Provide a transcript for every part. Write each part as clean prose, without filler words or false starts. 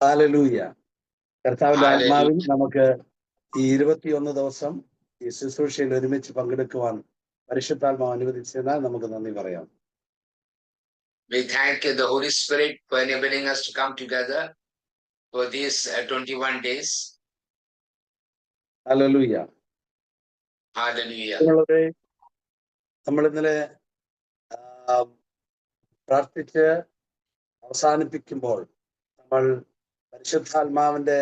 Hallelujah. കർത്താവിന്റെ ആത്മാവിൽ Hallelujah. നമുക്ക് ഈ 21 ദിവസം ഈ ശുശ്രൂഷയിൽ ഒരുമിച്ച് പങ്കെടുക്കുവാൻ പരിശുദ്ധാത്മാവ് അനുവദിച്ചതിനാൽ നമുക്ക് നന്ദി പറയാം. We thank the Holy Spirit for enabling us to come together for these 21 days. Hallelujah. Hallelujah. നമ്മൾ ഇന്നലെ പ്രാർത്ഥിച്ച് അവസാനിപ്പിക്കുമ്പോൾ നമ്മൾ പരിശുദ്ധാത്മാവിന്റെ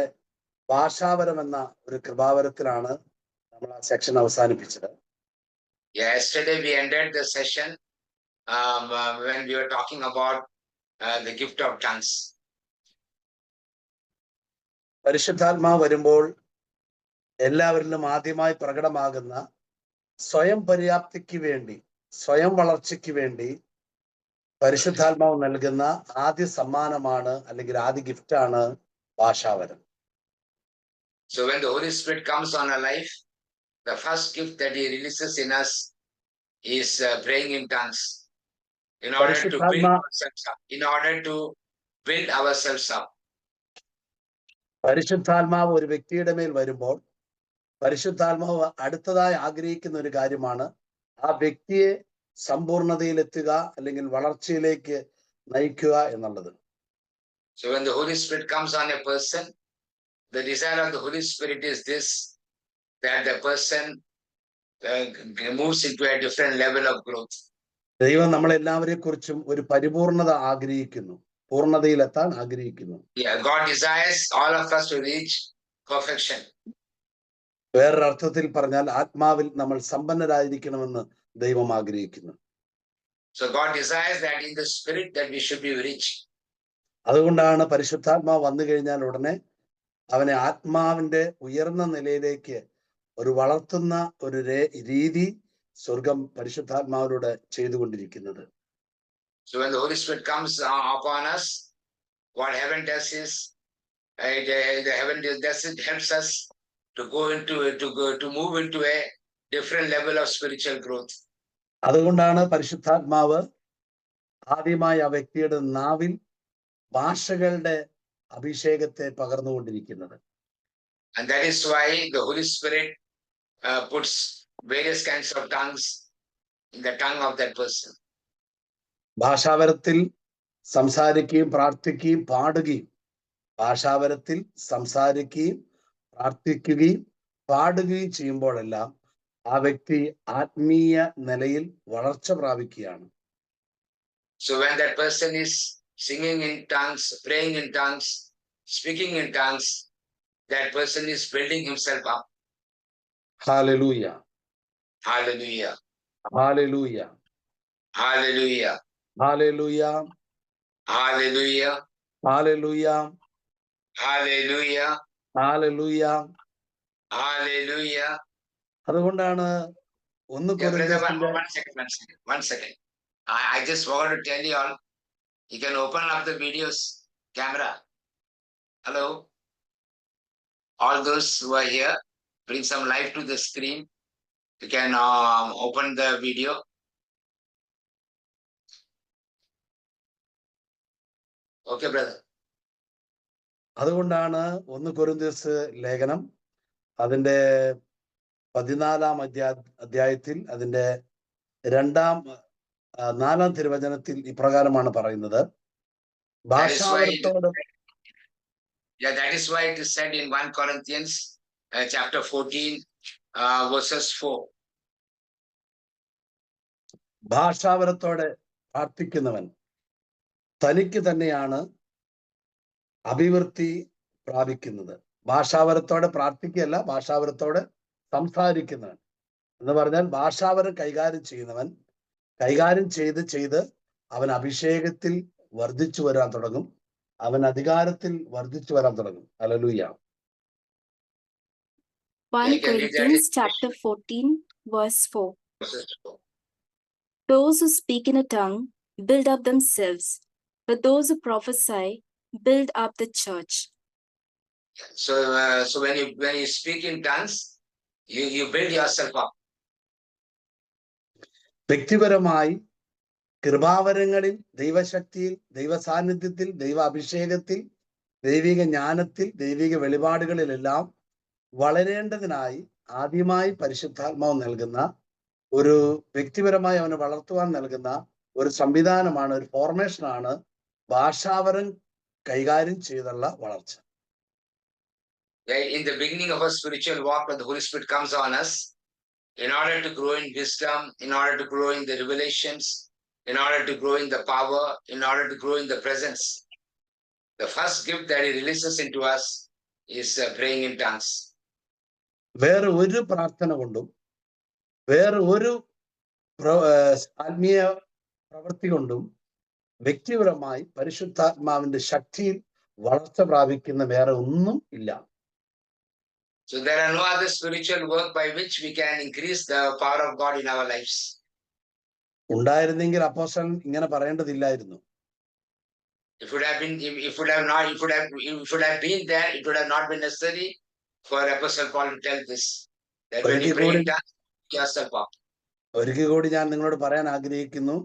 ഭാഷാപരം എന്ന ഒരു കൃപാവരത്തിലാണ് നമ്മൾ ആ സെക്ഷൻ അവസാനിപ്പിച്ചത്. Yesterday we ended the session when we were talking about the gift of tongues. പരിശുദ്ധാത്മാവ് വരുമ്പോൾ എല്ലാവരിലും ആദ്യമായി പ്രകടമാകുന്ന സ്വയം പര്യാപ്തിക്ക് വേണ്ടി, സ്വയം വളർച്ചയ്ക്ക് വേണ്ടി പരിശുദ്ധാത്മാവ് നൽകുന്ന ആദ്യ സമ്മാനമാണ് അല്ലെങ്കിൽ ആദ്യ ഗിഫ്റ്റാണ് ഭാഷാവരം. So when the Holy Spirit comes on our life, the first gift that he releases in us is praying in tongues in order to build ourselves up. പരിശുദ്ധാത്മാവ് ഒരു വ്യക്തിയുടെ മേൽ വരുമ്പോൾ പരിശുദ്ധാത്മാവ് അടുത്തതായി ആഗ്രഹിക്കുന്ന ഒരു കാര്യമാണ് ആ വ്യക്തിയെ സമ്പൂർണതയിലെത്തുക അല്ലെങ്കിൽ വളർച്ചയിലേക്ക് നയിക്കുക എന്നുള്ളത്. So when the Holy Spirit comes on a person, the desire of the Holy Spirit is this, that the person moves into a different level of growth. ദൈവം നമ്മളെല്ലാവരെ കുറിച്ചും ഒരു പരിപൂർണത ആഗ്രഹിക്കുന്നു, പൂർണ്ണതയിലെത്താൻ ആഗ്രഹിക്കുന്നു. Yeah, God desires all of us to reach perfection. വേറൊരർത്ഥത്തിൽ പറഞ്ഞാൽ ആത്മാവിൽ നമ്മൾ സമ്പന്നരായിരിക്കണമെന്ന് ദൈവം ആഗ്രഹിക്കുന്നു. So God desires that in the spirit that we should be rich. അതുകൊണ്ടാണ് പരിശുദ്ധാത്മാവ് വന്നു കഴിഞ്ഞാൽ ഉടനെ അവനെ ആത്മാവിന്റെ ഉയർന്ന നിലയിലേക്ക് ഒരു വളർത്തുന്ന ഒരു രീതി സ്വർഗം പരിശുദ്ധാത്മാവിലൂടെ ചെയ്തുകൊണ്ടിരിക്കുന്നത്. So when the Holy Spirit comes upon us, what heaven does is the heaven does it helps us to move into a different level of spiritual growth. അതുകൊണ്ടാണ് പരിശുദ്ധാത്മാവ് ആദ്യമായി ആ വ്യക്തിയുടെ നാവിൽ ഭാഷകളുടെ അഭിഷേകത്തെ പകർന്നുകൊണ്ടിരിക്കുന്നത്. And that is why the Holy Spirit puts various kinds of tongues in the tongue of that person. ഭാഷാവരത്തിൽ സംസാരിക്കുകയും പ്രാർത്ഥിക്കുകയും പാടുകയും, ഭാഷാവരത്തിൽ സംസാരിക്കുകയും പ്രാർത്ഥിക്കുകയും പാടുകയും ചെയ്യുമ്പോഴെല്ലാം ആ വ്യക്തി ആത്മീയ നിലയിൽ വളർച്ച പ്രാപിക്കുകയാണ്. So when that person is singing in tongues, praying in tongues, speaking in tongues, that person is building himself up. Hallelujah. Hallelujah. Hallelujah. Hallelujah. Hallelujah. Hallelujah. Hallelujah. Hallelujah. Hallelujah. Hallelujah. അതുകൊണ്ടാണ് ഒന്ന് one second. I just want to tell you all, you can open up the videos camera. Hello. All those who are here, bring some light to the screen. You can open the video. Okay, brother. അതുകൊണ്ടാണ് 1 കൊരിന്ത്യസ് ലേഖനം അതിന്റെ 14-ാം അധ്യായത്തിൽ അതിന്റെ 4-ാം തിരുവചനത്തിൽ ഇപ്രകാരമാണ് പറയുന്നത്. ഭാഷാവരത്തോട് Yeah, that is why it is said in 1 Corinthians chapter 14 verses 4. ഭാഷാവരത്തോടെ പ്രാർത്ഥിക്കുന്നവൻ തനിക്ക് തന്നെയാണ് അഭിവൃദ്ധി പ്രാപിക്കുന്നത്. ഭാഷാവരത്തോടെ പ്രാർത്ഥിക്കുകയല്ല, ഭാഷാവരത്തോടെ സംസാരിക്കുന്നവൻ എന്ന് പറഞ്ഞാൽ ഭാഷാവരം കൈകാര്യം ചെയ്യുന്നവൻ കൈകാര്യം ചെയ്ത് അവൻ അഭിഷേകത്തിൽ വർദ്ധിച്ചു വരാൻ തുടങ്ങും, അവൻ അധികാരത്തിൽ വർദ്ധിച്ചു വരാൻ തുടങ്ങും. Hallelujah. 1 Corinthians chapter 14 verse 4. Those who speak in a tongue build up themselves, but those who prophesy build up the church. So when you speak in tongues, you build yourself up. വ്യക്തിപരമായി കൃപാവരങ്ങളിൽ, ദൈവശക്തിയിൽ, ദൈവ സാന്നിധ്യത്തിൽ, ദൈവ അഭിഷേകത്തിൽ ദൈവിക ജ്ഞാനത്തിൽ, ദൈവിക വെളിപാടുകളിലെല്ലാം വളരേണ്ടതിനായി ആദ്യമായി പരിശുദ്ധാത്മാവ് നൽകുന്ന ഒരു വ്യക്തിപരമായി അവനെ വളർത്തുവാൻ നൽകുന്ന ഒരു സംവിധാനമാണ്, ഒരു ഫോർമേഷനാണ് ഭാഷാപരം കൈകാര്യം ചെയ്തുള്ള വളർച്ച. In the beginning of a spiritual walk, when the Holy Spirit comes on us, in order to grow in wisdom, in order to grow in the revelations, in order to grow in the power, in order to grow in the presence, the first gift that He releases into us is praying in tongues. വേറെ ഒരു പ്രാർത്ഥന കൊണ്ടും വേറെ ഒരു ആത്മീയ പ്രവൃത്തി കൊണ്ടും വ്യക്തിപരമായി പരിശുദ്ധാത്മാവിന്റെ ശക്തിയിൽ വളർച്ച പ്രാപിക്കുന്ന വേറെ ഒന്നും ഇല്ല. So there are no other spiritual work by which we can increase the power of God in our lives. ഉണ്ടായിരുന്നെങ്കിൽ അപ്പോസ്തലൻ ഇങ്ങനെ പറയേണ്ടതില്ലായിരുന്നു. If would have been there, it would have not been necessary for Apostle Paul to tell this. That when you pray in tongues, yourself up. ഒരിക്കൽ കൂടി ഞാൻ നിങ്ങളോട് പറയാൻ ആഗ്രഹിക്കുന്നു,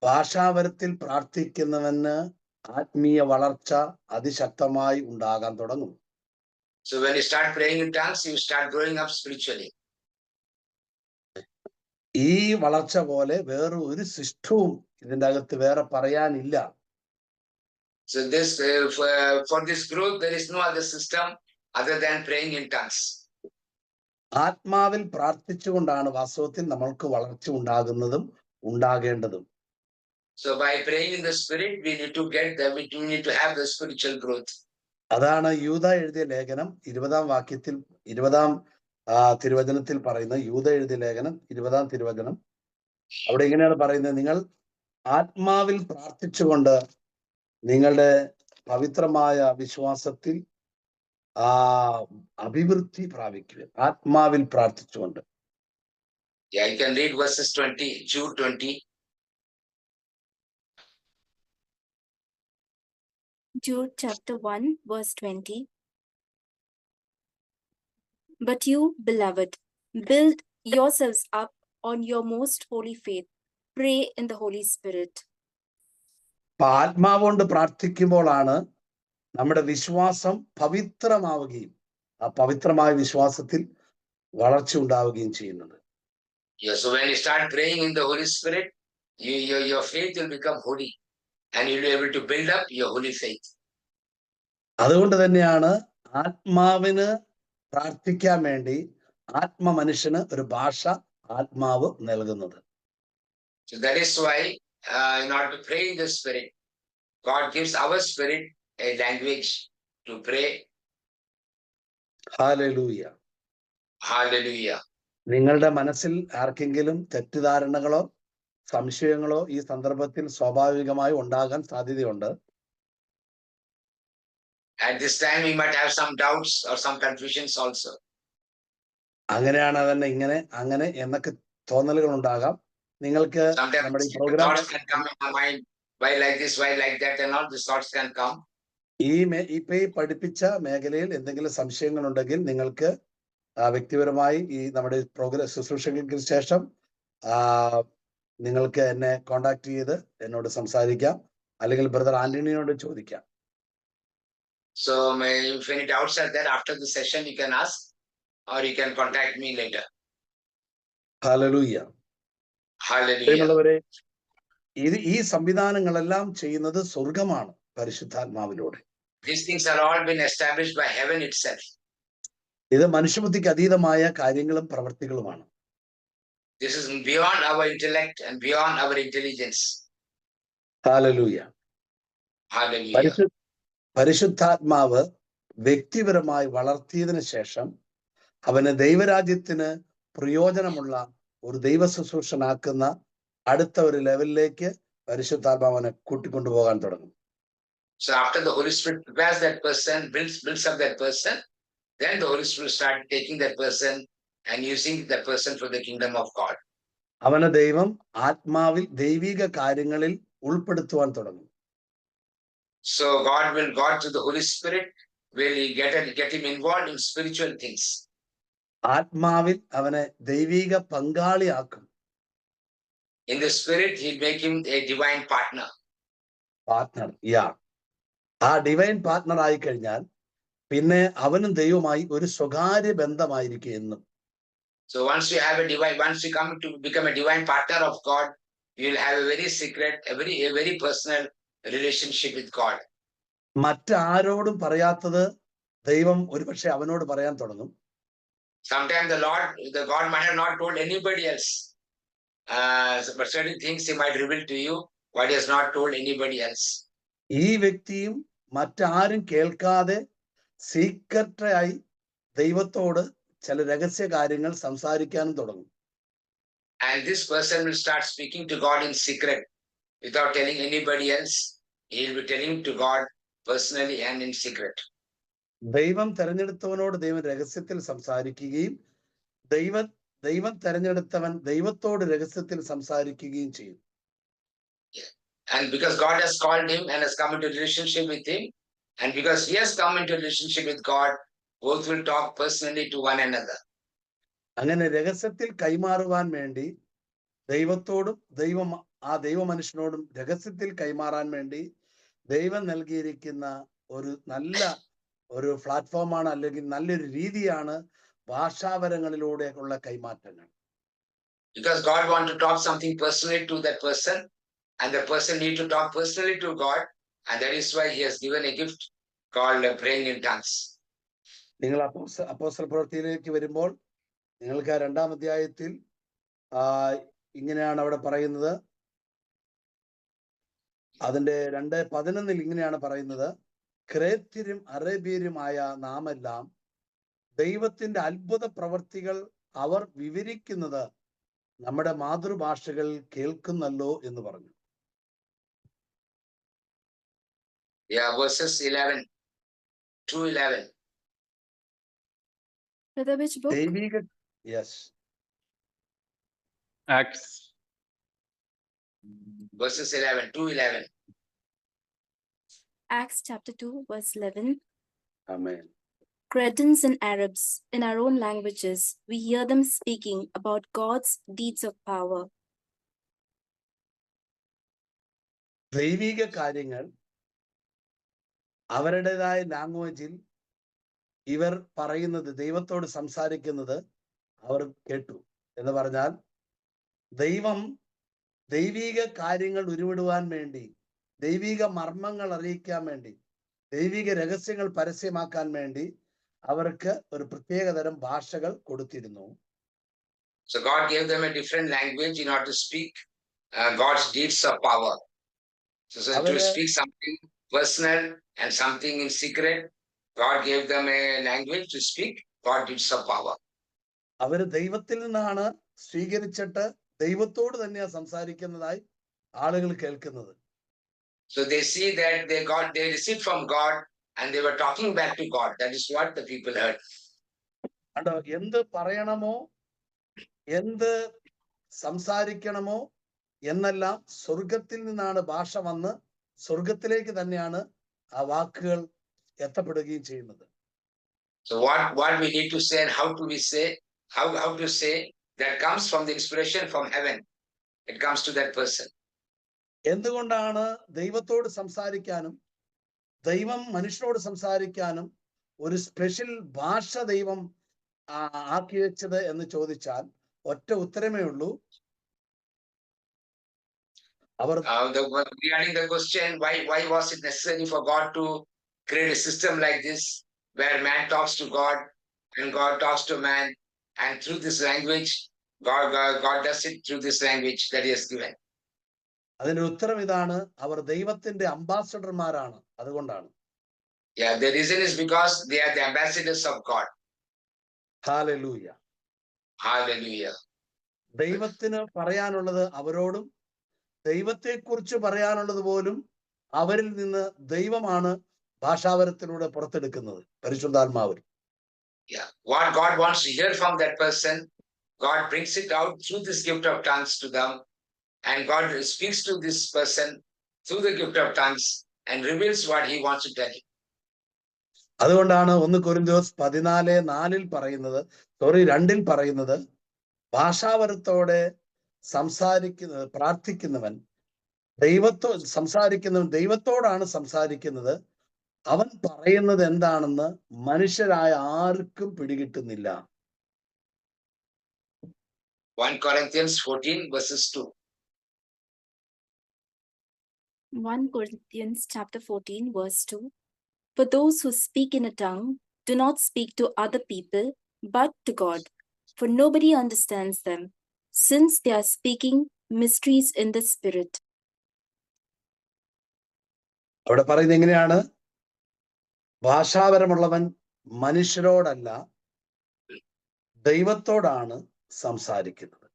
ഭാഷാപരത്തിൽ പ്രാർത്ഥിക്കുന്നവന് ആത്മീയ വളർച്ച അതിശക്തമായി ഉണ്ടാകാൻ തുടങ്ങും. So when you start praying in tongues, you start growing up spiritually. ഈ വളർച്ച പോലെ വേറെ ഒരു സിസ്റ്റവും ഇതിന്റെ അകത്ത് വേറെ പറയാനില്ല. So this for this growth, there is no other system other than praying in tongues. ആത്മാവിൽ പ്രാർത്ഥിച്ചുകൊണ്ടാണ് വാസ്തവത്തിൽ നമ്മൾക്ക് വളർച്ച ഉണ്ടാകുന്നതും ഉണ്ടാകേണ്ടതും. So by praying in the spirit, we need to have the spiritual growth. അതാണ് യൂദ എഴുതിയ ലേഖനം 20-ാം വാക്യത്തിൽ 20-ാം തിരുവചനത്തിൽ പറയുന്ന, യൂദ എഴുതിയ ലേഖനം 20-ാം തിരുവചനം. അവിടെ ഇങ്ങനെയാണ് പറയുന്നത്, നിങ്ങൾ ആത്മാവിൽ പ്രാർത്ഥിച്ചുകൊണ്ട് നിങ്ങളുടെ പവിത്രമായ വിശ്വാസത്തിൽ അഭിവൃദ്ധി പ്രാപിക്കുക. ആത്മാവിൽ പ്രാർത്ഥിച്ചുകൊണ്ട്. Yeah, you can read verses 20, Jude 20. Jude chapter 1 verse 20. But you, beloved, build yourselves up on your most holy faith. Pray in the Holy Spirit. ആത്മാവ് കൊണ്ട് പ്രാർത്ഥിക്കുമ്പോഴാണ് നമ്മുടെ വിശ്വാസം പവിത്രമാവുകയും ആ പവിത്രമായ വിശ്വാസത്തിൽ വളർച്ച ഉണ്ടാവുകയും ചെയ്യുന്നത്. Yeah, so when you start praying in the Holy Spirit, your faith will become holy and you'll be able to build up your holy faith. അതുകൊണ്ട് തന്നെയാണ് ആത്മാവിന് പ്രാർത്ഥിക്കാൻ വേണ്ടി ആത്മ മനുഷ്യന് ഒരു ഭാഷ ആത്മാവ് നൽകുന്നത്. So that is why in order to pray in the Spirit, God gives our spirit a language to pray. Hallelujah. Hallelujah. നിങ്ങളുടെ മനസ്സിൽ ആർക്കെങ്കിലും തെറ്റിദ്ധാരണകളോ സംശയങ്ങളോ ഈ സന്ദർഭത്തിൽ സ്വാഭാവികമായി ഉണ്ടാകാൻ സാധ്യതയുണ്ട്. At this time, we might have some doubts or some confusions also. അങ്ങനെയാണ് അതന്നെ ഇങ്ങനെ അങ്ങനെ എന്നൊക്കെ തോന്നലുകൾ ഉണ്ടാകാം. നിങ്ങൾക്ക് നമ്മുടെ ഈ programme Thoughts can come in my mind. Why like this? Why like that? And all these thoughts can come. ഇപ്പൊ ഈ പഠിപ്പിച്ച മേഖലയിൽ എന്തെങ്കിലും സംശയങ്ങൾ ഉണ്ടെങ്കിൽ നിങ്ങൾക്ക് വ്യക്തിപരമായി ഈ നമ്മുടെ പ്രോഗ്രാം ശുശ്രൂഷകൾക്ക് ശേഷം നിങ്ങൾക്ക് എന്നെ കോണ്ടാക്ട് ചെയ്ത് എന്നോട് സംസാരിക്കാം, അല്ലെങ്കിൽ ബ്രദർ ആന്റണിയോട് ചോദിക്കാം. So if any doubts are there after the session, you can ask or you can contact me later. Hallelujah. Hallelujah. ഈ സംവിധാനങ്ങളെല്ലാം ചെയ്യുന്നത് സ്വർഗമാണ് പരിശുദ്ധാത്മാവിലൂടെ. These things are all been established by heaven itself. ഇത് മനുഷ്യബുദ്ധിക്ക് അതീതമായ കാര്യങ്ങളും പ്രവൃത്തികളുമാണ്. This is beyond our intellect and beyond our intelligence. Hallelujah. Hallelujah. പരിശുദ്ധാത്മാവ് വ്യക്തിപരമായി വളർത്തിയതിനു ശേഷം അവന് ദൈവരാജ്യത്തിന് പ്രയോജനമുള്ള ഒരു ദൈവ ശുശ്രൂഷനാക്കുന്ന അടുത്ത ഒരു ലെവലിലേക്ക് പരിശുദ്ധാത്മാവിനെ കൂട്ടിക്കൊണ്ടുപോകാൻ തുടങ്ങും. So after the Holy Spirit prepares that person, builds up that person, then the Holy Spirit start taking that person and using that person for the kingdom of God. അവനെ ദൈവം ആത്മാവിൽ ദൈവിക കാര്യങ്ങളിൽ ഉൾപ്പെടുത്തുവാൻ തുടങ്ങും. So God through the Holy Spirit will get him involved in spiritual things. ആത്മാവിൽ അവനെ ദൈവിക പങ്കാളിയാക്കും. In the spirit, he'll make him a divine partner. Partner. Yeah. ആ ഡിവൈൻ പാർട്ട്ണർ ആയി കഴിഞ്ഞാൽ പിന്നെ അവനും ദൈവമായി ഒരു സ്വകാര്യ ബന്ധമായിരിക്കും എന്നും. So once you have a divine, once you come to become a divine partner of God, you will have a very secret, a very personal relationship with God. മറ്റാരോടും പറയാത്തത് ദൈവം ഒരുപക്ഷെ അവനോട് പറയാൻ തുടങ്ങും. Sometimes the God might have not told anybody else, but certain things He might reveal to you what He has not told anybody else. ഈ വ്യക്തിയും മറ്റാരും കേൾക്കാതെ സീക്രട്ടായി ദൈവത്തോട് ചില രഹസ്യ കാര്യങ്ങൾ സംസാരിക്കാനും തുടങ്ങും. And this person will start speaking to God in secret without telling anybody else. He will be telling to God personally and in secret. ദൈവം തെരഞ്ഞെടുത്തവനോട് ദൈവം രഹസ്യത്തിൽ സംസാരിക്കുകയും ദൈവം തെരഞ്ഞെടുത്തവൻ ദൈവത്തോട് രഹസ്യത്തിൽ സംസാരിക്കുകയും ചെയ്യും. And because God has called him and has come into relationship with him, and because he has come into relationship with God, both will talk personally to one another. അങ്ങനെ രഹസ്യത്തിൽ കൈമാറുവാൻ വേണ്ടി ദൈവത്തോടും ആ ദൈവ മനുഷ്യനോടും രഹസ്യത്തിൽ കൈമാറാൻ വേണ്ടി ദൈവം നൽകിയിരിക്കുന്ന ഒരു നല്ല ഒരു പ്ലാറ്റ്ഫോമാണ്, അല്ലെങ്കിൽ നല്ലൊരു രീതിയാണ് ഭാഷാപരങ്ങളിലൂടെ ഉള്ള കൈമാറ്റങ്ങൾ. Because God wants to talk something personally to that person, and the person needs to talk personally to God, and that is why he has given a gift called praying in tongues. നിങ്ങൾ അപ്പോസ്തല പ്രവൃത്തിയിലേക്ക് വരുമ്പോൾ നിങ്ങൾക്ക് 2-ാം അധ്യായത്തിൽ ഇങ്ങനെയാണ് അവിടെ പറയുന്നത്. അതിന്റെ 2:11 ഇങ്ങനെയാണ് പറയുന്നത്: ക്രേത്യരും അറേബ്യരുമായ നാമെല്ലാം ദൈവത്തിന്റെ അത്ഭുത പ്രവർത്തികൾ അവർ വിവരിക്കുന്നത് നമ്മുടെ മാതൃഭാഷകൾ കേൾക്കുന്നല്ലോ എന്ന് പറഞ്ഞു. Yeah, verses 11 to 11. Brother, which book? ദൈവിക yes Acts. Verses 11 to 11. Acts chapter 2, verse 11. Amen. Cretans and Arabs, in our own languages, we hear them speaking about God's deeds of power. ദൈവിക കാര്യങ്ങൾ അവരുടേതായ ലാംഗ്വേജിൽ ഇവർ പറയുന്നത്, ദൈവത്തോട് സംസാരിക്കുന്നത് അവർ കേട്ടു. എന്ന് പറഞ്ഞാൽ ദൈവിക കാര്യങ്ങൾ ഉരുവിടുവാൻ വേണ്ടി, ദൈവിക മർമ്മങ്ങൾ അറിയിക്കാൻ വേണ്ടി, ദൈവിക രഹസ്യങ്ങൾ പരസ്യമാക്കാൻ വേണ്ടി അവർക്ക് ഒരു പ്രത്യേകതരം ഭാഷകൾ കൊടുത്തിരുന്നു. So God gave them a different language in order to speak God's deeds of power. So to speak something personal and something in secret, God gave them a language to speak God's deeds of power. അവര് ദൈവത്തിൽ നിന്നാണ് സ്വീകരിച്ചിട്ട് ദൈവത്തോട് തന്നെയാണ് സംസാരിക്കുന്നതായി ആളുകൾ കേൾക്കുന്നത്. So they see that they received from God and they were talking back to God. That is what the people heard. കണ്ടോ, എന്ത് പറയണമോ എന്ത് സംസാരിക്കണമോ എന്നെല്ലാം സ്വർഗത്തിൽ നിന്നാണ് ഭാഷ വന്ന് സ്വർഗത്തിലേക്ക് തന്നെയാണ് ആ വാക്കുകൾ എത്തപ്പെടുകയും ചെയ്യുന്നത്. So what we need to say and how to we say, how to say, that comes from the inspiration from heaven. It comes to that person. എന്തുകൊണ്ടാണ് ദൈവത്തോട് സംസാരിക്കാനും ദൈവം മനുഷ്യനോട് സംസാരിക്കാനും ഒരു സ്പെഷ്യൽ ഭാഷ ദൈവം ആക്കി വെച്ചത് എന്ന് ചോദിച്ചാൽ ഒറ്റ ഉത്തരമേ ഉള്ളൂ. Regarding the question, why was it necessary for God to create a system like this, where man talks to God and God talks to man, and through this language, God does it through this language that He has given. അതിന്റെ ഉത്തരം ഇതാണ്: അവർ ദൈവത്തിന്റെ അംബാസഡർമാരാണ്. അതുകൊണ്ടാണ്. Yeah, the reason is because they are the ambassadors of God. Hallelujah. Hallelujah. ദൈവത്തിന് പറയാനുള്ളത് അവരോടും ദൈവത്തെക്കുറിച്ച് പറയാനുള്ളത് പോലും അവരിൽ നിന്ന് ദൈവമാണ് ഭാഷാപരത്തിലൂടെ പുറത്തെടുക്കുന്നത്, പരിശുദ്ധാത്മാവ്. Yeah, what God wants to hear from that person, God brings it out through this gift of tongues to them, and God speaks to this person through the gift of tongues and reveals what He wants to tell him. അതുകൊണ്ടാണ് 1 കൊരിന്ത്യർ 14:4 പറയുന്നത്, 2 പറയുന്നത്, ഭാഷാപരത്തോടെ പ്രാർത്ഥിക്കുന്നവൻ ദൈവത്തോടാണ് സംസാരിക്കുന്നത്, അവൻ പറയുന്നത് എന്താണെന്ന് മനുഷ്യരായ ആർക്കും പിടികിട്ടുന്നില്ല. 1 Corinthians 14 verses 2. 1 Corinthians chapter 14 verse 2. For those who speak in a tongue do not speak to other people, but to God, for nobody understands them, since they are speaking mysteries in the Spirit. അവിടെ പറയുന്നത് എങ്ങനെയാണ്? ഭാഷാപരമുള്ളവൻ മനുഷ്യരോടല്ല ദൈവത്തോടാണ് സംസാരിക്കുന്നത്.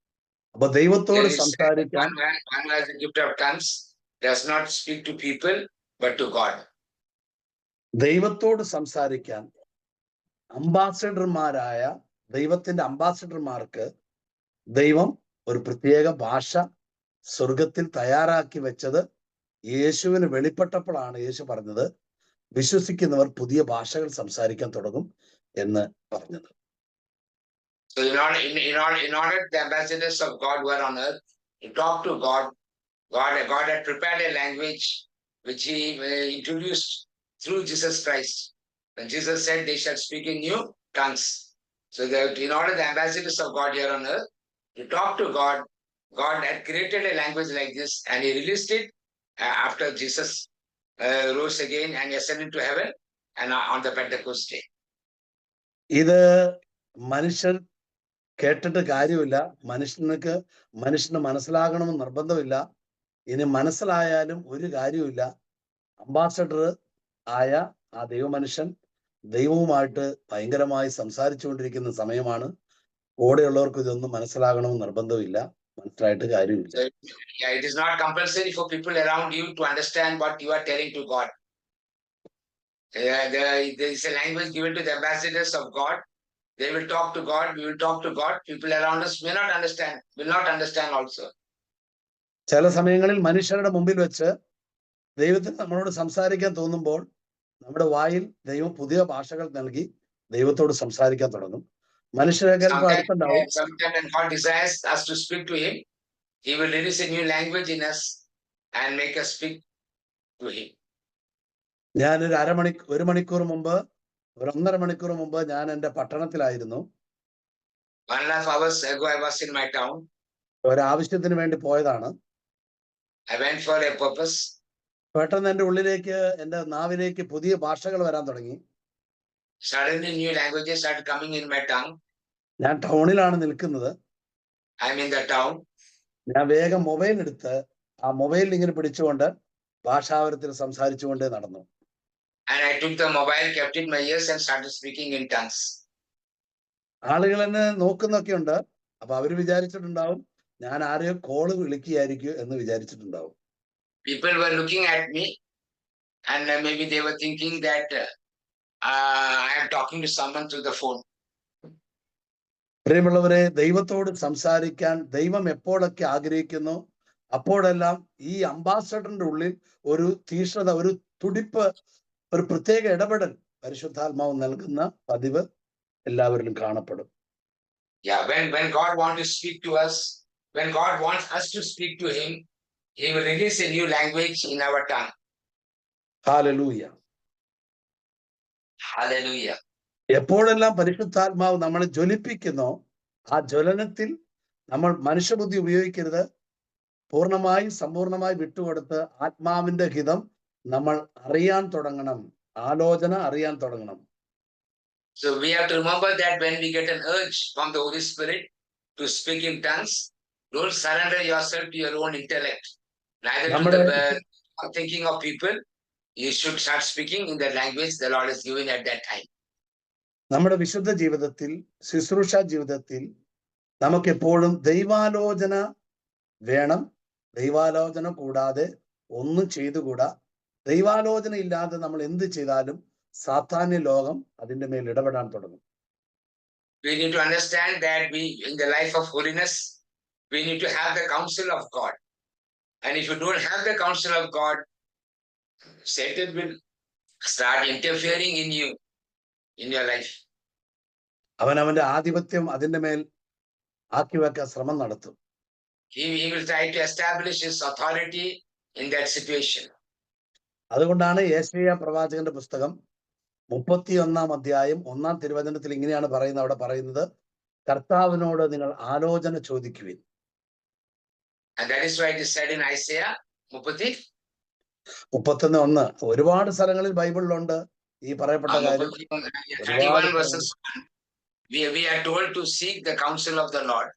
അപ്പൊ ദൈവത്തോട് There is സംസാരിക്കാൻ one who has the gift of tongues does not speak to people but to God. ദൈവത്തോട് സംസാരിക്കാൻ അംബാസഡർമാരായ ദൈവത്തിന്റെ അംബാസഡർമാർക്ക് ദൈവം ഒരു പ്രത്യേക ഭാഷ സ്വർഗത്തിൽ തയ്യാറാക്കി വെച്ചത് യേശുവിന് വെളിപ്പെട്ടപ്പോഴാണ് യേശു പറഞ്ഞത്, വിശ്വസിക്കുന്നവർ പുതിയ ഭാഷകൾ സംസാരിക്കാൻ തുടങ്ങും എന്ന് പറഞ്ഞത്. So in order the ambassadors of God were on earth to talk to God, God had prepared a language which he introduced through Jesus Christ. When Jesus said they shall speak in new tongues. So that in order the ambassadors of God here on earth to talk to God, God had created a language like this and he released it after Jesus rose again and ascended to heaven and on the Pentecost day. ഇത് മനുഷ്യർ കേട്ടിട്ട് കാര്യമില്ല, മനുഷ്യന് മനസ്സിലാകണമെന്ന് നിർബന്ധമില്ല. ഇനി മനസ്സിലായാലും ഒരു കാര്യമില്ല. Ambassador ആയ ആ ദൈവമനുഷ്യൻ ദൈവവുമായിട്ട് ഭയങ്കരമായി സംസാരിച്ചുകൊണ്ടിരിക്കുന്ന സമയമാണ്. കൂടെയുള്ളവർക്ക് ഇതൊന്നും മനസ്സിലാകണമെന്ന് നിർബന്ധമില്ല, മനസ്സിലായിട്ട് കാര്യമില്ല. It is not compulsory for people around you to understand what you are telling to God. There is a language given to the ambassadors of God. They will talk to God, we will talk to God. People around us may not understand, will not understand also. ചില സമയങ്ങളിൽ മനുഷ്യരുടെ മുമ്പിൽ വെച്ച് ദൈവത്തിന് നമ്മളോട് സംസാരിക്കാൻ തോന്നുമ്പോൾ നമ്മുടെ വായിൽ ദൈവം പുതിയ ഭാഷകൾ നൽകി ദൈവത്തോട് സംസാരിക്കാൻ തുടങ്ങും. മനുഷ്യരെ അടുത്തുണ്ടാവും. Sometimes when God desires us to speak to him, he will release a new language in us and make us speak to him. ഞാൻ ഒരു മണിക്കൂർ മുമ്പ്, ഒരു 1.5 മണിക്കൂർ മുമ്പ് ഞാൻ എൻ്റെ പട്ടണത്തിലായിരുന്നു. 1.5 hours ago I was in my town. ഒരാവശ്യത്തിന് വേണ്ടി പോയതാണ്. I went for a purpose. പെട്ടെന്ന് എൻ്റെ ഉള്ളിലേക്ക്, എൻ്റെ നാവിലേക്ക് പുതിയ ഭാഷകൾ വരാൻ തുടങ്ങി. Suddenly new languages started coming in my tongue. ഞാൻ ടൗണിലാണ് നിൽക്കുന്നത്. I am in the town. ഞാൻ വേഗം മൊബൈൽ എടുത്ത് ആ മൊബൈലിൽ ഇങ്ങനെ പിടിച്ചുകൊണ്ട് ഭാഷാവരത്തിൽ സംസാരിച്ചുകൊണ്ടേ നടന്നു. And I took the mobile, kept it in my ears and started speaking in tongues. ആളുകൾ എന്നെ നോക്കുന്നൊക്കെ ഉണ്ട്. അപ്പൊ അവര് വിചാരിച്ചിട്ടുണ്ടാവും ഞാൻ ആരെയോ കോള് വിളിക്കുകയായിരിക്കും എന്ന് വിചാരിച്ചിട്ടുണ്ടാവും. People were looking at me and maybe they were thinking that I am talking to someone through the phone. പ്രിയമുള്ളവരെ, ദൈവത്തോട് സംസാരിക്കാൻ ദൈവം എപ്പോഴൊക്കെ ആഗ്രഹിക്കുന്നു അപ്പോഴെല്ലാം ഈ അംബാസഡറിന്റെ ഉള്ളിൽ ഒരു തീഷ്ണത, ഒരു തുടിപ്പ്, ഒരു പ്രത്യേക ഇടപെടൽ പരിശുദ്ധാത്മാവ് നൽകുന്ന പതിവ് എല്ലാവരിലും കാണപ്പെടും. Yeah, when God wants to speak to us, when God wants us to speak to him, he will release a new language in our tongue. Hallelujah. Hallelujah. എപ്പോഴെല്ലാം പരിശുദ്ധാത്മാവ് നമ്മളെ ജ്വലിപ്പിക്കുന്നോ ആ ജ്വലനത്തിൽ നമ്മൾ മനുഷ്യബുദ്ധി ഉപയോഗിക്കരുത്. പൂർണ്ണമായി സമ്പൂർണമായി വിട്ടുകൊടുത്ത് ആത്മാവിന്റെ ഹിതം നമ്മൾ അറിയാൻ തുടങ്ങണം, ആലോചന അറിയാൻ തുടങ്ങണം. So we have to remember that when we get an urge from the Holy Spirit to speak in tongues, don't surrender yourself to your own intellect. Neither to the thinking of people. You should start speaking in the language the Lord has given at that time. നമ്മുടെ വിശുദ്ധ ജീവിതത്തിൽ, ശുശ്രൂഷ ജീവിതത്തിൽ നമുക്ക് എപ്പോഴും ദൈവാലോചന വേണം. ദൈവാലോചന കൂടാതെ ഒന്നും ചെയ്തുകൂടാ. ദൈവാലോചന ഇല്ലാതെ നമ്മൾ എന്ത് ചെയ്താലും സാത്താന്യ ലോകം അതിന്റെ മേൽ ഇടപെടാൻ തുടങ്ങും. We need to understand that we, in the life of holiness, we need to have the counsel of God. And if you don't have the counsel of God, Satan will start interfering in you, in your life. അവന്റെ ആധിപത്യം അതിന്റെ മേൽ ആക്കി വെക്കാൻ ശ്രമം നടത്തും. He will try to establish his authority in that situation. അതുകൊണ്ടാണ് യേശയ്യാ പ്രവാചകന്റെ പുസ്തകം 31-ാം അധ്യായം 1-ാം തിരുവചനത്തിൽ ഇങ്ങനെയാണ് പറയുന്നത്. അവിടെ പറയുന്നത്, കർത്താവിനോട് നിങ്ങൾ ആലോചന ചോദിക്കുവിൻ. And that is why it is said in Isaiah 31:1. ഒരുപാട് സ്ഥലങ്ങളിൽ ബൈബിളിലുണ്ട് ഈ പറയപ്പെട്ട കാര്യം. 31 verses 1. We are told to seek the counsel of the Lord.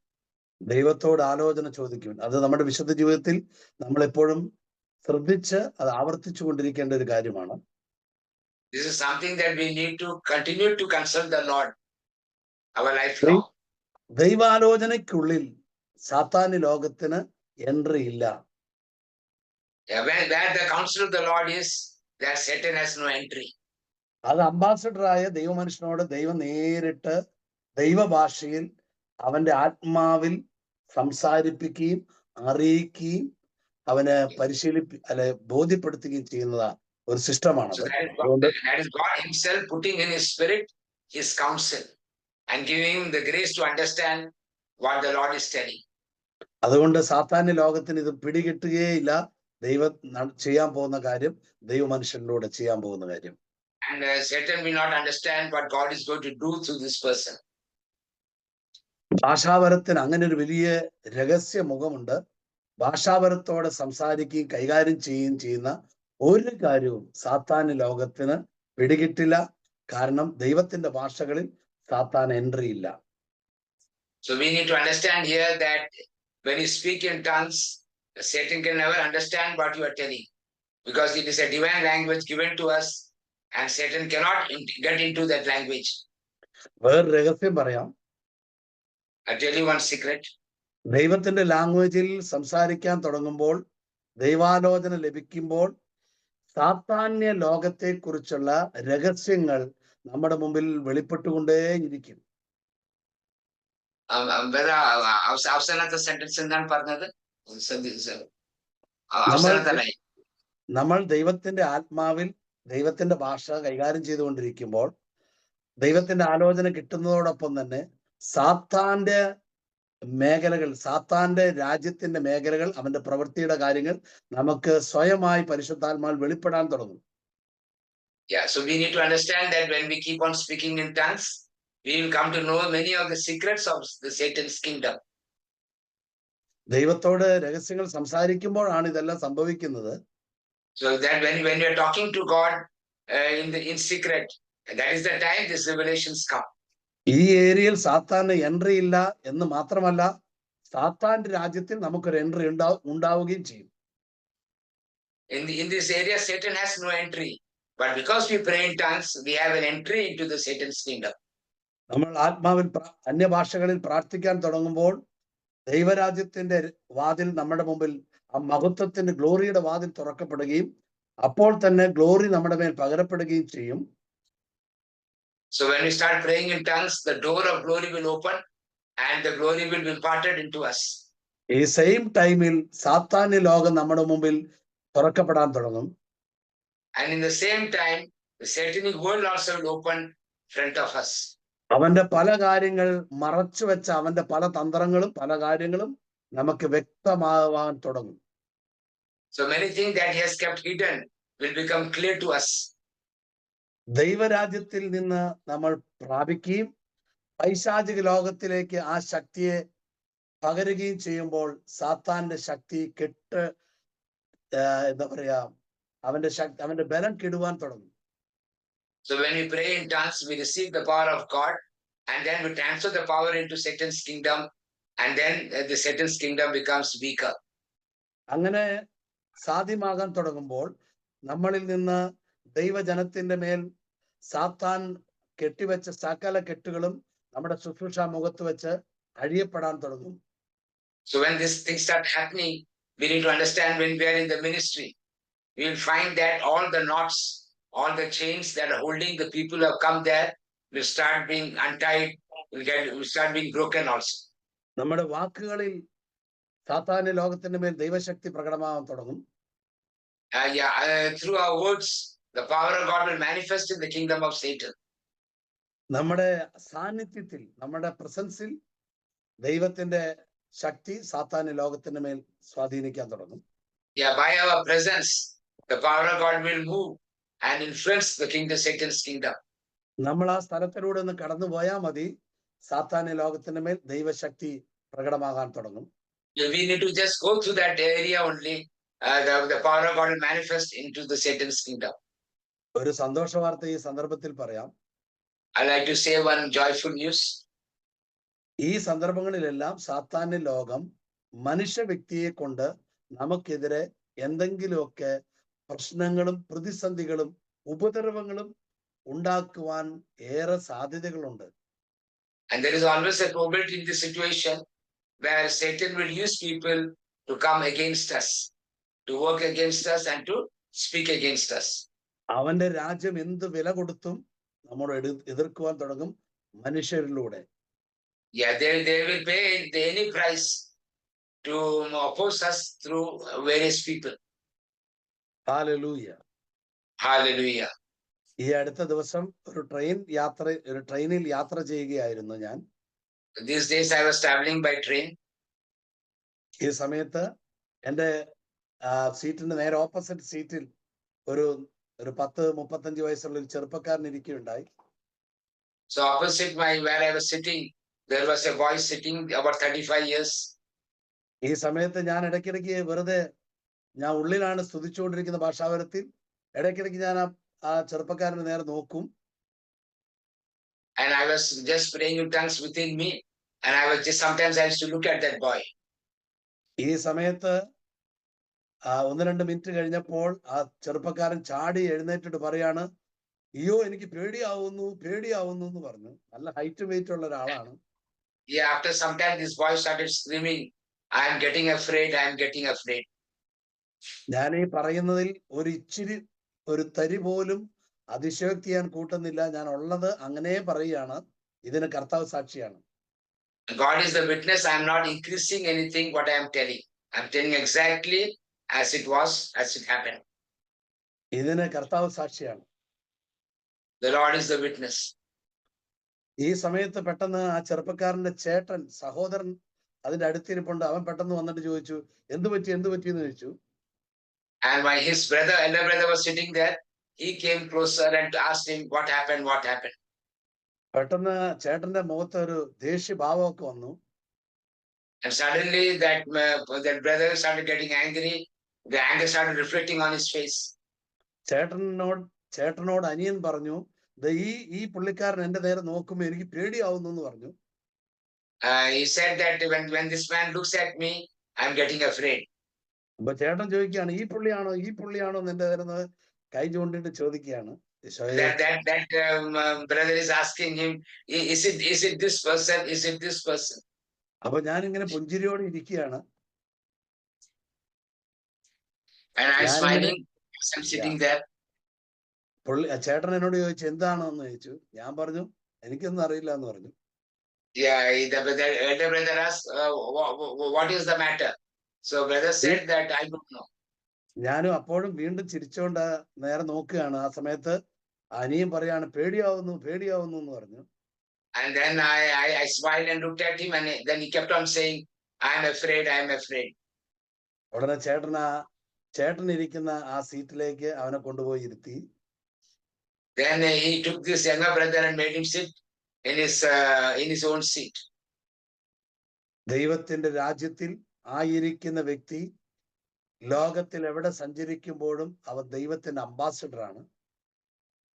ദൈവത്തോട് ആലോചന ചോദിക്കുവിൻ. അത് നമ്മുടെ വിശുദ്ധ ജീവിതത്തിൽ നമ്മൾ എപ്പോഴും ശ്രദ്ധിച്ച് അത് ആവർത്തിച്ചു കൊണ്ടിരിക്കേണ്ട ഒരു കാര്യമാണ്. This is something that we need to continue to consult the Lord our lifelong. ദൈവാലോചനയ്ക്കുള്ളിൽ സാത്താന്യ ലോകത്തിന് എൻട്രി ഇല്ല. Where the counsel of the Lord is, there Satan has no entry. അത് അംബാസഡറായ ദൈവമനുഷ്യനോട് ദൈവം നേരിട്ട് ദൈവഭാഷയിൽ അവന്റെ ആത്മാവിൽ സംസാരിപ്പിക്കുകയും അറിയിക്കുകയും അവനെ ബോധ്യപ്പെടുത്തുകയും ചെയ്യുന്ന ഒരു സിസ്റ്റമാണ്. So that is God himself putting in his spirit his counsel and giving him the grace to understand what the Lord is telling. അതുകൊണ്ട് സാത്താന്യ ലോകത്തിന് ഇത് പിടികിട്ടുകയില്ല ദൈവം ചെയ്യാൻ പോകുന്ന കാര്യം, ദൈവമനുഷ്യനിലൂടെ ചെയ്യാൻ പോകുന്ന കാര്യം. And Satan will not understand what God is going to do through this person. ഭാഷാപരത്തിന് അങ്ങനെ ഒരു വലിയ രഹസ്യ മുഖമുണ്ട്. ഭാഷാപരത്തോടെ സംസാരിക്കുകയും കൈകാര്യം ചെയ്യുകയും ചെയ്യുന്ന ഒരു കാര്യവും സാത്താന്യ ലോകത്തിന് പിടികിട്ടില്ല. കാരണം ദൈവത്തിന്റെ ഭാഷകളിൽ സാത്താൻ എൻട്രി ഇല്ല. So we need to understand here that when you speak in tongues, Satan can never understand what you are telling, because it is a divine language given to us, and Satan cannot get into that language. വേറെ രഹസ്യം പറയാം. I'll tell you one secret. ദൈവത്തിന്റെ ലാംഗ്വേജിൽ സംസാരിക്കാൻ തുടങ്ങുമ്പോൾ, ദൈവാലോചന ലഭിക്കുമ്പോൾ, സാത്താന്യ ലോകത്തെ കുറിച്ചുള്ള രഹസ്യങ്ങൾ നമ്മുടെ മുമ്പിൽ വെളിപ്പെട്ടുകൊണ്ടേയിരിക്കും. അവസാനത്തെ സെന്റൻസ് എന്താണ് പറഞ്ഞത്? നമ്മൾ ദൈവത്തിന്റെ ആത്മാവിൽ ദൈവത്തിന്റെ ഭാഷ കൈകാര്യം ചെയ്തുകൊണ്ടിരിക്കുമ്പോൾ, ദൈവത്തിന്റെ ആലോചന കിട്ടുന്നതോടൊപ്പം തന്നെ സാത്താന്റെ മേഖലകൾ, സാത്താന്റെ രാജ്യത്തിന്റെ മേഖലകൾ, അവന്റെ പ്രവൃത്തിയുടെ കാര്യങ്ങൾ നമുക്ക് സ്വയമായി പരിശുദ്ധാത്മാവിൽ വെളിപ്പെടാൻ തുടങ്ങും. Yeah, so we need to understand that when we keep on speaking in tongues, we will come to know many of the secrets of the Satan's kingdom. ദൈവത്തോട് രഹസ്യങ്ങൾ സംസാരിക്കുമ്പോഴാണ് ഇതെല്ലാം സംഭവിക്കുന്നത്. So that when you are talking to God in secret, that is the time these revelations come. ഈ ഏരിയയിൽ സാത്താന് entry ഇല്ല എന്ന് മാത്രമല്ല, സാത്താന്റെ രാജ്യത്തിൽ നമുക്കൊരു എൻട്രി ഉണ്ടാവുകയും ചെയ്യും. In this area, Satan has no entry, but because we pray in tongues, we have an entry into the Satan's kingdom. നമ്മൾ ആത്മാവിൽ അന്യഭാഷകളിൽ പ്രാർത്ഥിക്കാൻ തുടങ്ങുമ്പോൾ ദൈവരാജ്യത്തിന്റെ വാതിൽ നമ്മുടെ മുമ്പിൽ, ആ മഹത്വത്തിന്റെ ഗ്ലോറിയുടെ വാതിൽ തുറക്കപ്പെടുകയും അപ്പോൾ തന്നെ ഗ്ലോറി നമ്മുടെ മേൽ പകരപ്പെടുകയും ചെയ്യും. So when we start praying in tongues, the door of glory will open and the glory will be imparted into us. ഈ സെയിം ടൈമിൽ സാത്താന്യ ലോകം നമ്മുടെ മുമ്പിൽ തുറക്കപ്പെടാൻ തുടങ്ങും. And in the same time, the satanic world also will open in front of us. അവന്റെ പല കാര്യങ്ങൾ മറച്ചു വെച്ച അവന്റെ പല തന്ത്രങ്ങളും പല കാര്യങ്ങളും നമുക്ക് വ്യക്തമാവാൻ തുടങ്ങും. So many things that he has kept hidden will become clear to us. ദൈവരാജ്യത്തിൽ നിന്ന് നമ്മൾ പ്രാപിക്കുകയും പൈശാചിക ലോകത്തിലേക്ക് ആ ശക്തിയെ പകരുകയും ചെയ്യുമ്പോൾ സാത്താന്റെ ശക്തി എന്താ പറയാ, അവന്റെ ബലം കെടുവാൻ തുടങ്ങും. So when we pray in tongues, we receive the power of God, and then we transfer the power into Satan's kingdom, and then the Satan's kingdom becomes weaker. അങ്ങനെ സാധ്യമാകാൻ തുടങ്ങുമ്പോൾ നമ്മളിൽ നിന്ന് ദൈവജനത്തിന്റെ മേൽ സാത്താൻ കെട്ടിവെച്ച സകല കെട്ടുകളും നമ്മുടെ ശുശ്രൂഷ മുഖത്ത് വെച്ച് അഴിയപ്പെടാൻ തുടങ്ങും. So when these things start happening, we need to understand when we are in the ministry, we will find that all the knots, all the chains that are holding the people who have come there will start being untied, will start being broken also. നമ്മുടെ വാക്കുകളിൽ സാത്താന്യ ലോകത്തിന്റെ മേൽ ദൈവശക്തി പ്രകടമാകാൻ തുടങ്ങും. Through our words, the power of God will manifest in the kingdom of Satan. നമ്മുടെ സാന്നിധ്യത്തിൽ, നമ്മുടെ പ്രസൻസിൽ ദൈവത്തിന്റെ ശക്തി സാത്താന്യ ലോകത്തിന്റെ മേൽ സ്വാധീനിക്കാൻ തുടങ്ങും. By our presence, the power of God will move and influence the kingdom, Satan's kingdom. നമ്മൾ ആ സ്ഥലത്തിലൂടെ ഒന്ന് കടന്നു പോയാൽ മതി, സാത്താന്യ ലോകത്തിന്റെ മേൽ ദൈവശക്തി പ്രകടമാകാൻ തുടങ്ങും. We need to just go through that area only. The power of God will manifest into the Satan's kingdom. ഒരു സന്തോഷ വാർത്ത ഈ സന്ദർഭത്തിൽ പറയാം. I like to say one joyful news. ഈ സന്ദർഭങ്ങളിലെല്ലാം സാത്താന്യ ലോകം മനുഷ്യ വ്യക്തിയെ കൊണ്ട് നമുക്കെതിരെ എന്തെങ്കിലുമൊക്കെ പ്രശ്നങ്ങളും പ്രതിസന്ധികളും ഉപദ്രവങ്ങളും ഉണ്ടാക്കുവാൻ ഏറെ സാധ്യതകളുണ്ട്. And there is always a probability in this situation where Satan will use people to come against us, to work against us and to speak against us. അവന്റെ രാജ്യം എന്ത് വില കൊടുത്തും നമ്മൾ എതിർക്കുവാൻ തുടങ്ങും മനുഷ്യരിലൂടെ. Yeah, they will pay any price to oppose us through various people. Hallelujah. Hallelujah. ഈ അടുത്ത ദിവസം ഒരു ട്രെയിനിൽ യാത്ര ചെയ്യുകയായിരുന്നു ഞാൻ. These days I was traveling by train. ഈ സമയത്ത് എൻ്റെ സീറ്റിന്റെ നേരെ ഓപ്പോസിറ്റ് സീറ്റിൽ ഒരു 10-35 വയസ്സുള്ള ഒരു ചെറുപ്പക്കാരൻ ഇരിക്കുകയുണ്ടായി. So opposite where I was sitting, there was a boy sitting about 35 years. ഈ സമയത്ത് ഞാൻ ഇടയ്ക്കിടയ്ക്ക് വെറുതെ ഞാൻ ഉള്ളിലാണ് സ്തുതിച്ചുകൊണ്ടിരിക്കുന്ന ഭാഷാവരത്തിൽ ഇടയ്ക്കിടയ്ക്ക് ഞാൻ ആ ചെറുപ്പക്കാരന് നേരെ നോക്കും. And I was just praying in tongues within me, and I was just sometimes I used to look at that boy. ഈ സമയത്ത് 1-2 മിനിറ്റ് കഴിഞ്ഞപ്പോൾ ആ ചെറുപ്പക്കാരൻ ചാടി എഴുന്നേറ്റിട്ട് പറയാണ്, അയ്യോ എനിക്ക് പേടിയാവുന്നു എന്ന് പറഞ്ഞു. നല്ല ഹൈറ്റ് വെയിറ്റ് ഉള്ള ഒരാളാണ്. Yeah, after some time this boy started screaming, I am getting afraid, I am getting afraid. ഞാൻ ഈ പറയുന്നതിൽ ഒരു തരി പോലും അതിശയോക്തി ഞാൻ കൂട്ടുന്നില്ല. ഞാൻ ഉള്ളത് അങ്ങനെ പറയുകയാണ്. ഇതിന് കർത്താവ് സാക്ഷിയാണ്. God is the witness. I am not increasing anything what I am telling. I am telling exactly as it was, as it happened. ഇതിന് കർത്താവ് സാക്ഷിയാണ്. The Lord is the witness. ഈ സമയത്ത് പെട്ടെന്ന് ആ ചെറുപ്പക്കാരന്റെ സഹോദരൻ അതിന്റെ അടുത്തിരിപ്പുണ്ട്. അവൻ പെട്ടെന്ന് വന്നിട്ട് ചോദിച്ചു, എന്ത് പറ്റി എന്ന് ചോദിച്ചു. And his elder brother was sitting there. He came closer and asked him what happened. പെട്ടെന്ന് ചേട്ടന്റെ മുഖത്ത് ഒരു ദേഷ്യഭാവമൊക്കെ വന്നു. And suddenly that brother started getting angry. The anger started reflecting on his face. ചേട്ടനോട് അനിയൻ പറഞ്ഞു, ഈ പുള്ളിക്കാരൻ എന്റെ നേരെ നോക്കുമ്പോ എനിക്ക് പേടിയാവുന്നു എന്ന് പറഞ്ഞു. He said that when this man looks at me, I am getting afraid. അപ്പൊ ചേട്ടൻ ചോദിക്കുകയാണ്, ഈ പുള്ളിയാണോ എന്റെ നേരെ കൈ ചൂണ്ടിട്ട് ചോദിക്കുകയാണ്. That brother is asking him, is it this person? Is it this person? അപ്പൊ ഞാൻ ഇങ്ങനെ പുഞ്ചിരിയോടെ ഇരിക്കുകയാണ്. And I'm smiling. I'm sitting there. ചേട്ടൻ എന്നോട് ചോദിച്ചു എന്താണെന്ന് ചോദിച്ചു. ഞാൻ പറഞ്ഞു എനിക്കൊന്നും അറിയില്ല എന്ന് പറഞ്ഞു. Yeah, the elder brother asked, what is the matter? So brother said that I don't know. ഞാനും അപ്പോഴും വീണ്ടും ചിരിച്ചോണ്ട് നേരെ നോക്കുകയാണ്. ആ സമയത്ത് അനിയൻ പറയാണ് പേടിയാവുന്നു എന്ന് പറഞ്ഞു. And then I smiled and looked at him, and then he kept on saying, I am afraid. ഉടനെ ചേട്ടൻ ഇരിക്കുന്ന ആ സീറ്റിലേക്ക് അവനെ കൊണ്ടുപോയി ഇരുത്തി. Then he took this younger brother and made him sit in his own seat. ദൈവത്തിന്റെ രാജ്യത്തിൽ ആയിരിക്കുന്ന വ്യക്തി ലോകത്തിൽ എവിടെ സഞ്ചരിക്കുമ്പോഴും അവൻ ദൈവത്തിന്റെ അംബാസിഡർ ആണ്.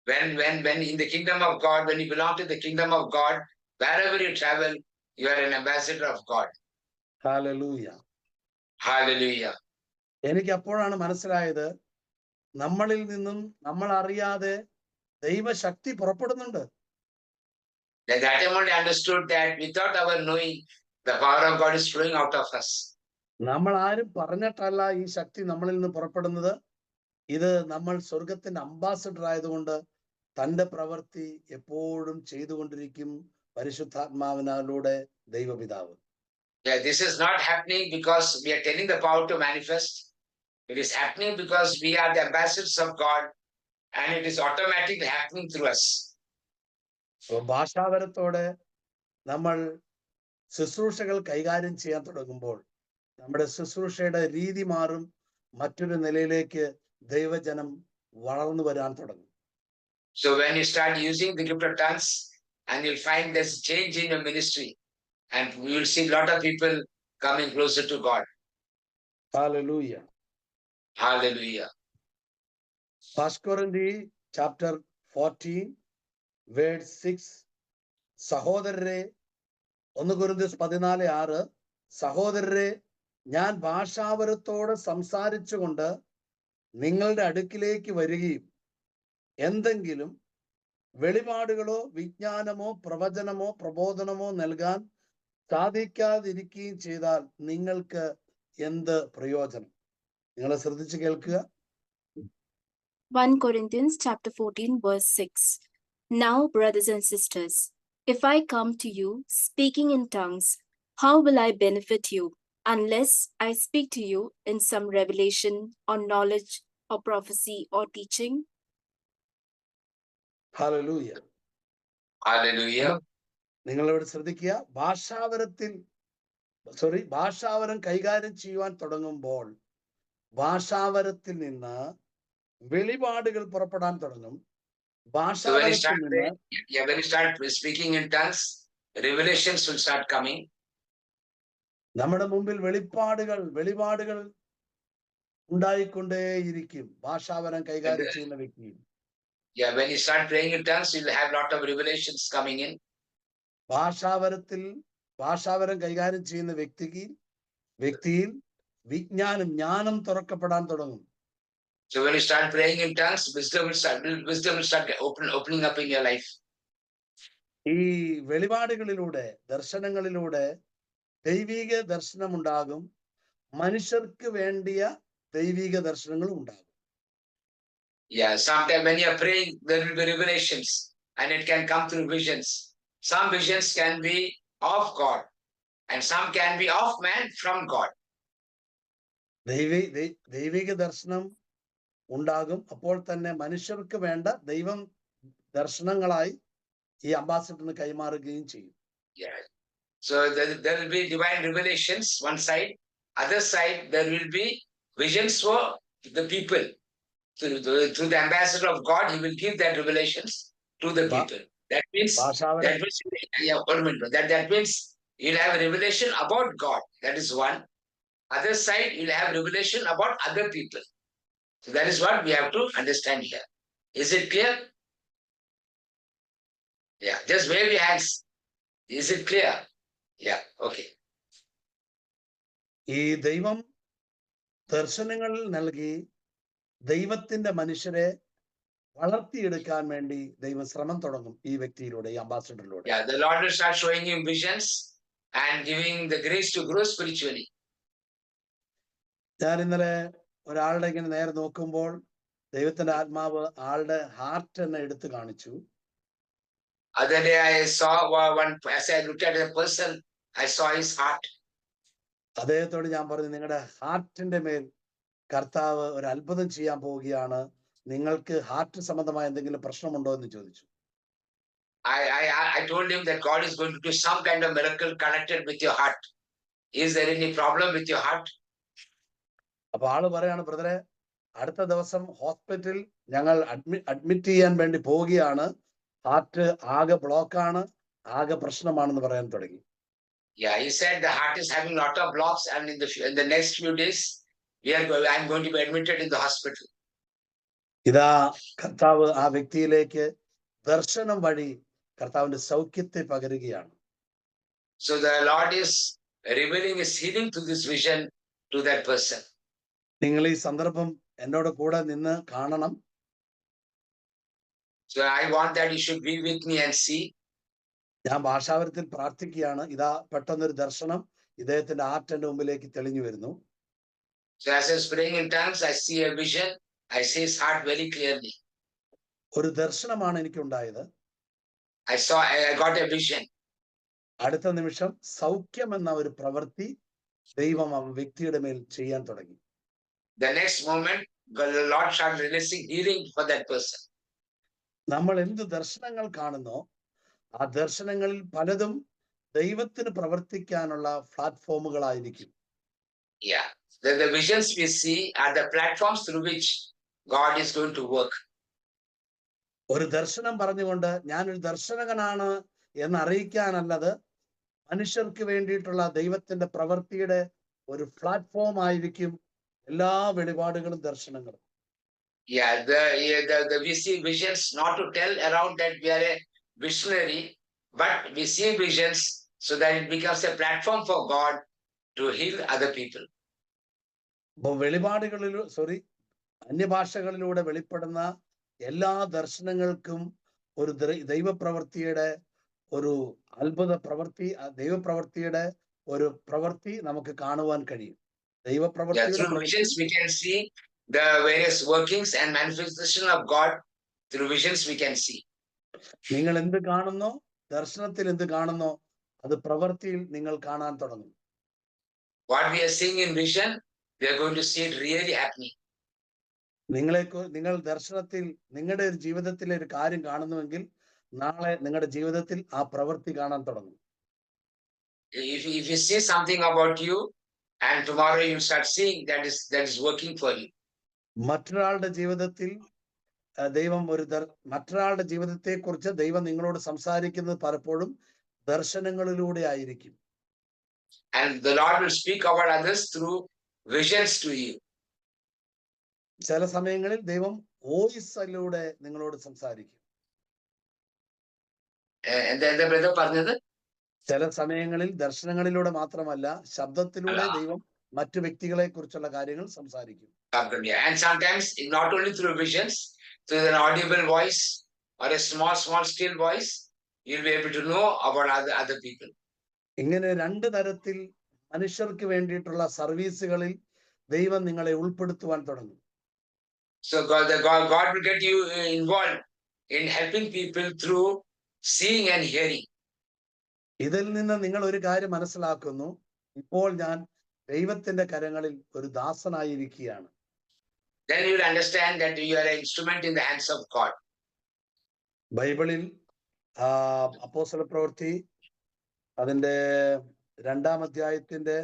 When in the kingdom of God, when you belong to the kingdom of God, wherever you travel, you are an ambassador of God. Hallelujah. Hallelujah. എനിക്ക് അപ്പോഴാണ് മനസ്സിലായത്, നമ്മളിൽ നിന്നും നമ്മൾ അറിയാതെ ദൈവശക്തി പുറപ്പെടുന്നുണ്ട്. That time only understood that without our knowing, the power of God is flowing out of us. നമ്മൾ ആരും പറഞ്ഞിട്ടല്ല ഈ ശക്തി നമ്മളിൽ നിന്ന് പുറപ്പെടുന്നത്. ഇത് നമ്മൾ സ്വർഗത്തിന്റെ അംബാസിഡർ ആയതുകൊണ്ട് തന്റെ പ്രവൃത്തി എപ്പോഴും ചെയ്തുകൊണ്ടിരിക്കും പരിശുദ്ധാത്മാവിനാലൂടെ ദൈവപിതാവ്. Yeah, this is not happening because we are telling the power to manifest. It is happening because we are the ambassadors of God, and it is automatically happening through us. ഭാഷാവരത്തോടെ നമ്മൾ ശുശ്രൂഷകൾ കൈകാര്യം ചെയ്യാൻ തുടങ്ങുമ്പോൾ നമ്മുടെ ശുശ്രൂഷയുടെ രീതി മാറും, മറ്റൊരു നിലയിലേക്ക് ദൈവജനം വളർന്നു വരാൻ തുടങ്ങും. So when you start using the gift of tongues, and you'll find there's change in your ministry, and we will see a lot of people coming closer to God. Hallelujah. Hallelujah. 1 Corinthians chapter 14 verse 6. സഹോദരരെ, 1 കൊരിന്ത്യസ് 14:6, സഹോദരരെ, ഞാൻ ഭാഷാവരത്തോടെ സംസാരിച്ചുകൊണ്ട് നിങ്ങളുടെ അടുക്കിലേക്ക് വരികയും എന്തെങ്കിലും വെളിപാടുകളോ വിജ്ഞാനമോ പ്രവചനമോ പ്രബോധനമോ നൽകാൻ സാധിക്കാതിരിക്കുകയും ചെയ്താൽ നിങ്ങൾക്ക് എന്ത് പ്രയോജനം? നിങ്ങൾ ശ്രദ്ധിച്ച് കേൾക്കുക. 1 Corinthians chapter 14 verse 6. Now, brothers and sisters, if I come to you speaking in tongues, how will I benefit you, unless I speak to you in some revelation or knowledge or prophecy or teaching? Hallelujah. Hallelujah. നിങ്ങളിവിടെ ശ്രദ്ധിക്കുക. ഭാഷാവരം കൈകാര്യം ചെയ്യുവാൻ തുടങ്ങുമ്പോൾ ഭാഷാവരത്തിൽ നിന്ന് വെളിപാടുകൾ പുറപ്പെടാൻ തുടങ്ങും. So when you start speaking in tongues, revelations will start coming. നമ്മുടെ മുമ്പിൽ വെളിപാടുകൾ ഉണ്ടായിക്കൊണ്ടേയിരിക്കും ഭാഷാവരം കൈകാര്യം ചെയ്യുന്ന വ്യക്തി. Yeah, when you start praying in tongues, you'll have a lot of revelations coming in. ഭാഷാവരം കൈകാര്യം ചെയ്യുന്ന വ്യക്തിയിൽ ജ്ഞാനം തുറക്കപ്പെടാൻ തുടങ്ങും. So when you start praying in tongues, wisdom will start opening up in your life. ഈ വെളിപാടുകളിലൂടെ, ദർശനങ്ങളിലൂടെ ദൈവിക ദർശനം ഉണ്ടാകും. മനുഷ്യർക്ക് വേണ്ടിയ ദൈവിക ദർശനങ്ങളും ഉണ്ടാകും. Yeah, sometimes when you are praying, there will be revelations, and it can come through visions. Some visions can be of God, and some can be of man from God. ദൈവിക ദർശനം ഉണ്ടാകും. അപ്പോൾ തന്നെ മനുഷ്യർക്ക് വേണ്ട ദൈവം ദർശനങ്ങളായി ഈ അംബാസഡറിന് കൈമാറുകയും ചെയ്യും. Yeah. So there will be divine revelations one side. Other side, there will be visions for the people. Through the ambassador of God, he will give that revelations to the people. That means that means you'll have a revelation about God. That is one. Other side, you'll have revelation about other people. So that is what we have to understand here. Is it clear? Yeah, just wave your hands. Is it clear? Yeah, okay. ഈ ദൈവം ദർശനങ്ങൾ നൽകി ദൈവത്തിന്റെ മനുഷ്യരെ വളർത്തിയെടുക്കാൻ വേണ്ടി ദൈവം ശ്രമം തുടങ്ങും ഈ വ്യക്തിയിലൂടെ, ഈ അംബാസഡറിലൂടെ. Yeah, the Lord will start showing him visions and giving the grace to grow spiritually. ഞാൻ ഇന്നലെ ഒരാളുടെ ഇങ്ങനെ നേരെ നോക്കുമ്പോൾ ദൈവത്തിന്റെ ആത്മാവ് ആളുടെ ഹാർട്ട് എന്നെ എടുത്തു കാണിച്ചു. Other day I saw one, as I looked at a person, I saw his heart. അദ്ദേഹത്തോട് ഞാൻ പറഞ്ഞു, നിങ്ങളുടെ ഹാർട്ടിന്റെ മേൽ കർത്താവ് ഒരു അത്ഭുതം ചെയ്യാൻ പോവുകയാണ്. നിങ്ങൾക്ക് ഹാർട്ട് സംബന്ധമായ എന്തെങ്കിലും പ്രശ്നമുണ്ടോ എന്ന് ചോദിച്ചു. I told him that God is going to do some kind of miracle connected with your heart. Is there any problem with your heart? അപ്പൊ ആള് പറയാണ്, ബ്രദറെ, അടുത്ത ദിവസം ഹോസ്പിറ്റലിൽ ഞങ്ങൾ അഡ്മിറ്റ് ചെയ്യാൻ വേണ്ടി പോവുകയാണ്. ഹാർട്ട് ആകെ ബ്ലോക്കാണ്, ആകെ പ്രശ്നമാണെന്ന് പറയാൻ തുടങ്ങി. Yeah, he said the heart is having a lot of blocks, and in the next few days I'm going to be admitted in the hospital. ഇതാ കർത്താവ് ആ വ്യക്തിയിലേക്ക് ദർശനം വഴി കർത്താവിന്റെ സൗഖ്യത്തെ പകരുകയാണ്. So the Lord is revealing his healing through this vision to that person. നിങ്ങൾ ഈ സന്ദർഭം എന്നോട് കൂടെ നിന്ന് കാണണം. So I want that you should be with me and see. ഞാൻ ഭാഷാവരത്തിൽ പ്രാർത്ഥിക്കുകയാണ്. ഇതാ പെട്ടെന്നൊരു ദർശനം ഇദ്ദേഹത്തിന്റെ ഹാർട്ടിന്റെ മുമ്പിലേക്ക് തെളിഞ്ഞു വരുന്നു. So as I was praying in tongues, I see a vision. I see his heart very clearly. ഒരു ദർശനമാണ് എനിക്കുണ്ടായത്. I got a vision. അടുത്ത നിമിഷം സൗഖ്യം എന്ന ഒരു പ്രവൃത്തി ദൈവം ആ വ്യക്തിയുടെ മേൽ ചെയ്യാൻ തുടങ്ങി. The next moment, the Lord started releasing healing for that person. നമ്മൾ എന്ത് ദർശനങ്ങൾ കാണുന്നോ ആ ദർശനങ്ങളിൽ പലതും ദൈവത്തിന് പ്രവർത്തിക്കാനുള്ള പ്ലാറ്റ്ഫോമുകളായിരിക്കും. Yeah, the visions we see are the platforms through which God is going to work. ഒരു ദർശനം പറഞ്ഞുകൊണ്ട് ഞാനൊരു ദർശനകനാണ് എന്ന് അറിയിക്കാനല്ലത്, മനുഷ്യർക്ക് വേണ്ടിയിട്ടുള്ള ദൈവത്തിന്റെ പ്രവൃത്തിയുടെ ഒരു പ്ലാറ്റ്ഫോം ആയിരിക്കും എല്ലാ വെളിപാടുകളും ദർശനങ്ങളും. Yeah, we see visions not to tell around that we are a visionary, but we see visions so that it becomes a platform for God to heal other people. അപ്പോൾ അന്യഭാഷകളിലൂടെ വെളിപ്പെടുന്ന എല്ലാ ദർശനങ്ങൾക്കും ഒരു ദൈവപ്രവൃത്തിയുടെ ഒരു അത്ഭുത പ്രവൃത്തി, ദൈവപ്രവൃത്തിയുടെ ഒരു പ്രവൃത്തി നമുക്ക് കാണുവാൻ കഴിയും. Through visions we can see the various workings and manifestation of God. Through visions we can see. നിങ്ങൾ എന്ത് കാണുന്നോ, ദർശനത്തിൽ എന്ത് കാണുന്നോ, അത് പ്രവൃത്തിയിൽ നിങ്ങൾ കാണാൻ തുടങ്ങും. What we are seeing in vision, we are going to see it really happening. നിങ്ങൾ ദർശനത്തിൽ നിങ്ങളുടെ ഒരു ജീവിതത്തിലെ ഒരു കാര്യം കാണുന്നുവെങ്കിൽ നാളെ നിങ്ങളുടെ ജീവിതത്തിൽ ആ പ്രവൃത്തി കാണാൻ തുടങ്ങും. If you see something about you and tomorrow you start seeing that is working for you. മറ്റൊരാളുടെ ജീവിതത്തിൽ മറ്റൊരാളുടെ ജീവിതത്തെ കുറിച്ച് ദൈവം നിങ്ങളോട് സംസാരിക്കുന്നത് പലപ്പോഴും ദർശനങ്ങളിലൂടെ ആയിരിക്കും. And the Lord will speak about others through visions to you. ചില സമയങ്ങളിൽ ദൈവം വോയിസിലൂടെ നിങ്ങളോട് സംസാരിക്കും. എന്താ ബ്രദർ പറഞ്ഞത്? ചില സമയങ്ങളിൽ ദർശനങ്ങളിലൂടെ മാത്രമല്ല, ശബ്ദത്തിലൂടെ ദൈവം മറ്റു വ്യക്തികളെ കുറിച്ചുള്ള കാര്യങ്ങൾ സംസാരിക്കും. And sometimes not only through visions, through an audible voice or a small still voice, you'll be able to know about other people. ഇങ്ങനെ രണ്ട് തരത്തിൽ മനുഷ്യർക്ക് വേണ്ടിയിട്ടുള്ള സർവീസുകളിൽ ദൈവം നിങ്ങളെ ഉൾപ്പെടുത്തുവാൻ തുടങ്ങും. So God will get you involved in helping people through seeing and hearing. ഇതിൽ നിന്ന് നിങ്ങൾ ഒരു കാര്യം മനസ്സിലാക്കുന്നു, ഇപ്പോൾ ഞാൻ ദൈവത്തിന്റെ കരങ്ങളിൽ ഒരു ദാസനായിരിക്കുകയാണ്. Then you will understand that you are an instrument in the hands of God. ബൈബിളിൽ അപ്പോസ്തലപ്രവൃത്തി അതിന്റെ 2-ാം അധ്യായത്തിന്റെ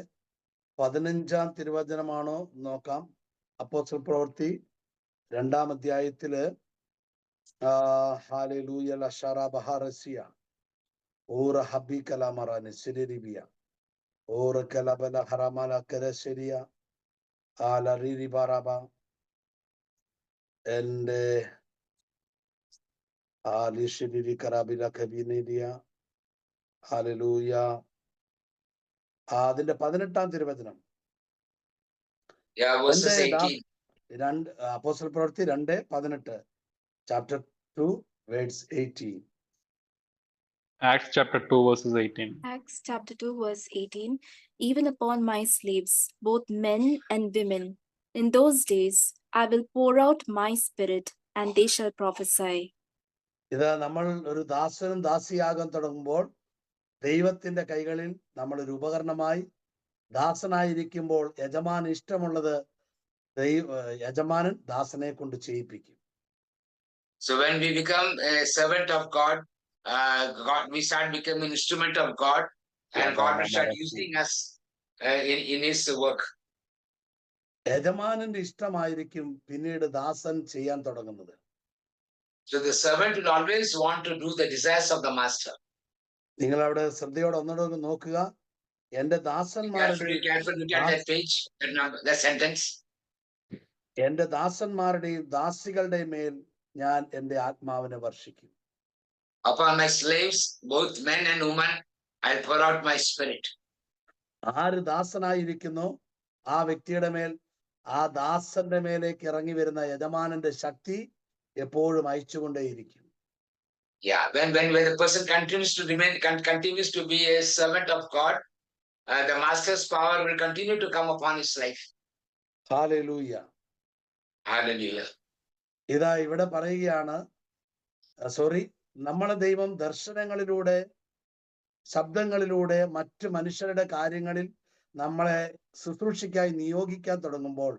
15-ാം തിരുവചനമാണോ നോക്കാം. അപ്പോസ്തലപ്രവൃത്തി 2-ാം അധ്യായത്തില് ഹല്ലേലൂയ ലശറ ബഹറസിയ ഓറ ഹബി കലാമറാനി സിരിരിബിയ ഓറ കലബല ഹറമല കരശരിയ ആലറിരി ബറബ എന്റെ ആലിഷിരി കറാബില കബിനിയ ഹല്ലേലൂയ. അതിന്റെ 18-ാം തിരുവചനം. അപ്പോസ്തലപ്രവൃത്തി 2:18, chapter 2 verse 18. Acts chapter 2 verses 18. Acts chapter 2 verse 18. Even upon my slaves, both men and women, in those days I will pour out my spirit, and they shall prophesy. ഇത് നമ്മൾ ഒരു ദാസനും ദാസിയാകാൻ തുടങ്ങുമ്പോൾ ദൈവത്തിന്റെ കൈകളിൽ നമ്മൾ ഒരു ഉപകരണമായി ദാസനായിരിക്കുമ്പോൾ യജമാൻ ഇഷ്ടമുള്ളത് യജമാനൻ ദാസനെ കൊണ്ട് ചെയ്യിപ്പിക്കും. So when we become a servant of God, we start becoming an instrument of God, and God will start using us in His work. യജമാനന്റെ ഇഷ്ടമായിരിക്കും പിന്നീട് ദാസൻ ചെയ്യാൻ തുടങ്ങുന്നത്. So the servant will always want to do the desires of the master. നിങ്ങൾ അവിടെ ശ്രദ്ധയോടെ ഒന്നുകൂടെ നോക്കുക. എന്റെ ദാസന്മാരുടെയും ദാസികളുടെയും മേൽ ഞാൻ എന്റെ ആത്മാവിനെ വർഷിക്കും. Upon my slaves, both men and women, I'll pour out my spirit. ആര് ദാസനായിരിക്കുന്നു ആ വ്യക്തിയുടെ മേൽ, ആ ദാസന്റെ മേലേക്ക് ഇറങ്ങി വരുന്ന യജമാനന്റെ ശക്തി എപ്പോഴും അയച്ചുകൊണ്ടേയിരിക്കും. Yeah, when the person continues to be a servant of God, the master's power will continue to come upon his life. Hallelujah. Hallelujah. ഇതാ ഇവിടെ പറയുകയാണ്, നമ്മളെ ദൈവം ദർശനങ്ങളിലൂടെ, ശബ്ദങ്ങളിലൂടെ, മറ്റു മനുഷ്യരുടെ കാര്യങ്ങളിൽ നമ്മളെ ശുശ്രൂഷയ്ക്കായി നിയോഗിക്കാൻ തുടങ്ങുമ്പോൾ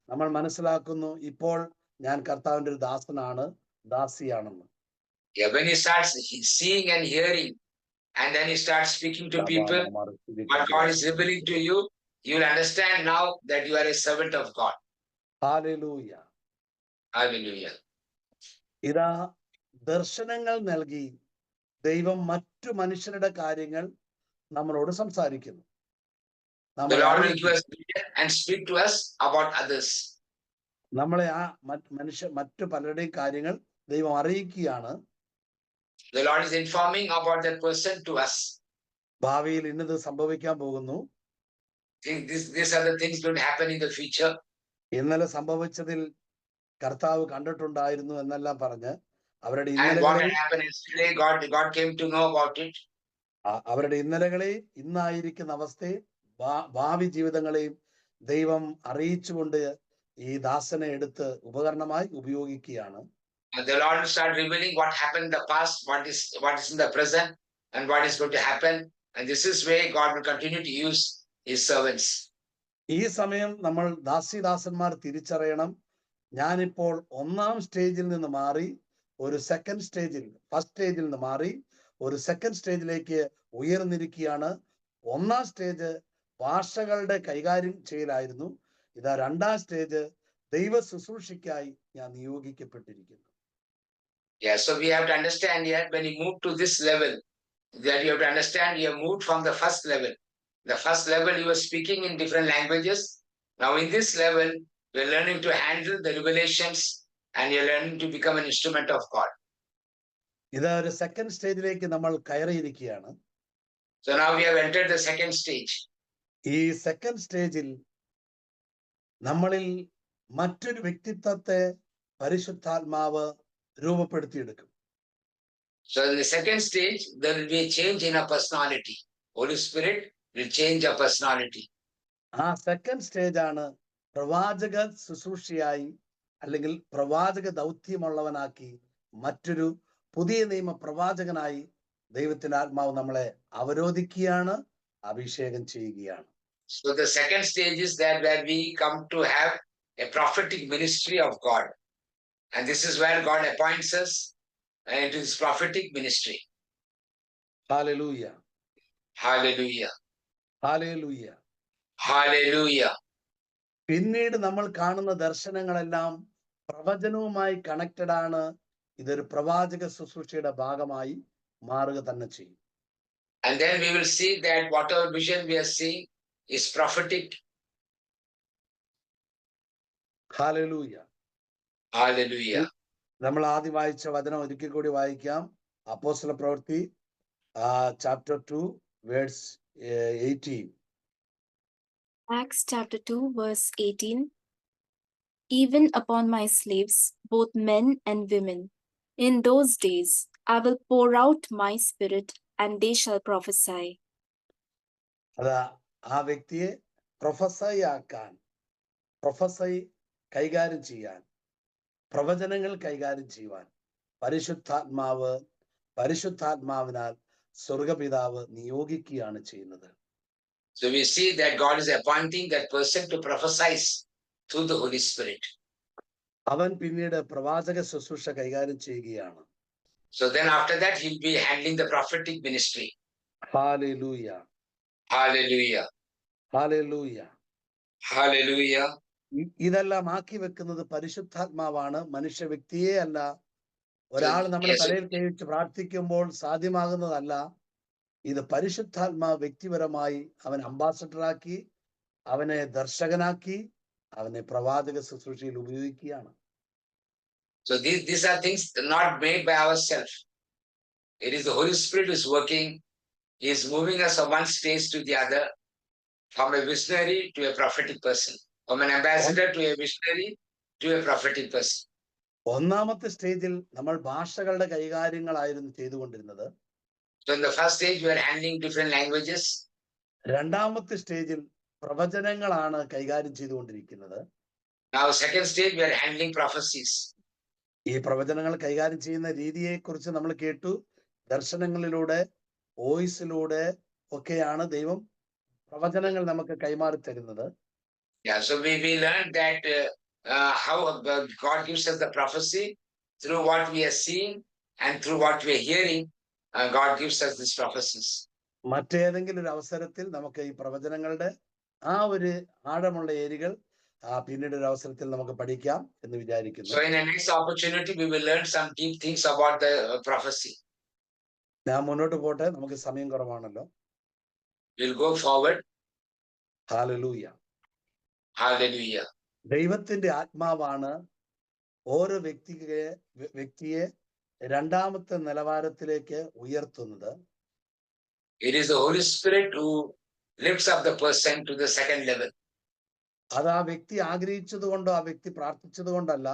നമ്മൾ മനസ്സിലാക്കുന്നു, ഇപ്പോൾ ഞാൻ കർത്താവിന്റെ ഒരു ദാസനാണ്, ദാസിയാണെന്ന്. Yeah, when he starts seeing and hearing, and then he starts speaking to people, what God is revealing to you, you will understand now that you are a servant of God. Hallelujah. Hallelujah. ഇതാ ദർശനങ്ങൾ നൽകി ദൈവം മറ്റു മനുഷ്യരുടെ കാര്യങ്ങൾ നമ്മളോട് സംസാരിക്കുന്നു. The നമ്മളെ Lord will give അറിയിക്കുന്നു. us vision and speak to us about others. നമ്മളെ ആ മറ്റു പലരുടെയും കാര്യങ്ങൾ ദൈവം അറിയിക്കുകയാണ്. The Lord is informing about that person to us. ഭാവിയിൽ ഇന്നത് സംഭവിക്കാൻ പോകുന്നു. These are the things going to happen in the future. ഇന്നലെ സംഭവിച്ചതിൽ കർത്താവ് കണ്ടിട്ടുണ്ടായിരുന്നു എന്നെല്ലാം പറഞ്ഞ് അവരുടെ And what ഇന്നലകളെ had happened yesterday, God came to know about it. അവരുടെ ഇന്നലകളെ ഇന്നായിരിക്കുന്ന അവസ്ഥയെ ഭാവി ജീവിതങ്ങളെയും ദൈവം അറിയിച്ചുകൊണ്ട് ഈ ദാസനെ എടുത്ത് ഉപകരണമായി ഉപയോഗിക്കുകയാണ്. And the Lord will start revealing what happened in the past, what is in the present, and what is going to happen. And this is where God will continue to use his servants. ഈ സമയം നമ്മൾ ദാസിദാസന്മാർ തിരിച്ചറിയണം, ഞാനിപ്പോൾ ഒന്നാം സ്റ്റേജിൽ നിന്ന് മാറി ഒരു സെക്കൻഡ് സ്റ്റേജിൽ, ഫസ്റ്റ് സ്റ്റേജിൽ നിന്ന് മാറി ഒരു സെക്കൻഡ് സ്റ്റേജിലേക്ക് ഉയർന്നിരിക്കുകയാണ്. ഒന്നാം സ്റ്റേജ് ഭാഷകളുടെ കൈകാര്യം ചെയ്യലായിരുന്നു. ഇതാ രണ്ടാം സ്റ്റേജ് ദൈവ ശുശ്രൂഷയ്ക്കായി ഞാൻ നിയോഗിക്കപ്പെട്ടിരിക്കുന്നു. Yeah, so we have to understand here, when you move to this level, that you have to understand you have moved from the first level. The first level you were speaking in different languages. Now in this level, we're learning to handle the revelations and you're learning to become an instrument of God. ഇത് ഒരു second സ്റ്റേജിലേക്ക് നമ്മൾ കയറിയിരിക്കുകയാണ്. So now we have entered the second stage. ഈ second സ്റ്റേജിൽ നമ്മളിൽ മറ്റൊരു വ്യക്തിത്വത്തെ പരിശുദ്ധാത്മാവ് രൂപപ്പെടുത്തിയെടുക്കും. So in the second stage, there will be a change in our personality. Holy Spirit will change our personality. ആ സെക്കൻഡ് സ്റ്റേജ് ആണ് പ്രവാചക ശുശ്രൂഷയായി അല്ലെങ്കിൽ പ്രവാചക ദൗത്യമുള്ളവനാക്കി മറ്റൊരു പുതിയ നിയമ പ്രവാചകനായി ദൈവത്തിന്റെ ആത്മാവ് നമ്മളെ അവരോധിക്കുകയാണ്, അഭിഷേകം ചെയ്യുകയാണ്. So the second stage is that where we come to have a prophetic ministry of God. And this is where God appoints us into his prophetic ministry. Hallelujah, Hallelujah. Hallelujah. Hallelujah. പിന്നീട് നമ്മൾ കാണുന്ന ദർശനങ്ങളെല്ലാം പ്രവചനവുമായി connected ആണ്. ഇതൊരു പ്രവാചക ശുശ്രൂഷയുടെ ഭാഗമായി മാറുക തന്നെ ചെയ്യും. And then we will see that whatever vision we are seeing is prophetic. Hallelujah. Hallelujah. നമ്മൾ ആദ്യം വായിച്ച വചനം ഒരിക്കൽ കൂടി വായിക്കാം. അപ്പോസ്തല പ്രവൃത്തി chapter 2 verse 18. Acts chapter 2, verse 18. Even upon my slaves, both men and women, in those days I will pour out my spirit, and they shall prophesy. അതാ ആ വ്യക്തിയെ പ്രൊഫസൈ ആക്കാൻ, പ്രൊഫസൈ കൈകാര്യം ചെയ്യാൻ, പ്രവചനങ്ങൾ കൈകാര്യം ചെയ്യുവാൻ പരിശുദ്ധാത്മാവിനാൽ സ്വർഗപിതാവ് നിയോഗിക്കുകയാണ് ചെയ്യുന്നത്. So we see that God is appointing that person to prophesy through the Holy Spirit. അവൻ പിന്നീട് പ്രവാചക ശുശ്രൂഷ കൈകാര്യം ചെയ്യുകയാണ്. So then after that, he'll be handling the prophetic ministry. Hallelujah, Hallelujah. Hallelujah. Hallelujah. ഇതെല്ലാം ആക്കി വെക്കുന്നത് പരിശുദ്ധാത്മാവാണ്, മനുഷ്യ വ്യക്തിയെ അല്ല. ഒരാൾ നമ്മുടെ Yes. തലയിൽ കൈവച്ച് പ്രാർത്ഥിക്കുമ്പോൾ സാധ്യമാകുന്നതല്ല. ഇത് പരിശുദ്ധാത്മാവ് വ്യക്തിപരമായി അവൻ അംബാസഡറാക്കി, അവനെ ദർശകനാക്കി, അവനെ പ്രവാചക ശുശ്രൂഷയിൽ ഉപയോഗിക്കുകയാണ്. So these are things not made by ourselves. It is the Holy Spirit who is working. He is moving us from one stage to the other, from a visionary to a prophetic person, from an ambassador to a visionary to a prophetic person. ഒന്നാമത്തെ സ്റ്റേജിൽ നമ്മൾ ഭാഷകളുടെ കൈകാര്യങ്ങളായിരുന്നു ചെയ്തുകൊണ്ടിരുന്നത്. So in the first stage, we are handling different languages. രണ്ടാമത്തെ സ്റ്റേജിൽ പ്രവചനങ്ങളാണ് കൈകാര്യം ചെയ്തുകൊണ്ടിരിക്കുന്നത്. Now, second stage, we are handling prophecies. ഈ പ്രവചനങ്ങൾ കൈകാര്യം ചെയ്യുന്ന രീതിയെ കുറിച്ച് നമ്മൾ കേട്ടു. ദർശനങ്ങളിലൂടെ, വോയിസിലൂടെ ഒക്കെയാണ് ദൈവം പ്രവചനങ്ങൾ നമുക്ക് കൈമാറി തരുന്നത്. Yeah, so we learned that how God gives us the prophecy through what we are seeing and through what we are hearing. God gives us these prophecies. മറ്റേതെങ്കിലും ഒരു അവസരത്തിൽ നമുക്ക് ഈ പ്രവചനങ്ങളുടെ ആ ഒരു ആഴമുള്ള ഏരികൾ പിന്നീട് ഒരു അവസരത്തിൽ നമുക്ക് പഠിക്കാം എന്ന് വിചാരിക്കുന്നു. So in the next opportunity, we will learn some deep things about the prophecy. ഞാൻ മുന്നോട്ട് പോട്ടെ, നമുക്ക് സമയം കുറവാണല്ലോ. We'll go forward. Hallelujah. Hallelujah. ദൈവത്തിന്റെ ആത്മാവാണ് ഓരോ വ്യക്തിയെ രണ്ടാമത്തെ നിലവാരത്തിലേക്ക് ഉയർത്തുന്നത്. It is the Holy Spirit who lifts up the person to the second level. അത് ആ വ്യക്തി ആഗ്രഹിച്ചത് കൊണ്ടോ ആ വ്യക്തി പ്രാർത്ഥിച്ചത് കൊണ്ടല്ല.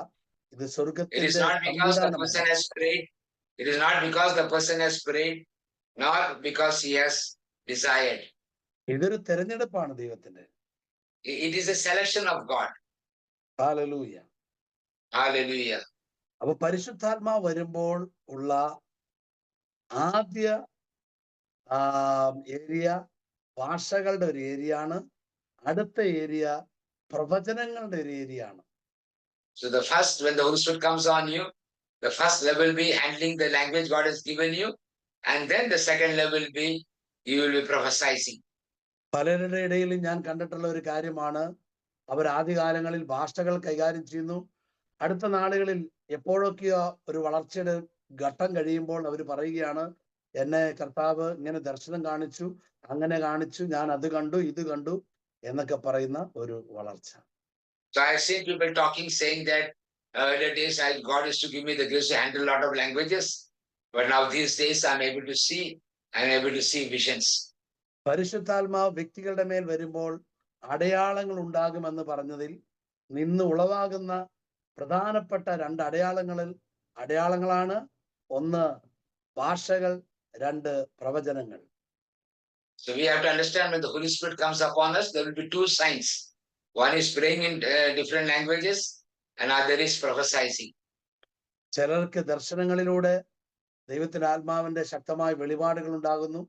ഇത് It is സ്വർഗത്തിന്റെ not because the സംവിധാനമാണ്. person has prayed. It is not because the person has prayed, nor because he has desired. ഇതൊരു തെരഞ്ഞെടുപ്പാണ് ദൈവത്തിന്റെ. It is a selection of God. Hallelujah. Hallelujah. അപ്പൊ പരിശുദ്ധാത്മാവ് വരുമ്പോൾ ഉള്ള ആദ്യ ഏരിയ ഭാഷകളുടെ ഒരു ഏരിയ ആണ്. അടുത്ത ഏരിയ പ്രവചനങ്ങളുടെ ഒരു ഏരിയ ആണ്. So the first, when the Holy Spirit comes on you, the first level will be handling the language God has given you, and then the second level will be you will be prophesying. പലരുടെ ഇടയിലും ഞാൻ കണ്ടിട്ടുള്ള ഒരു കാര്യമാണ്, അവർ ആദ്യകാലങ്ങളിൽ ഭാഷകൾ കൈകാര്യം ചെയ്യുന്നു. അടുത്ത നാളുകളിൽ എപ്പോഴൊക്കെയോ ഒരു വളർച്ചയുടെ ഘട്ടം കഴിയുമ്പോൾ അവർ പറയുകയാണ്, എന്നെ കർത്താവ് ഇങ്ങനെ ദർശനം കാണിച്ചു, അങ്ങനെ കാണിച്ചു, ഞാൻ അത് കണ്ടു, ഇത് കണ്ടു എന്നൊക്കെ പറയുന്ന ഒരു വളർച്ച. So I have seen people talking, saying that earlier days God used to give me the grace to handle a lot of languages, but now these days I'm able to see visions. പരിശുദ്ധാത്മാവ് വ്യക്തികളുടെ മേൽ വരുമ്പോൾ അടയാളങ്ങൾ ഉണ്ടാകുമെന്ന് പറഞ്ഞതിൽ നിന്ന് ഉളവാകുന്ന പ്രധാനപ്പെട്ട രണ്ട് അടയാളങ്ങളാണ്, ഒന്ന് ഭാഷകൾ, രണ്ട് പ്രവചനങ്ങൾ. So we have to understand, when the Holy Spirit comes upon us, there will be two signs. One is praying in different languages, and other is prophesying. ചിലർക്ക് ദർശനങ്ങളിലൂടെ ദൈവത്തിന്റെ ആത്മാവിന്റെ ശക്തമായ വെളിപാടുകൾ ഉണ്ടാകുന്നു.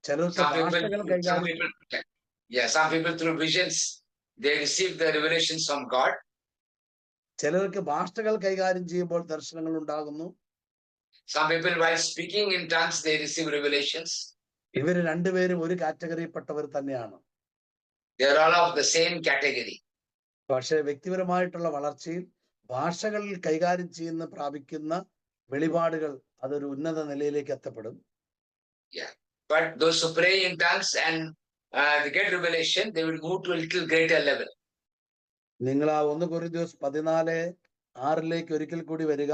ചിലർക്ക് ഭാഷകൾ കൈകാര്യം. Some people through visions they receive the revelations from God. ചിലർക്ക് ഭാഷകൾ കൈകാര്യം ചെയ്യുമ്പോൾ ദർശനങ്ങൾ ഉണ്ടാകുന്നു. Some people while speaking in tongues they receive revelations. ഇവര് രണ്ടുപേരും ഒരു കാറ്റഗറിയിൽപ്പെട്ടവർ തന്നെയാണ്. They are all of the same category. പക്ഷേ വ്യക്തിപരമായിട്ടുള്ള വളർച്ചയിൽ ഭാഷകളിൽ കൈകാര്യം ചെയ്യുന്ന പ്രാപിക്കുന്ന വെളിപാടുകൾ അതൊരു ഉന്നത നിലയിലേക്ക് എത്തപ്പെടും. Yeah, but those who pray in tongues and they get revelation, they will move to a little greater level. നിങ്ങൾ ആ 1 കൊരിന്ത്യസ് 14:6 ഒരിക്കൽ കൂടി വരിക.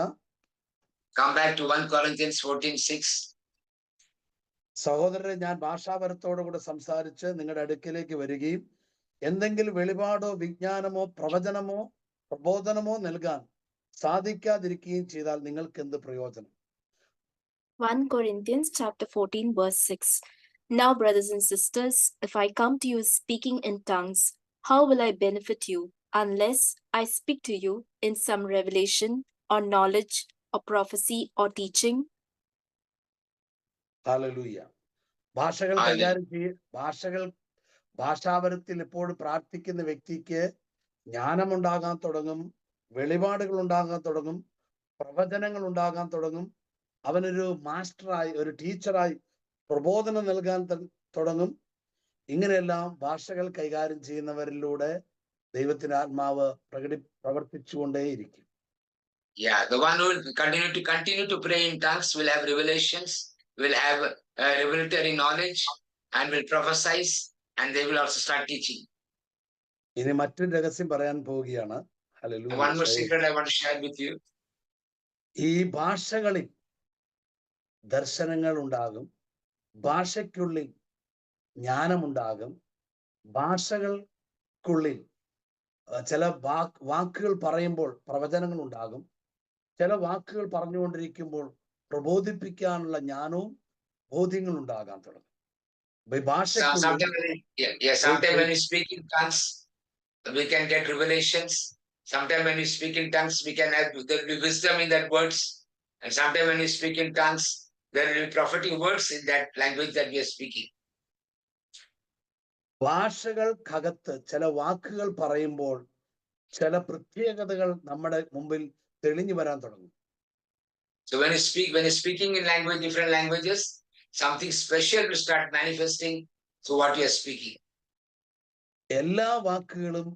Come back to 1 Corinthians 14:6. സഹോദരരെ, ഞാൻ ഭാഷാപരത്തോടുകൂടെ സംസാരിച്ച് നിങ്ങളുടെ അടുക്കിലേക്ക് വരികയും എന്തെങ്കിലും വെളിപാടോ വിജ്ഞാനമോ പ്രവചനമോ പ്രബോധനമോ നൽകാൻ സാധിക്കാതിരിക്കുകയും ചെയ്താൽ നിങ്ങൾക്ക് എന്ത് പ്രയോജനം? 1 Corinthians chapter 14 verse 6. Now, brothers and sisters, if I come to you speaking in tongues, how will I benefit you, unless I speak to you in some revelation or knowledge or prophecy or teaching? Hallelujah. ഭാഷകൾ കൈകാര്യം ഭാഷാപരത്തിൽ എപ്പോഴും പ്രാർത്ഥിക്കുന്ന വ്യക്തിക്ക് ജ്ഞാനമുണ്ടാകാൻ തുടങ്ങും, വെളിപാടുകൾ ഉണ്ടാകാൻ തുടങ്ങും, പ്രവചനങ്ങൾ ഉണ്ടാകാൻ തുടങ്ങും. അവനൊരു മാസ്റ്ററായി, ഒരു ടീച്ചറായി പ്രബോധനം നൽകാൻ തുടങ്ങും. ഇങ്ങനെയെല്ലാം ഭാഷകൾ കൈകാര്യം ചെയ്യുന്നവരിലൂടെ ദൈവത്തിന്റെ ആത്മാവ് പ്രവർത്തിച്ചുകൊണ്ടേയിരിക്കും. Yeah, the one who will continue to pray in tongues will have revelations, will have revelatory knowledge, and will prophesy, and they will also start teaching. ഇനി മറ്റൊരു രഹസ്യം പറയാൻ പോവുകയാണ്. Hallelujah. One more secret I want to share with you. ഈ ഭാഷകളിൽ ദർശനങ്ങൾ ഉണ്ടാകും, ഭാഷയ്ക്കുള്ളിൽ ജ്ഞാനമുണ്ടാകും, ഭാഷകൾക്കുള്ളിൽ ചില വാക്കുകൾ പറയുമ്പോൾ പ്രവചനങ്ങൾ ഉണ്ടാകും, ചില വാക്കുകൾ പറഞ്ഞുകൊണ്ടിരിക്കുമ്പോൾ പ്രബോധിപ്പിക്കാനുള്ള ജ്ഞാനവും ബോധ്യങ്ങളും ഉണ്ടാകാൻ തുടങ്ങും. Sometimes when we speak in tongues, we can get revelations. Sometimes when we speak in tongues, there will be wisdom in that words. And sometimes when we speak in tongues, there will be prophetic words in that language that we are speaking. ഭാഷകൾക്കകത്ത് ചില വാക്കുകൾ പറയുമ്പോൾ ചില പ്രത്യേകതകൾ നമ്മുടെ മുമ്പിൽ തെളിഞ്ഞു വരാൻ തുടങ്ങും. So when you're speaking in different languages, something special will start manifesting through what you are speaking. എല്ലാ വാക്കുകളും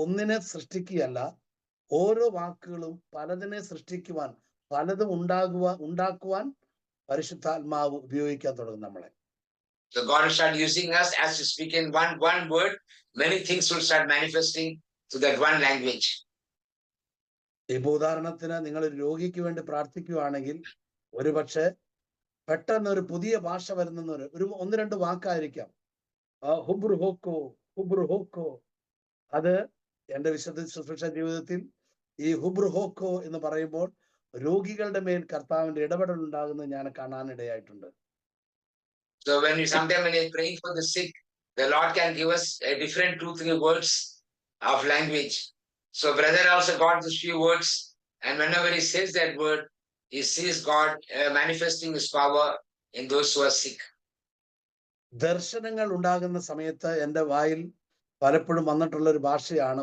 ഒന്നിനെ സൃഷ്ടിക്കുകയല്ല, ഓരോ വാക്കുകളും പലതിനെ സൃഷ്ടിക്കുവാൻ, പലതും ഉണ്ടാക്കുവാൻ പരിശുദ്ധാത്മാവ് ഉപയോഗിക്കാൻ തുടങ്ങും നമ്മളെ. So God will start using us as to speak in one word. Many things will start manifesting to that one language. ഇപ്പൊ ഉദാഹരണത്തിന് നിങ്ങൾ ഒരു രോഗിക്ക് വേണ്ടി പ്രാർത്ഥിക്കുകയാണെങ്കിൽ ഒരുപക്ഷെ പെട്ടെന്ന് ഒരു പുതിയ ഭാഷ വരുന്ന ഒരു 1-2 വാക്കായിരിക്കാം. ഹുബ്രുഹോക്കോ. അത് എന്റെ വിശുദ്ധ ശുശ്രൂഷ ജീവിതത്തിൽ ഈ ഹുബ്രുഹോക്കോ എന്ന് പറയുമ്പോൾ രോഗികളുടെ മേൽ കർത്താവിന്റെ ഇടപെടൽ ഉണ്ടാകുന്നത് ഞാൻ കാണാനിടയായിട്ടുണ്ട്. So sometimes when you're praying for the sick, the Lord can give us a different 2-3 words of language. So brother also got these few words, and whenever he says that word, he sees God manifesting his power in those who are sick. ദർശനങ്ങൾ ഉണ്ടാകുന്ന സമയത്ത് എൻ്റെ വായിൽ പലപ്പോഴും വന്നിട്ടുള്ള ഒരു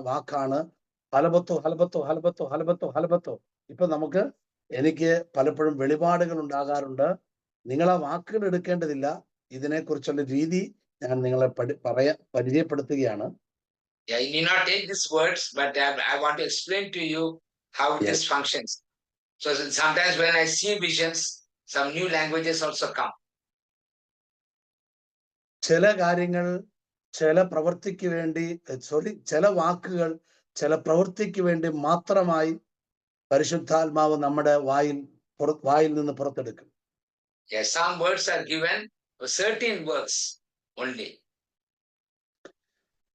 വാക്കാണ് ഹലബത്തോ. ഇപ്പൊ എനിക്ക് പലപ്പോഴും വെളിപാടുകൾ ഉണ്ടാകാറുണ്ട്. നിങ്ങൾ ആ വാക്കുകൾ എടുക്കേണ്ടതില്ല, ഇതിനെക്കുറിച്ചുള്ള രീതി ഞാൻ നിങ്ങളെ പരിചയപ്പെടുത്തുകയാണ്. Yeah, you need not take these words, but I want to explain to you how this functions. So sometimes when I see visions, some new languages also come. ചില കാര്യങ്ങൾ ചില പ്രവൃത്തിക്ക് വേണ്ടി ചില വാക്കുകൾ ചില പ്രവൃത്തിക്ക് വേണ്ടി മാത്രമായി പരിശുദ്ധാത്മാവ് നമ്മുടെ വായിൽ നിന്ന് പുറത്തെടുക്കും. Yes, some words are given for certain works only.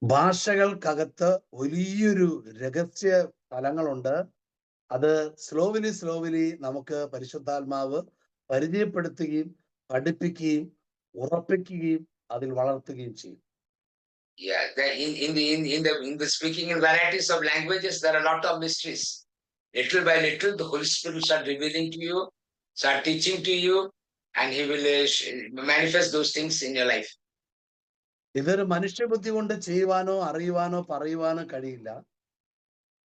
ഭാഷകൾക്കകത്ത് വലിയൊരു രഹസ്യ തലങ്ങളുണ്ട്. അത് സ്ലോവിലി നമുക്ക് പരിശുദ്ധാത്മാവ് പരിചയപ്പെടുത്തുകയും പഠിപ്പിക്കുകയും ഉറപ്പിക്കുകയും അതിൽ വളർത്തുകയും ചെയ്യും. Yeah, in the speaking in varieties of languages, there are a lot of mysteries. Little by little, the Holy Spirit will start revealing to you, start teaching to you, and He will manifest those things in your life. ഇതൊരു മനുഷ്യബുദ്ധി കൊണ്ട് ചെയ്യുവാനോ അറിയുവാനോ പറയുവാനോ കഴിയില്ല.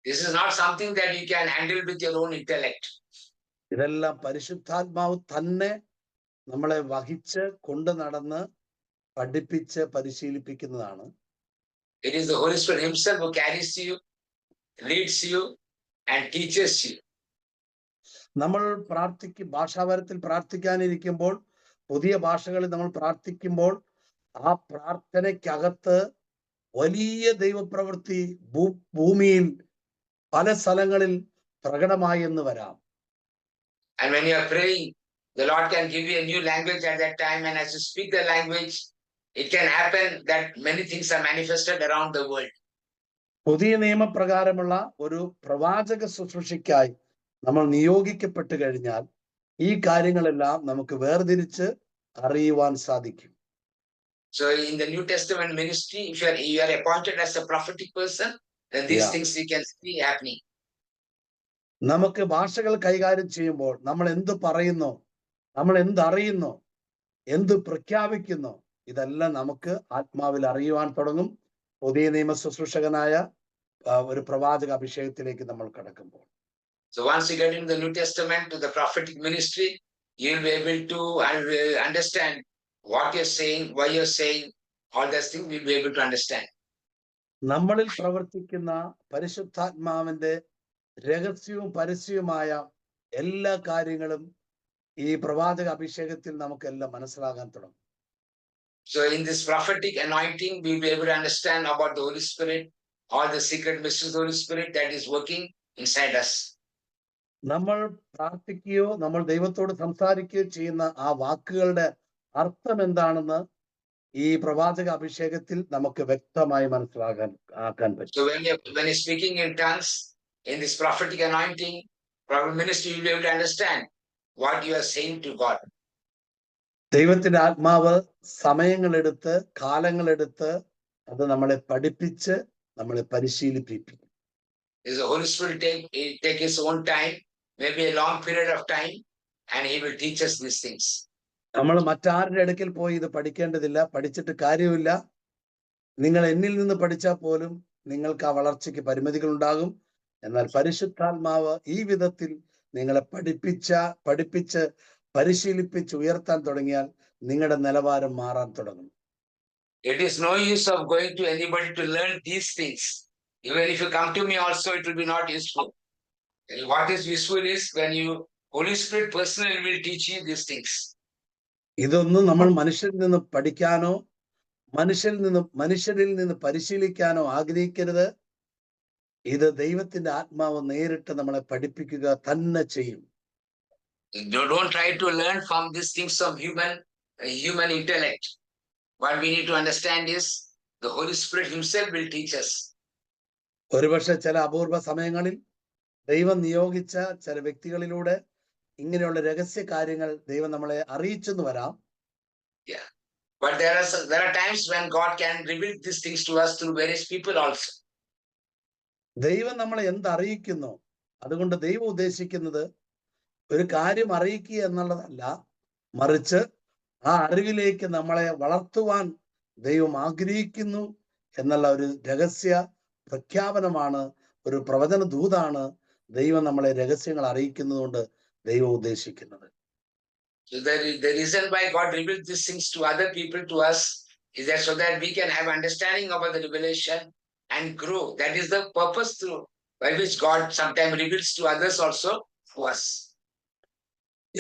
This is not something that you can handle with your own intellect. ഇതെല്ലാം പരിശുദ്ധാത്മാവ് തന്നെ നമ്മളെ വഹിച്ച് കൊണ്ടു നടന്ന് പഠിപ്പിച്ച് പരിശീലിപ്പിക്കുന്നതാണ്. It is the Holy Spirit Himself who carries you, leads you, and teaches you. നമ്മൾ ഭാഷാപരത്തിൽ പ്രാർത്ഥിക്കാനിരിക്കുമ്പോൾ, പുതിയ ഭാഷകളിൽ നമ്മൾ പ്രാർത്ഥിക്കുമ്പോൾ ആ പ്രാർത്ഥനയ്ക്കകത്ത് വലിയ ദൈവപ്രവൃത്തി ഭൂമിയിൽ പല സ്ഥലങ്ങളിൽ പ്രകടമായി എന്ന് വരാം. And when you are praying, the Lord can give you a new language at that time, and as you speak the language, it can happen that many things are manifested around the world. പുതിയ നിയമപ്രകാരമുള്ള ഒരു പ്രവാചക ശുശ്രൂഷയ്ക്കായി നമ്മൾ നിയോഗിക്കപ്പെട്ടു കഴിഞ്ഞാൽ ഈ കാര്യങ്ങളെല്ലാം നമുക്ക് വേർതിരിച്ച് അറിയുവാൻ സാധിക്കും. So in the New Testament ministry, if you are appointed as a prophetic person, then these things you can see happening. നമുക്ക് ഭാഷകൾ കൈകാര്യം ചെയ്യുമ്പോൾ നമ്മൾ എന്ത് പറയുന്നു, നമ്മൾ എന്തറിയുന്നു, എന്ത് പ്രഖ്യാപിക്കുന്നു, ഇതെല്ലാം നമുക്ക് ആത്മാവിൽ അറിയുവാൻ തുടങ്ങും. പുതിയ നിയമ ശുശ്രൂഷകനായ ഒരു പ്രവാചക അഭിഷേകത്തിലേക്ക് നമ്മൾ കടക്കുമ്പോൾ. So once you get into the New Testament to the prophetic ministry, you will be able to understand what you're saying, why you're saying, all those things you'll be able to understand. നമ്മളിൽ പ്രവർത്തിക്കുന്ന പരിശുദ്ധാത്മാവിന്റെ രഹസ്യവും പരസ്യവുമായ എല്ലാ കാര്യങ്ങളും ഈ പ്രവാചക അഭിഷേകത്തിൽ നമുക്കെല്ലാം മനസ്സിലാകാൻ തുടങ്ങും. So in this prophetic anointing, we'll be able to understand about the Holy Spirit, all the secret mysteries of the Holy Spirit that is working inside us. നമ്മൾ പ്രാർത്ഥിക്കുകയോ നമ്മൾ ദൈവത്തോട് സംസാരിക്കുകയോ ചെയ്യുന്ന ആ വാക്കുകളുടെ അർത്ഥം എന്താണെന്ന് ഈ പ്രവാചക അഭിഷേകത്തിൽ നമുക്ക് വ്യക്തമായി മനസ്സിലാക്കാൻ പറ്റും. So when you're speaking in tongues, in this prophetic anointing, prophet ministry, you'll be able to understand what you are saying to God. ദൈവത്തിന്റെ ആത്മാവ് സമയങ്ങളെടുത്ത് കാലങ്ങളെടുത്ത് അത് നമ്മളെ പഠിപ്പിച്ച് നമ്മളെ പരിശീലിപ്പിക്കും. The Holy Spirit take his own time, maybe a long period of time, and he will teach us these things. നമ്മൾ മറ്റാരുടെ അടുക്കൽ പോയി ഇത് പഠിക്കേണ്ടതില്ല, പഠിച്ചിട്ട് കാര്യമില്ല. നിങ്ങൾ എന്നിൽ നിന്ന് പഠിച്ചാൽ പോലും നിങ്ങൾക്ക് ആ വളർച്ചയ്ക്ക് പരിമിതികൾ ഉണ്ടാകും. എന്നാൽ പരിശുദ്ധാത്മാവ് ഈ വിധത്തിൽ നിങ്ങളെ പഠിപ്പിച്ച് പരിശീലിപ്പിച്ച് ഉയർത്താൻ തുടങ്ങിയാൽ നിങ്ങളുടെ നിലവാരം മാറാൻ തുടങ്ങും. It is no use of going to anybody to learn these things Even if you come to me also, it will be not useful. What is useful is when you, Holy Spirit personally will teach you these things. ഇതൊന്നും നമ്മൾ മനുഷ്യരിൽ നിന്ന് പഠിക്കാനോ മനുഷ്യരിൽ നിന്ന് പരിശീലിക്കാനോ ആഗ്രഹിക്കരുത്. ഇത് ദൈവത്തിന്റെ ആത്മാവ് നേരിട്ട് നമ്മളെ പഠിപ്പിക്കുക തന്നെ ചെയ്യും. Don't try to learn from these things of human intellect. What we need to understand is the Holy Spirit himself will teach us. ഒരുപക്ഷെ ചില അപൂർവ സമയങ്ങളിൽ ദൈവം നിയോഗിച്ച ചില വ്യക്തികളിലൂടെ ഇങ്ങനെയുള്ള രഹസ്യ കാര്യങ്ങൾ ദൈവം നമ്മളെ അറിയിച്ചെന്ന് വരാം. Yeah, but there are times when God can reveal these things to us through various people also. ദൈവം നമ്മളെ എന്തറിയിക്കുന്നു, അതുകൊണ്ട് ദൈവം ഉദ്ദേശിക്കുന്നത് ഒരു കാര്യം അറിയിക്കുക എന്നുള്ളതല്ല, മറിച്ച് ആ അറിവിലേക്ക് നമ്മളെ വളർത്തുവാൻ ദൈവം ആഗ്രഹിക്കുന്നു എന്നുള്ള ഒരു രഹസ്യ പ്രഖ്യാപനമാണ്, ഒരു പ്രവചന ദൂതാണ് ദൈവം നമ്മളെ രഹസ്യങ്ങൾ അറിയിക്കുന്നതുകൊണ്ട് ദൈവം ഉദ്ദേശിക്കുന്നത്. So the reason why God revealed these things to other people to us is that so that we can have understanding about the revelation and grow. That is the purpose through by which God sometimes reveals to others also to us.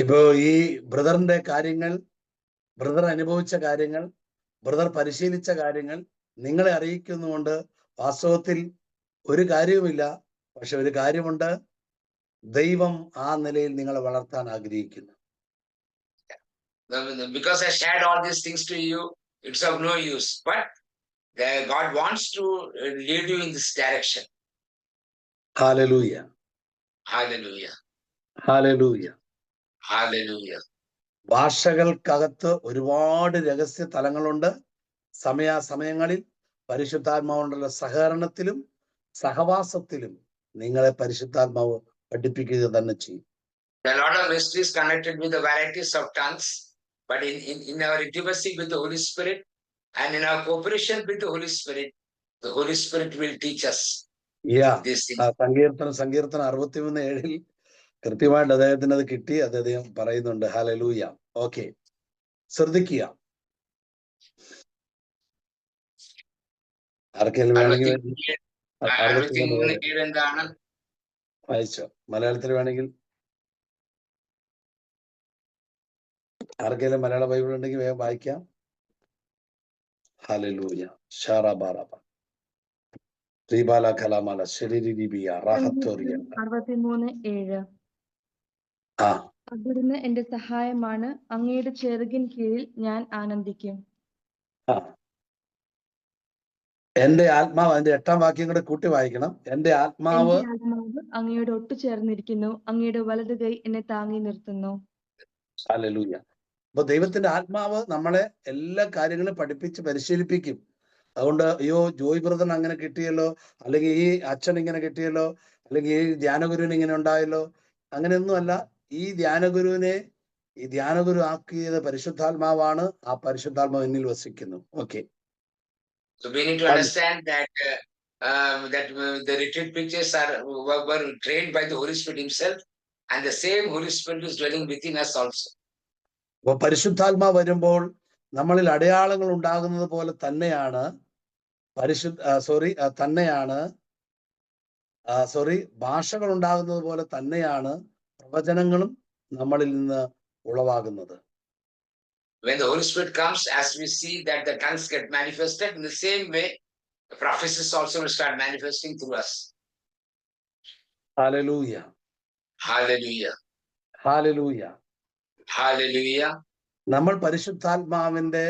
ഇപ്പോ ഈ ബ്രദറിന്റെ കാര്യങ്ങൾ, brother അനുഭവിച്ച കാര്യങ്ങൾ, brother പരിശീലിച്ച കാര്യങ്ങൾ നിങ്ങളെ അറിയിക്കുന്നതുകൊണ്ട് വാസ്തവത്തിൽ ഒരു കാര്യവുമില്ല. പക്ഷെ ഒരു കാര്യമുണ്ട്, ദൈവം ആ നിലയിൽ നിങ്ങളെ വളർത്താൻ ആഗ്രഹിക്കുന്നു. Because I shared all these things to you, it's of no use. But God wants to lead you in this direction. Hallelujah, Hallelujah. Hallelujah. Hallelujah. ഭാഷകൾക്കകത്ത് ഒരുപാട് രഹസ്യ തലങ്ങളുണ്ട്. സമയങ്ങളിൽ പരിശുദ്ധാത്മാവുള്ള സഹകരണത്തിലും സഹവാസത്തിലും നിങ്ങളെ പരിശുദ്ധാത്മാവ് പഠിപ്പിക്കുക തന്നെ ചെയ്യും. There are a lot of mysteries connected with the varieties of tongues, but in our intimacy with the Holy Spirit and in our cooperation with the Holy Spirit will teach us these things. സങ്കീർത്തനം 63:7 കൃത്യമായിട്ട് അദ്ദേഹത്തിന് അത് കിട്ടി, അത് അദ്ദേഹം പറയുന്നുണ്ട്. Hallelujah. Okay, ശ്രദ്ധിക്കുക. ആർക്കെങ്കിലും വേണമെങ്കിൽ വായിച്ചോ, മലയാളത്തിൽ വേണമെങ്കിൽ. ആർക്കെങ്കിലും മലയാള ബൈബിൾ ഉണ്ടെങ്കിൽ വേഗം വായിക്കാം. ഹല്ലേലൂയ. ഷാറാബാറാബ റീബാല കലാമാല ശരീരിബിയ റാഹത്തോറിയ. 63:7. ആ, അവിടുന്ന് എന്റെ സഹായമാണ്, അങ്ങയുടെ ചെറുകിൻ കീഴിൽ ഞാൻ ആനന്ദിക്കും. ആ, എന്റെ ആത്മാവ്, അതിന്റെ 8-ാം വാക്യം കൂടെ കൂട്ടി വായിക്കണം. എന്റെ ആത്മാവ് എന്റെ ആത്മാവ് അങ്ങയോട് ഒട്ടുചേർന്നിരിക്കുന്നു, അങ്ങയുടെ വലതു കൈ എന്നെ താങ്ങി നിർത്തുന്നു. ഹല്ലേലൂയ. അപ്പൊ ദൈവത്തിന്റെ ആത്മാവ് നമ്മളെ എല്ലാ കാര്യങ്ങളും പഠിപ്പിച്ച് പരിശീലിപ്പിക്കും. അതുകൊണ്ട് അയ്യോ ജോയ് ബ്രദറിന് അങ്ങനെ കിട്ടിയല്ലോ, അല്ലെങ്കിൽ ഈ അച്ഛൻ ഇങ്ങനെ കിട്ടിയല്ലോ, അല്ലെങ്കിൽ ഈ ധ്യാനഗുരുവിന് ഇങ്ങനെ ഉണ്ടായല്ലോ, അങ്ങനെയൊന്നുമല്ല. ഈ ധ്യാനഗുരു ആക്കിയത് പരിശുദ്ധാത്മാവാണ്. ആ പരിശുദ്ധാത്മാവ് എന്നിൽ വസിക്കുന്നു. Okay. So we need to understand that the retreat preachers were trained by the Holy Spirit himself, and the same Holy Spirit is dwelling within us also. അപ്പൊ പരിശുദ്ധാത്മാവ് വരുമ്പോൾ നമ്മളിൽ അടയാളങ്ങൾ ഉണ്ടാകുന്നത് പോലെ തന്നെയാണ് ഭാഷകൾ ഉണ്ടാകുന്നത് പോലെ തന്നെയാണ് പ്രവചനങ്ങളും നമ്മളിൽ നിന്ന് ഉളവാകുന്നത്. When the Holy Spirit comes, as we see that the tongues get manifested, in the same way, the prophecies also will start manifesting through us. Hallelujah. Hallelujah. Hallelujah. Hallelujah. നമ്മൾ പരിശുദ്ധാത്മാവിന്റെ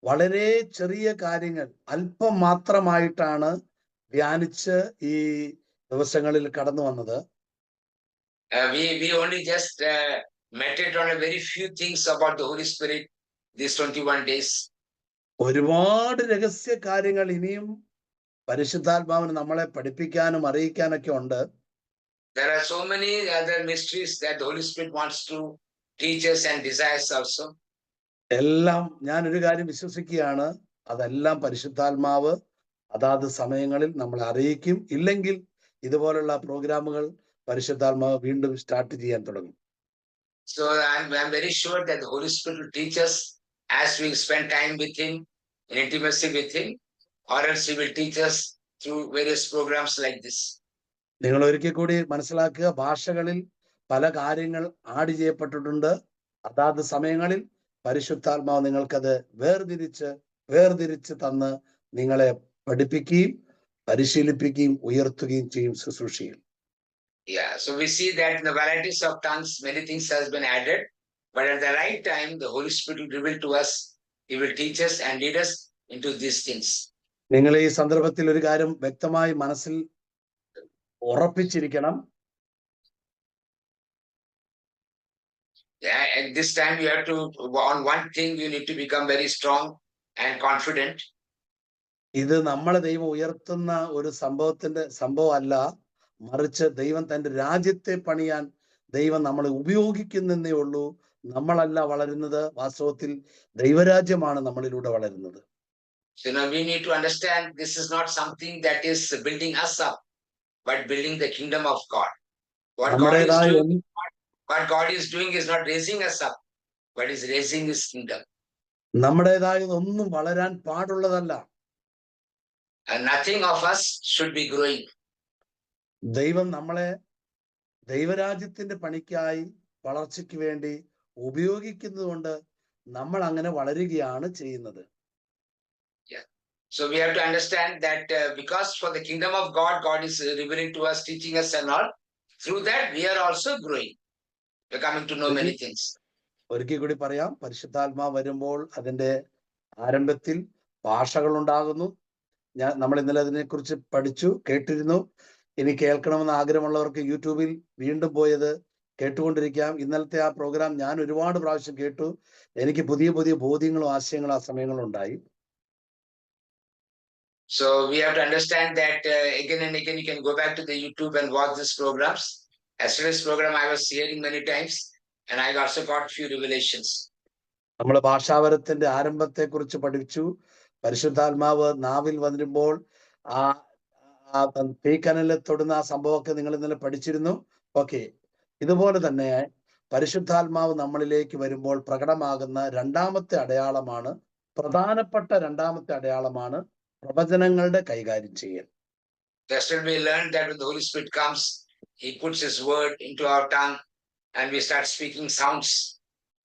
വളരെ ചെറിയ കാര്യങ്ങൾ അല്പം മാത്രമായിട്ടാണ് ധ്യാനിച്ച് ഈ ദിവസങ്ങളിൽ കടന്നു വന്നത്. We only just meditate on a very few things about the Holy Spirit these 21 days. ഒരുപാട് രഹസ്യ കാര്യങ്ങൾ ഇനിയും പരിശുദ്ധാത്മാവിന് നമ്മളെ പഠിപ്പിക്കാനും അറിയിക്കാനൊക്കെ ഉണ്ട്. There are so many other mysteries that the Holy Spirit wants to teach us and desires also. എല്ലാം ഞാൻ ഒരു കാര്യം വിശ്വസിക്കുകയാണ്, അതെല്ലാം പരിശുദ്ധാത്മാവ് അതാത് സമയങ്ങളിൽ നമ്മളെ അറിയിക്കും. ഇല്ലെങ്കിൽ ഇതുപോലുള്ള പ്രോഗ്രാമുകൾ പരിശുദ്ധാത്മാവ് വീണ്ടും സ്റ്റാർട്ട് ചെയ്യാൻ തുടങ്ങും. So I'm very sure that the Holy Spirit will teach us as we spend time with him, in intimacy with him, or else he will teach us through various programs like this. നിങ്ങൾ ഒരിക്കൽ കൂടി മനസ്സിലാക്കുക, ഭാഷകളിൽ പല കാര്യങ്ങൾ add ചെയ്യപ്പെട്ടിട്ടുണ്ട്. അതാത് സമയങ്ങളിൽ പരിശുദ്ധാത്മാവ് നിങ്ങൾക്കത് വേർതിരിച്ച് തന്ന് നിങ്ങളെ പഠിപ്പിക്കുകയും പരിശീലിപ്പിക്കുകയും ഉയർത്തുകയും ചെയ്യും ശുശ്രൂഷയിൽ. Yeah, so we see that in the varieties of tongues, many things has been added, but at the right time, the Holy Spirit will reveal to us. He will teach us and lead us into these things. നിങ്ങൾ ഈ സന്ദർഭത്തിൽ ഒരു കാര്യം വ്യക്തമായി മനസ്സിൽ ഉറപ്പിച്ചിരിക്കണം. At this time, you have to, on one thing, you need to become very strong and confident. ഇത് നമ്മളെ ദൈവം ഉയർത്തുന്ന ഒരു സംഭവമല്ല, മറിച്ച് ദൈവം തന്റെ രാജ്യത്തെ പണിയാൻ ദൈവം നമ്മളെ ഉപയോഗിക്കുന്നേ ഉള്ളൂ. നമ്മളല്ല വളരുന്നത്, വാസ്തവത്തിൽ ദൈവരാജ്യമാണ് നമ്മളിലൂടെ വളരുന്നത്. So now we need to understand this is not something that is building us up, but building the kingdom of God. What God is doing is not raising us up, but is raising His kingdom. നമ്മുടേതായതൊന്നും വളരാൻ പാടുള്ളതല്ല. And nothing of us should be growing. ദൈവം നമ്മളെ ദൈവരാജ്യത്തിന്റെ പണിക്കായി വളർച്ചയ്ക്ക് വേണ്ടി ഉപയോഗിക്കുന്നതുകൊണ്ട് നമ്മൾ അങ്ങനെ വളരുകയാണ് ചെയ്യുന്നത്. So we have to understand that because for the kingdom of God, God is revealing to us, teaching us and all. Through that, we are also growing. We are coming to know many things. ഒരിക്കൽ കൂടി പറയാം, പരിശുദ്ധാത്മാവ് വരുമ്പോൾ അതിന്റെ ആരംഭത്തിൽ ഭാഷകൾ ഉണ്ടാകുന്നു. നമ്മൾ ഇന്നലെ അതിനെക്കുറിച്ച് പഠിച്ചു, കേട്ടിരുന്നു. ഇനി കേൾക്കണമെന്ന് ആഗ്രഹമുള്ളവർക്ക് യൂട്യൂബിൽ വീണ്ടും പോയത് കേട്ടുകൊണ്ടിരിക്കാം. ഇന്നലത്തെ ആ പ്രോഗ്രാം ഞാൻ ഒരുപാട് പ്രാവശ്യം കേട്ടു. എനിക്ക് പുതിയ ബോധ്യങ്ങളും ആശയങ്ങളും ആ സമയങ്ങളും ഉണ്ടായി. So we have to understand that again and again, you can go back to the YouTube and watch these programs. Yesterday's program I was hearing many times, and I also got few revelations. നമ്മൾ ഭാഷാവരത്തിന്റെ ആരംഭത്തെ കുറിച്ച് പഠിച്ചു. പരിശുദ്ധാത്മാവ് നാവിൽ വരുമ്പോൾ ആ തീക്കനലിൽ തൊടുന്ന ആ സംഭവമൊക്കെ നിങ്ങൾ ഇന്നലെ പഠിച്ചിരുന്നു. ഓക്കെ, ഇതുപോലെ തന്നെ പരിശുദ്ധാത്മാവ് നമ്മളിലേക്ക് വരുമ്പോൾ പ്രകടമാകുന്ന പ്രധാനപ്പെട്ട രണ്ടാമത്തെ അടയാളമാണ് പ്രവചനങ്ങളുടെ കൈകാര്യം ചെയ്യൽ. Yesterday we learned that when the Holy Spirit comes, He puts His word into our tongue and we start speaking sounds.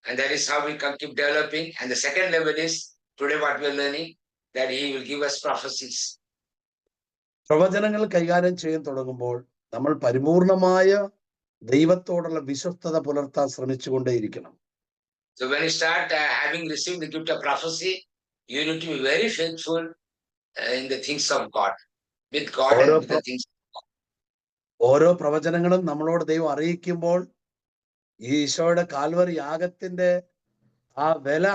And that is how we can keep developing. And the second level is today what we are learning, that He will give us prophecies. പ്രവചനങ്ങൾ കൈകാര്യം ചെയ്യാൻ തുടങ്ങുമ്പോൾ നമ്മൾ പരിപൂർണമായ ദൈവത്തോടുള്ള വിശ്വസ്തത പുലർത്താൻ ശ്രമിച്ചുകൊണ്ടേയിരിക്കണം. So when you start having received the gift of prophecy, you need to be very faithful in the things of God, with God and with the things of God. ഓരോ പ്രവചനങ്ങളും നമ്മളോട് ദൈവം അറിയിക്കുമ്പോൾ ഈശോയുടെ കാൽവറി യാഗത്തിന്റെ ആ വില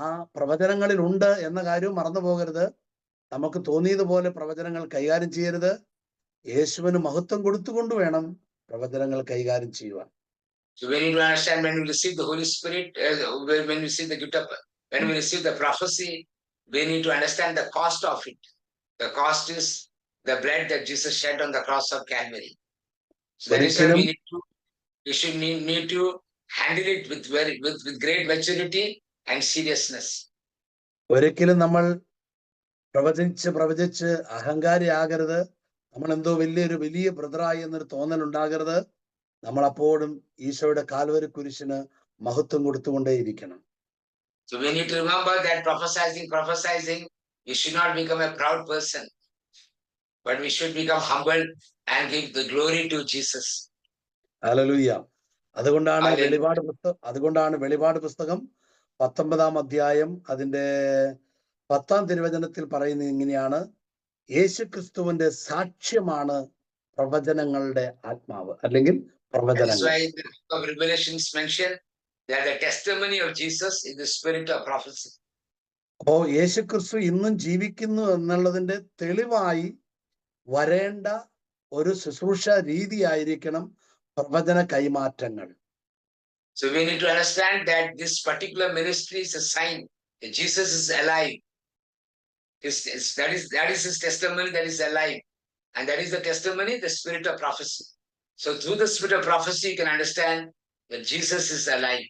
ആ പ്രവചനങ്ങളിൽ ഉണ്ട് എന്ന കാര്യവും മറന്നു പോകരുത്. നമുക്ക് തോന്നിയതുപോലെ പ്രവചനങ്ങൾ കൈകാര്യം ചെയ്യരുത്. യേശുവിന് മഹത്വം കൊടുത്തുകൊണ്ട് വേണം പ്രവചനങ്ങൾ കൈകാര്യം ചെയ്യുവാൻ. So we need to understand when we receive the Holy Spirit, when we receive the gift of, when we receive the prophecy, we need to understand the cost of it. The cost is the blood that Jesus shed on the cross of Calvary. So that is why we should need to handle it with great maturity and seriousness. ഒരിക്കലും നമ്മൾ പ്രവചിച്ച് അഹങ്കാരിയാകരുത്. നമ്മൾ എന്തോ വലിയ ബ്രദറായി എന്നൊരു തോന്നൽ ഉണ്ടാകരുത്. നമ്മൾ അപ്പോഴും ഈശോയുടെ കാൽവരി കുരിശിന് മഹത്വം കൊടുത്തുകൊണ്ടേയിരിക്കണം. So we need to remember that prophesizing, we should not become a proud person, but we should become humble and give the glory to Jesus. Hallelujah. അതുകൊണ്ടാണ് വെളിപാട് പുസ്തകം 19-ാം അധ്യായം അതിന്റെ 10-ാം തിരുവചനത്തിൽ പറയുന്നത് ഇങ്ങനെയാണ്: യേശുക്രിസ്തുവിന്റെ സാക്ഷ്യമാണ് പ്രവചനങ്ങളുടെ ആത്മാവ്, അല്ലെങ്കിൽ പ്രവചനങ്ങൾ. That's why the book of Revelations mentioned that the testimony of Jesus is the spirit of prophecy. അപ്പോ യേശുക്രിസ്തു ഇന്നും ജീവിക്കുന്നു എന്നുള്ളതിന്റെ തെളിവായി വരേണ്ട ഒരു ശുശ്രൂഷ രീതിയായിരിക്കണം പ്രവചന കൈമാറ്റങ്ങൾ. So we need to understand that this particular ministry is a sign that Jesus is alive. That is His testimony that is alive. And that is the testimony, the spirit of prophecy. So through the spirit of prophecy, you can understand that Jesus is alive.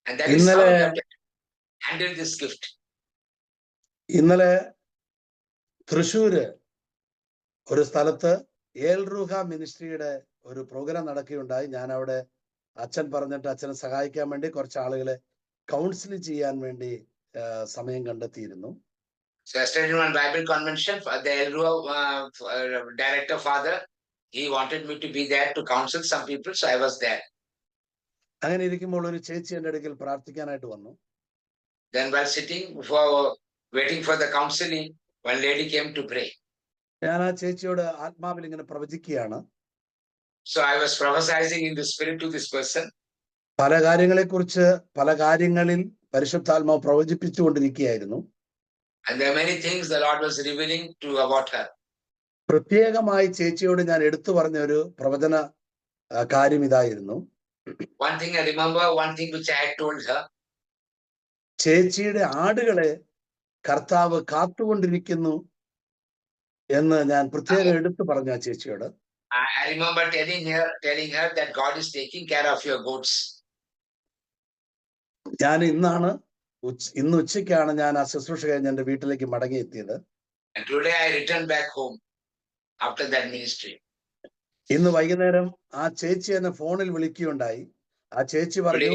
And that is how you have to handle this gift. ഇന്നലെ തൃശ്ശൂര് ഒരു സ്ഥലത്ത് ഏൽറൂഹ മിനിസ്ട്രിയുടെ ഒരു programme നടക്കുകയുണ്ടായി. ഞാൻ അവിടെ അച്ഛൻ പറഞ്ഞിട്ട് അച്ഛനെ സഹായിക്കാൻ വേണ്ടി കുറച്ച് ആളുകളെ കൗൺസിൽ ചെയ്യാൻ വേണ്ടി സമയം കണ്ടെത്തിയിരുന്നു. So yesterday in one Bible convention, the director father, he wanted me to be there to counsel some people, so I was there. അങ്ങനെ ഇരിക്കുമ്പോൾ ഒരു ചേച്ചി എൻ്റെ അടുക്കൽ പ്രാർത്ഥിക്കാനായിട്ട് വന്നു. Then while sitting for waiting for the counseling, one lady came to pray. ഞാൻ ആ ചേച്ചിയോട് ആത്മാവിൽ ഇങ്ങനെ പ്രവചിക്കുകയാണ്. So I was prophesying in the spirit to this person. പല കാര്യങ്ങളെക്കുറിച്ച് പല കാര്യങ്ങളിൽ പരിശുദ്ധാത്മാവ് പ്രവചിപ്പിച്ചുകൊണ്ടിരിക്കുകയായിരുന്നു. And there are many things the Lord was revealing to about her. പ്രത്യേകമായി ചേച്ചിയോട് ഞാൻ എടുത്തു പറഞ്ഞ ഒരു പ്രവചന കാര്യം ഇതായിരുന്നു. One thing I remember, one thing which I had told her. ചേച്ചിയുടെ ആടുകളെ കർത്താവ് കാത്തുകൊണ്ടിരിക്കുന്നു എന്ന് ഞാൻ പ്രത്യേകം എടുത്തു പറഞ്ഞു ആ ചേച്ചിയോട്. I remember telling her that God is taking care of your goats. ഞാൻ ഇന്ന് ഉച്ചയ്ക്കാണ് ഞാൻ ആ ശുശ്രൂഷ കഴിഞ്ഞ് എൻ്റെ വീട്ടിലേക്ക് മടങ്ങിയെത്തിയത്. And today I returned back home after that ministry. ഇന്ന് വൈകുന്നേരം ആ ചേച്ചി എന്നെ ഫോണിൽ വിളിക്കുകയുണ്ടായി. ആ ചേച്ചി പറഞ്ഞു,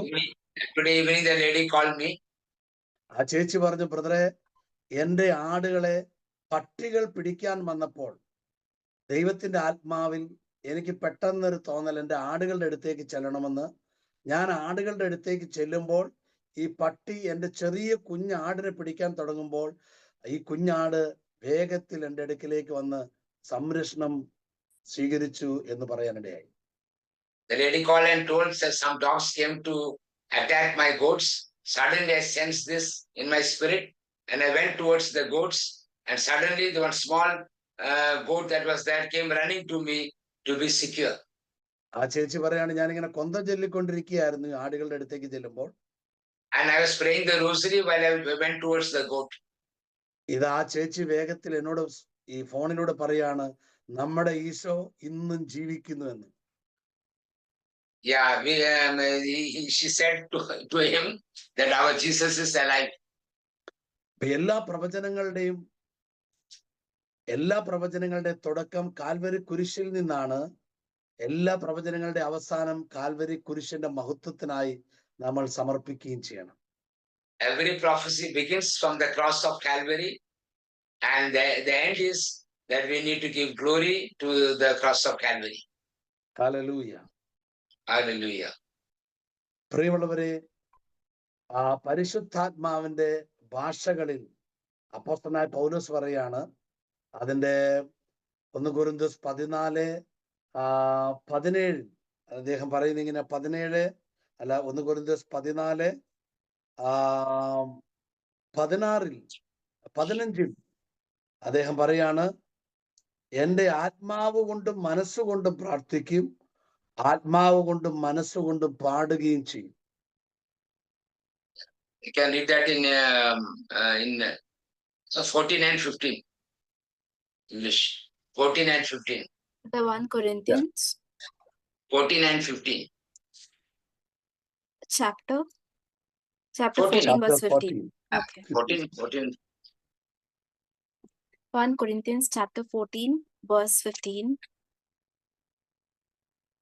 Today evening the lady called me. ആ ചേച്ചി പറഞ്ഞു, ബ്രദറെ, എൻ്റെ ആടുകളെ പട്ടികൾ പിടിക്കാൻ വന്നപ്പോൾ ദൈവത്തിന്റെ ആത്മാവിൽ എനിക്ക് പെട്ടെന്നൊരു തോന്നൽ, എൻ്റെ ആടുകളുടെ അടുത്തേക്ക് ചെല്ലണമെന്ന്. ഞാൻ ആടുകളുടെ അടുത്തേക്ക് ചെല്ലുമ്പോൾ ഈ പട്ടി എൻ്റെ ചെറിയ കുഞ്ഞാടിനെ പിടിക്കാൻ തുടങ്ങുമ്പോൾ ഈ കുഞ്ഞാട് വേഗത്തിൽ എൻ്റെ അടുക്കിലേക്ക് വന്ന് സംരക്ഷണം സ്വീകരിച്ചു എന്ന് പറയാനിടയായി. The lady called and told that some dogs came to attack my goats. Suddenly I sensed this in my spirit and I went towards the goats, and suddenly the one small goat that was there came running to me to be secure. ആ ചേച്ചി പറയാണ്, ഞാനിങ്ങനെ കൊന്ത ചൊല്ലിക്കൊണ്ടിരിക്കുകയായിരുന്നു ആടുകളുടെ അടുത്തേക്ക് ചെല്ലുമ്പോൾ. And I was praying the rosary while I went towards the goat. ഇത് ആ ചേച്ചി വേഗത്തിൽ എന്നോട് ഈ ഫോണിലൂടെ പറയാണ്, നമ്മുടെ ഈശോ ഇന്നും ജീവിക്കുന്നു എന്ന്. Yeah, she said to him that our Jesus is alive. എല്ലാ പ്രവചനങ്ങളുടെ തുടക്കം കാൽവരി കുരിശിൽ നിന്നാണ്. എല്ലാ പ്രവചനങ്ങളുടെ അവസാനം കാൽവരി കുരിശിന്റെ മഹത്വത്തിനായി നമ്മൾ സമർപ്പിക്കുകയും ചെയ്യണം. Every prophecy begins from the cross of Calvary, and the end is that we need to give glory to the cross of Calvary. Hallelujah. Hallelujah. പ്രിയമുള്ളവരെ, ആ പരിശുദ്ധാത്മാവിന്റെ ഭാഷകളിൽ അപ്പോസ്തലനായ പൗലോസ് പറയാണ്, അതിന്റെ 1 കൊരിന്ത്യർ 14:17 അദ്ദേഹം പറയുന്ന ഇങ്ങനെ, 1 കൊരിന്ത്യർ 14:15 അദ്ദേഹം പറയാണ്, എൻ്റെ ആത്മാവ് കൊണ്ടും മനസ്സുകൊണ്ടും പ്രാർത്ഥിക്കും, ആത്മാവ് കൊണ്ടും മനസ്സുകൊണ്ടും പാടുകയും ചെയ്യും. You can read that in 14 and 15 English. 14 and 15. The 1 Corinthians 14 and 15. chapter 14. 14 verse 15. Okay. 14. 1 Corinthians chapter 14 verse 15.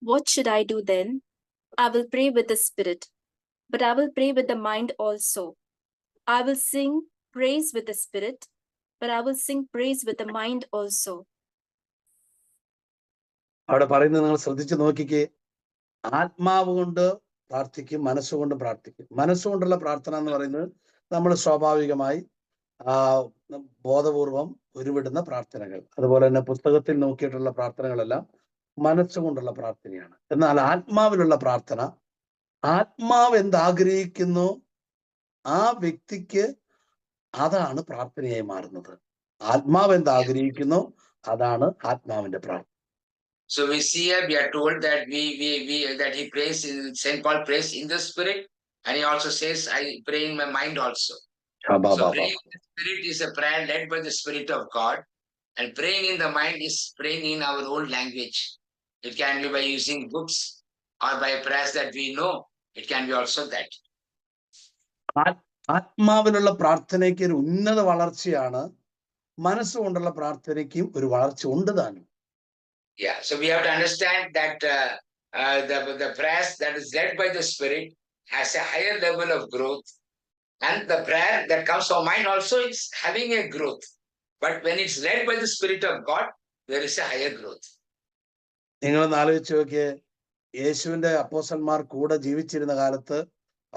What should I do then? I will pray with the spirit, but I will pray with the mind also. I will sing praise with the spirit, but I will sing praise with the mind also. അവിടെ പറയുന്നത് നിങ്ങൾ ശ്രദ്ധിച്ചു നോക്കിക്കേ. ആത്മാവ് കൊണ്ട് പ്രാർത്ഥിക്കും, മനസ്സുകൊണ്ട് പ്രാർത്ഥിക്കും. മനസ്സുകൊണ്ടുള്ള പ്രാർത്ഥന എന്ന് പറയുന്നത് നമ്മൾ സ്വാഭാവികമായി ബോധപൂർവം ഉരുവിടുന്ന പ്രാർത്ഥനകൾ, അതുപോലെ തന്നെ പുസ്തകത്തിൽ നോക്കിയിട്ടുള്ള പ്രാർത്ഥനകളെല്ലാം മനസ്സുകൊണ്ടുള്ള പ്രാർത്ഥനയാണ്. എന്നാൽ ആത്മാവിലുള്ള പ്രാർത്ഥന, ആത്മാവ് എന്താഗ്രഹിക്കുന്നു ആ വ്യക്തിക്ക് അതാണ് പ്രാർത്ഥനയായി മാറുന്നത്. ആത്മാവ് എന്താഗ്രഹിക്കുന്നു അതാണ് ആത്മാവിന്റെ പ്രാർത്ഥന. So we see here, we are told that that he prays, Saint Paul prays in the spirit, and he also says, I pray in my mind also. So praying in the spirit is a prayer led by the Spirit of God, and praying in the mind is praying in our own language. It can be by using books or by prayers that we know. It can be also that. ആത്മാവിലുള്ള പ്രാർത്ഥനയ്ക്ക് ഒരു ഉന്നത വളർച്ചയാണ് മനസ്സുകൊണ്ടുള്ള പ്രാർത്ഥനയ്ക്കും ഒരു വളർച്ച ഉണ്ട് താനും. Yeah, so we have to understand that the prayers that is led by the Spirit has a higher level of growth, and the prayer that comes from mind also is having a growth. But when it's led by the Spirit of God, there is a higher growth. നിങ്ങളൊന്ന് ആലോചിച്ച് നോക്കിയേ, യേശുവിന്റെ അപ്പോസ്തലന്മാർ കൂടെ ജീവിച്ചിരുന്ന കാലത്ത്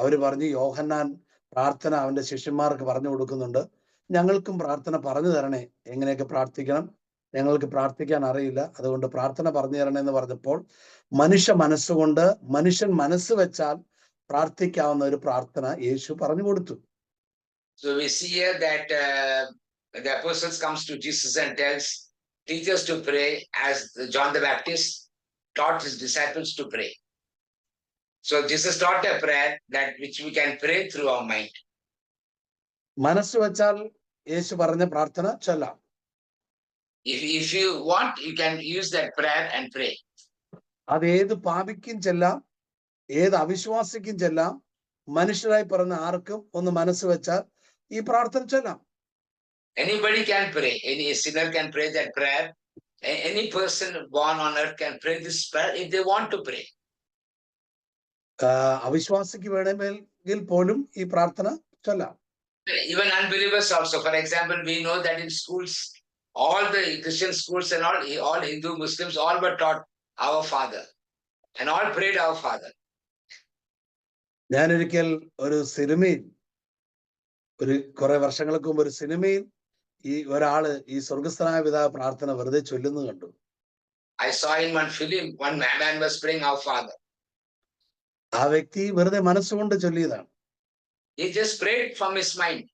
അവര് പറഞ്ഞു, യോഹന്നാൻ പ്രാർത്ഥന അവന്റെ ശിഷ്യന്മാർക്ക് പറഞ്ഞു കൊടുക്കുന്നുണ്ട്, ഞങ്ങൾക്കും പ്രാർത്ഥന പറഞ്ഞു തരണേ, എങ്ങനെയൊക്കെ പ്രാർത്ഥിക്കണം, ഞങ്ങൾക്ക് പ്രാർത്ഥിക്കാൻ അറിയില്ല, അതുകൊണ്ട് പ്രാർത്ഥന പറഞ്ഞു തരണേ എന്ന് പറഞ്ഞപ്പോൾ മനുഷ്യ മനസ്സുകൊണ്ട് മനുഷ്യൻ മനസ്സ് വെച്ചാൽ പ്രാർത്ഥിക്കാവുന്ന ഒരു പ്രാർത്ഥന യേശു പറഞ്ഞു കൊടുത്തു. So we see here that the apostles comes to Jesus and teach us to pray as John the Baptist taught his disciples to pray. So Jesus taught a prayer that which we can pray through our mind. മനസ്സ് വെച്ചാൽ യേശു പറഞ്ഞ പ്രാർത്ഥന ചൊല്ലാം. If you want, you can use that prayer and pray. അത് ഏത് പാപിക്കും ചെല്ലാം, ഏത് അവിശ്വാസിക്കും ചെല്ലാം. മനുഷ്യരായി പറഞ്ഞ ആർക്കും ഒന്ന് മനസ്സ് വെച്ചാൽ ഈ പ്രാർത്ഥന ചൊല്ലാം. Anybody can pray. Any sinner can pray that prayer. Any person born on earth can pray this prayer if they want to pray. അവിശ്വാസിക്ക് വേണമെങ്കിൽ പോലും ഈ പ്രാർത്ഥന ചൊല്ലാം. Even unbelievers also. For example, we know that in schools, all the Christian schools and all Hindu Muslims, all were taught our Father, and all prayed our Father. ഞാനൊരിക്കൽ ഒരു സിനിമയിൽ, കുറെ വർഷങ്ങൾക്ക് മുമ്പ് ഒരു സിനിമയിൽ ഈ ഒരാള് ഈ സ്വർഗസ്ഥനായ പിതാവ് പ്രാർത്ഥന വെറുതെ ചൊല്ലുന്നു കണ്ടു. I saw in one film, one man was praying our Father. ആ വ്യക്തി വെറുതെ മനസ്സുകൊണ്ട് ചൊല്ലിയതാണ്. He just prayed from his mind.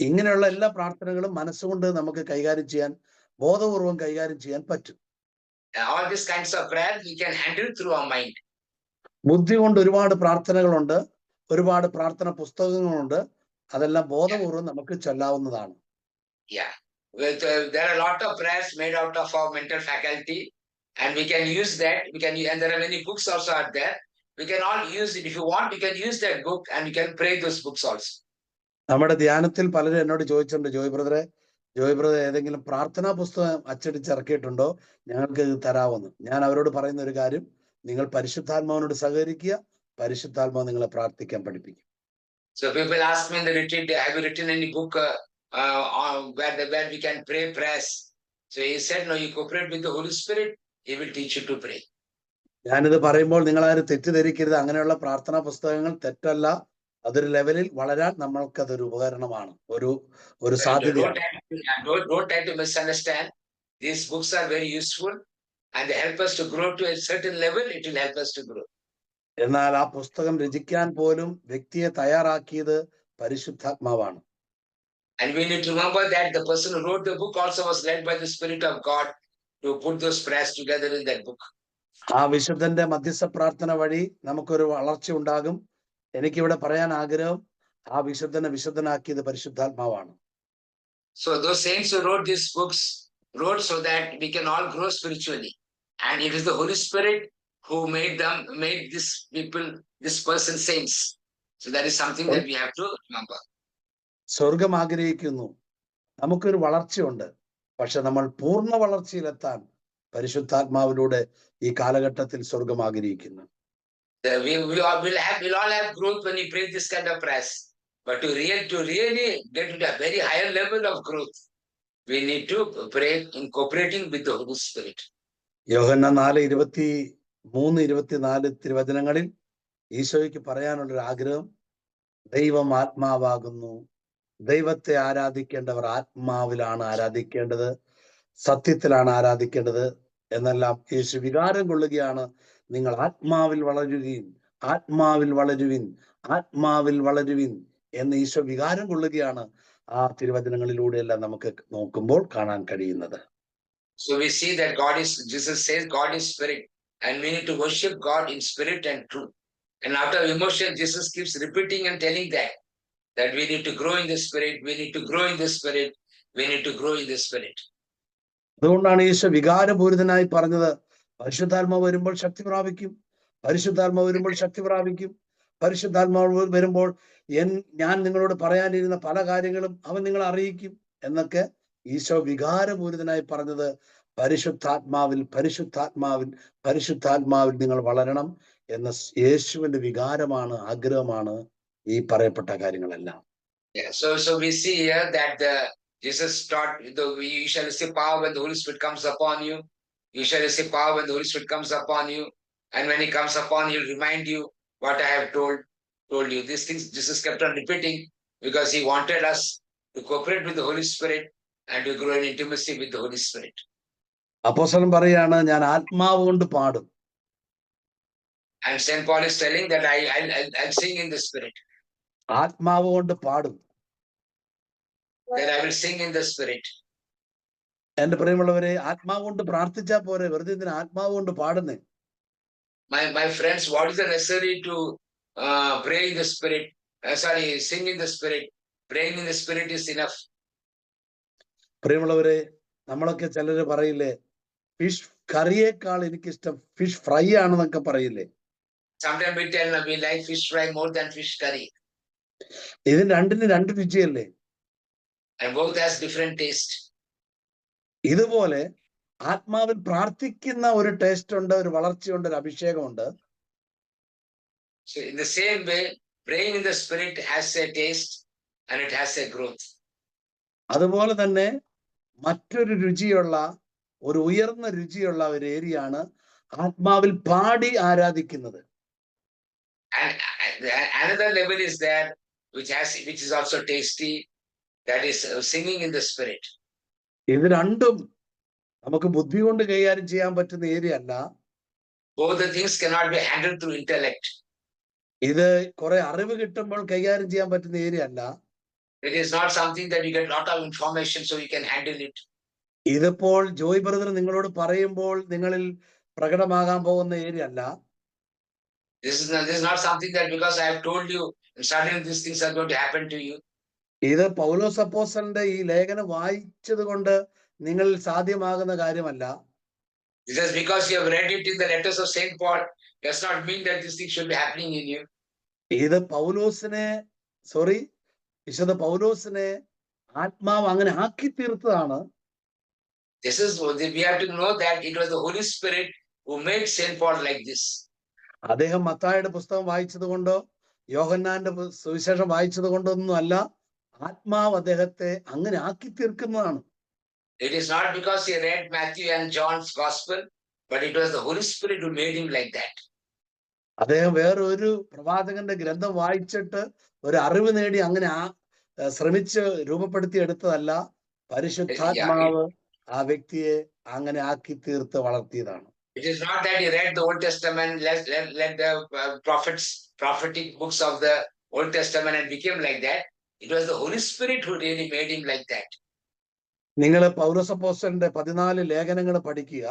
ഇങ്ങനെയുള്ള എല്ലാ പ്രാർത്ഥനകളും മനസ്സുകൊണ്ട് നമുക്ക് കൈകാര്യം ചെയ്യാൻ, ബോധപൂർവം കൈകാര്യം ചെയ്യാൻ പറ്റും. All these kinds of prayer we can handle through our mind. ബുദ്ധി കൊണ്ട് ഒരുപാട് പ്രാർത്ഥനകളുണ്ട്, ഒരുപാട് പ്രാർത്ഥന പുസ്തകങ്ങളുണ്ട്, അതെല്ലാം ബോധപൂർവം നമുക്ക് ചൊല്ലാവുന്നതാണ്. Yeah, there are a lot of prayers made out of our mental faculty, and we can use that. And there are many books also out there. We can all use it. If you want, you can use that book and you can pray those books also. നമ്മുടെ ധ്യാനത്തിൽ പലരും എന്നോട് ചോദിച്ചിട്ടുണ്ട്, Joy brother ഏതെങ്കിലും പ്രാർത്ഥനാ പുസ്തകം അച്ചടിച്ചിറക്കിയിട്ടുണ്ടോ, ഞങ്ങൾക്ക് ഇത് തരാമെന്ന്. ഞാൻ അവരോട് പറയുന്ന ഒരു കാര്യം, നിങ്ങൾ പരിശുദ്ധാത്മാവിനോട് സഹകരിക്കുക, പരിശുദ്ധാത്മാവ് നിങ്ങളെ പ്രാർത്ഥിക്കാൻ പഠിപ്പിക്കും. So people ask me in the retreat, have you written any book where we can pray prayers? So he said, no, you cooperate with the Holy Spirit, he will teach you to pray. ഞാനിത് പറയുമ്പോൾ നിങ്ങളാരും തെറ്റിദ്ധരിക്കരുത്. അങ്ങനെയുള്ള പ്രാർത്ഥനാ പുസ്തകങ്ങൾ തെറ്റല്ല, അതൊരു ലെവലിൽ വളരാൻ നമ്മൾക്കതൊരു ഉപകരണമാണ്, ഒരു സാധ്യതയാണ്. Don't try to misunderstand. These books are very useful and they help us to grow to a certain level. It will help us to grow. എന്നാൽ ആ പുസ്തകം രചിക്കാൻ പോലും വ്യക്തിയെ തയ്യാറാക്കിയത് പരിശുദ്ധാത്മാവാണ്. And we need to remember that the person who wrote the book also was led by the Spirit of God to put those prayers together in that book. ആ വിശുദ്ധന്റെ മധ്യസ്ഥ പ്രാർത്ഥന വഴി നമുക്കൊരു വളർച്ച ഉണ്ടാകും. എനിക്കിവിടെ പറയാൻ ആഗ്രഹം, ആ വിശുദ്ധനെ വിശുദ്ധനാക്കിയത് പരിശുദ്ധാത്മാവാണ്. So those saints who wrote these books wrote so that we can all grow spiritually, and it is the Holy Spirit who made this person saints. So that is something that we have to remember. സ്വർഗം ആഗ്രഹിക്കുന്നു, നമുക്കൊരു വളർച്ചയുണ്ട്, പക്ഷെ നമ്മൾ പൂർണ്ണ വളർച്ചയിലെത്താൻ പരിശുദ്ധാത്മാവിലൂടെ ഈ കാലഘട്ടത്തിൽ സ്വർഗം ആഗ്രഹിക്കുന്നു. We'll all have growth when we pray this kind of prayers. But to really get to a very higher level of growth, we need to pray in cooperating with the Holy Spirit. യോഹന്നാൻ 4:23-24 തിരുവചനങ്ങളിൽ ഈശോയ്ക്ക് പറയാനുള്ളൊരു ആഗ്രഹം, ദൈവം ആത്മാവാകുന്നു, ദൈവത്തെ ആരാധിക്കേണ്ടവർ ആത്മാവിലാണ് ആരാധിക്കേണ്ടത്, സത്യത്തിലാണ് ആരാധിക്കേണ്ടത് എന്നെല്ലാം യേശു വികാരം കൊള്ളുകയാണ്. നിങ്ങൾ ആത്മാവിൽ വളരുവിൻ, ആത്മാവിൽ വളരുവിൻ, ആത്മാവിൽ വളരുവിൻ എന്ന് ഈശോ വികാരം കൊള്ളുകയാണ് ആ തിരുവചനങ്ങളിലൂടെയെല്ലാം നമുക്ക് നോക്കുമ്പോൾ കാണാൻ കഴിയുന്നത്. So we see that Jesus says God is spirit, and we need to worship God in spirit and truth. And out of emotion, Jesus keeps repeating and telling that we need to grow in the spirit, we need to grow in the spirit, we need to grow in the spirit. അതുകൊണ്ടാണ് ഈശോ വികാരപൂരിതനായി പറഞ്ഞത്, പരിശുദ്ധാത്മാവ് വരുമ്പോൾ ശക്തി പ്രാപിക്കും, പരിശുദ്ധാത്മാവ് വരുമ്പോൾ ശക്തി പ്രാപിക്കും, പരിശുദ്ധാത്മാവ് വരുമ്പോൾ ഞാൻ നിങ്ങളോട് പറയാനിരുന്ന പല കാര്യങ്ങളും അവൻ നിങ്ങളെ അറിയിക്കും എന്നൊക്കെ ഈശോ വികാരപൂരിതനായി പറഞ്ഞത് പരിശുദ്ധാത്മാവിൽ പരിശുദ്ധാത്മാവിൽ പരിശുദ്ധാത്മാവിൽ നിങ്ങൾ വളരണം എന്ന യേശുവിന്റെ വികാരമാണ്, ആഗ്രഹമാണ് ഈ പറയപ്പെട്ട കാര്യങ്ങളെല്ലാം. Yeah, so we see here that Jesus taught, you shall receive power when the Holy Spirit comes upon you. You shall receive power when the Holy Spirit comes upon you. And when he comes upon you, he'll remind you what I have told you. These things Jesus kept on repeating because he wanted us to cooperate with the Holy Spirit and to grow in intimacy with the Holy Spirit. അപ്പോസ്തലൻ പറയാണ്, ഞാൻ ആത്മാവ് കൊണ്ട് പാടും. And St. Paul is telling that I'll sing in the Spirit. ആത്മാവ് കൊണ്ട് പാടും. That I will sing in the Spirit. എന്റെ പ്രിയമുള്ളവരെ, ആത്മാവ് കൊണ്ട് പ്രാർത്ഥിച്ചാ പോരെ, വെറുതെ ഇതിന് ആത്മാവ് കൊണ്ട് പാടുന്നേ. My friends, what is the necessary to pray in the Spirit? Sing in the Spirit. Praying in the Spirit is enough. പ്രിയമുള്ളവരെ, നമ്മളൊക്കെ ചിലര് പറയില്ലേ, ഫിഷ് കറിയേക്കാൾ എനിക്കിഷ്ടം ഫിഷ് ഫ്രൈ ആണെന്നൊക്കെ പറയില്ലേ. Sometimes we tell we like fish fry more than fish curry. ഇതിന് രണ്ടിന് രണ്ട് രുചിയല്ലേ. And both has different taste. ഇതുപോലെ ആത്മാവിൽ പ്രാർത്ഥിക്കുന്ന ഒരു ടേസ്റ്റ് ഉണ്ട്, ഒരു വളർച്ചയുണ്ട്, ഒരു അഭിഷേകമുണ്ട്. So in the same way, praying in the Spirit has a taste and it has a growth. അതുപോലെ തന്നെ മറ്റൊരു രുചിയുള്ള, ഒരു ഉയർന്ന രുചിയുള്ള ഒരു ഏരിയയാണ് ആത്മാവിൽ പാടി ആരാധിക്കുന്നത്. And another level is there which is also tasty, that is singing in the Spirit. ഇത് രണ്ടും നമുക്ക് ബുദ്ധി കൊണ്ട് കൈകാര്യം ചെയ്യാൻ പറ്റുന്ന ഏരിയ അല്ല. Both the things cannot be handled through intellect. ഇത് കുറെ അറിവ് കിട്ടുമ്പോൾ കൈകാര്യം ചെയ്യാൻ പറ്റുന്ന ഏരിയ അല്ല. It is not something that you get a lot of information so you can handle it. ഇതിപ്പോൾ ജോയ് ബ്രദർ നിങ്ങളോട് പറയുമ്പോൾ നിങ്ങളിൽ പ്രകടമാകാൻ പോകുന്ന ഏരിയ അല്ല. This is not something that because I have told you and suddenly these things are going to happen to you. ഇത് പൗലോസ് അപ്പോസ്തലന്റെ ഈ ലേഖനം വായിച്ചത് കൊണ്ട് നിങ്ങളിൽ സാധ്യമാകുന്ന കാര്യമല്ല. Just because you have read it in the letters of St. Paul does not mean that these things should be happening in you. ഇത് വിശുദ്ധ പൗലോസിനെ ആത്മാവ് അങ്ങനെ ആക്കി തീർത്തതാണ്. We have to know that it was the Holy Spirit who made St. Paul like this. അദ്ദേഹം മത്തായിയുടെ പുസ്തകം വായിച്ചത് കൊണ്ടോ യോഹന്നാന്റെ സുവിശേഷം വായിച്ചത് കൊണ്ടൊന്നും അല്ല, ആത്മാവ് അദ്ദേഹത്തെ അങ്ങനെ ആക്കി തീർക്കുന്നതാണ്. It is not because he read Matthew and John's gospel, but it was the Holy Spirit who made him like that. അദ്ദേഹം വേറെ ഒരു പ്രവാചകന്റെ ഗ്രന്ഥം വായിച്ചിട്ട് ഒരു അറിവ് നേടി അങ്ങനെ ശ്രമിച്ച് രൂപപ്പെടുത്തി എടുത്തതല്ല, പരിശുദ്ധാത്മാവ് ആ വ്യക്തിയെ അങ്ങനെ ആക്കി തീർത്ത് വളർത്തിയതാണ്. It is not that he read the Old Testament, let the prophetic books of the Old Testament and became like that. It was the Holy Spirit who really made him like that. നിങ്ങൾ പൗലോസ് അപ്പോസ്തലന്റെ 14 ലേഖനങ്ങൾ പഠിക്കുക.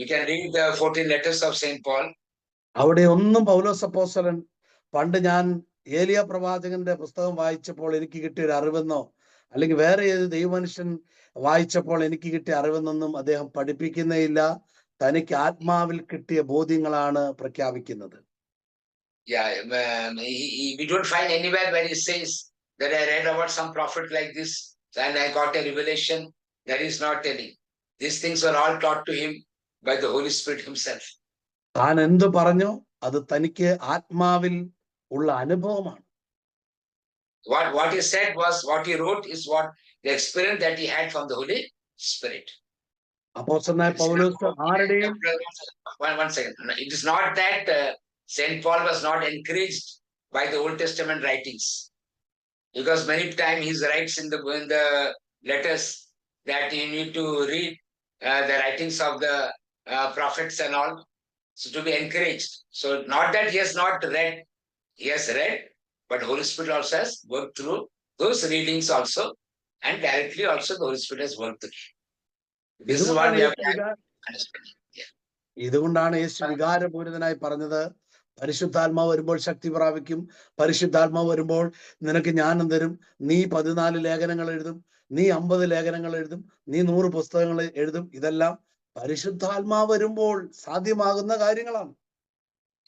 You can read the 14 letters of St. Paul. അവിടെ ഒന്നും പൗലോസ് അപ്പോസ്തലൻ പണ്ട് ഞാൻ ഏലിയ പ്രവാചകന്റെ പുസ്തകം വായിച്ചപ്പോൾ എനിക്ക് കിട്ടിയ ഒരു അറിവെന്നോ അല്ലെങ്കിൽ വേറെ ഏത് ദൈവമനുഷ്യൻ വായിച്ചപ്പോൾ എനിക്ക് കിട്ടിയ അറിവെന്നൊന്നും അദ്ദേഹം പഠിപ്പിക്കുന്നേയില്ല. തനിക്ക് ആത്മാവിൽ കിട്ടിയ ബോധ്യങ്ങളാണ് പ്രഖ്യാപിക്കുന്നത്. Yeah, we don't find anywhere where he says that I read about some prophet like this and I got a revelation. That is not telling. These things were all taught to him by the Holy Spirit himself. താൻ എന്ത് പറഞ്ഞോ അത് തനിക്ക് ആത്മാവിൽ ഉള്ള അനുഭവമാണ്. What he said was, what he wrote is what the experience that he had from the Holy Spirit. അപ്പോസ്തലനായ പൗലോസ് ആരുടെയും One second. It is not that St. Paul was not encouraged by the Old Testament writings, because many times he writes in the letters that you need to read the writings of the prophets and all, so to be encouraged. So not that he has not read, he has read, but Holy Spirit also has worked through those readings also, and directly also the Holy Spirit has worked through. This is what we have to understand. ഇതുകൊണ്ടാണ് യേശു വികാരപൂരിതനായി പറഞ്ഞത്, പരിശുദ്ധാത്മാവ് വരുമ്പോൾ ശക്തി പ്രാപിക്കും, പരിശുദ്ധാത്മാവ് വരുമ്പോൾ നിനക്ക് ജ്ഞാനം തരും, നീ 14 ലേഖനങ്ങൾ എഴുതും, നീ 50 ലേഖനങ്ങൾ എഴുതും, നീ 100 പുസ്തകങ്ങൾ എഴുതും. ഇതെല്ലാം പരിശുദ്ധാത്മാവ് വരുമ്പോൾ സാധ്യമാകുന്ന കാര്യങ്ങളാണ്.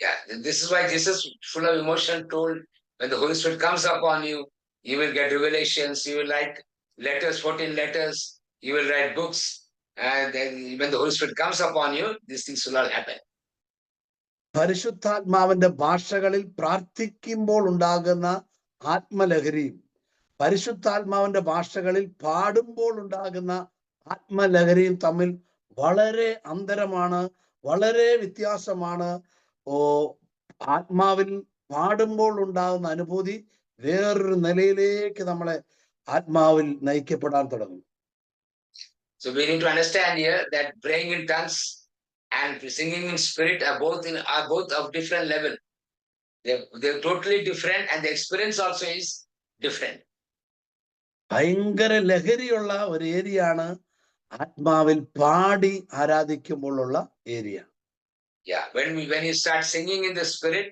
Yeah, this is why Jesus, full of emotion, told when the Holy Spirit comes upon you, you will get revelations, you will like letters, 14 letters, you will write books, and then when the Holy Spirit comes upon you, these things will all happen. പരിശുദ്ധാത്മാവിന്റെ ഭാഷകളിൽ പ്രാർത്ഥിക്കുമ്പോൾ ഉണ്ടാകുന്ന ആത്മലഹരിയും പരിശുദ്ധാത്മാവിന്റെ ഭാഷകളിൽ പാടുമ്പോൾ ഉണ്ടാകുന്ന ആത്മലഹരിയും തമ്മിൽ വളരെ അന്തരമാണ്, വളരെ വ്യത്യാസമാണ്. ആത്മാവിൽ പാടുമ്പോൾ ഉണ്ടാകുന്ന അനുഭൂതി വേറൊരു നിലയിലേക്ക് നമ്മളെ ആത്മാവിൽ നയിക്കപ്പെടാൻ തുടങ്ങും. So we need to understand here that praying in tongues and singing in spirit are both of different level. They're totally different, and the experience also is different. ഭയങ്കര ലഹരിയുള്ള ഒരു ഏരിയയാണ് ആത്മാവിൽ പാടി ആരാധിക്കുമ്പോഴുള്ള area. Yeah, when you start singing in the spirit,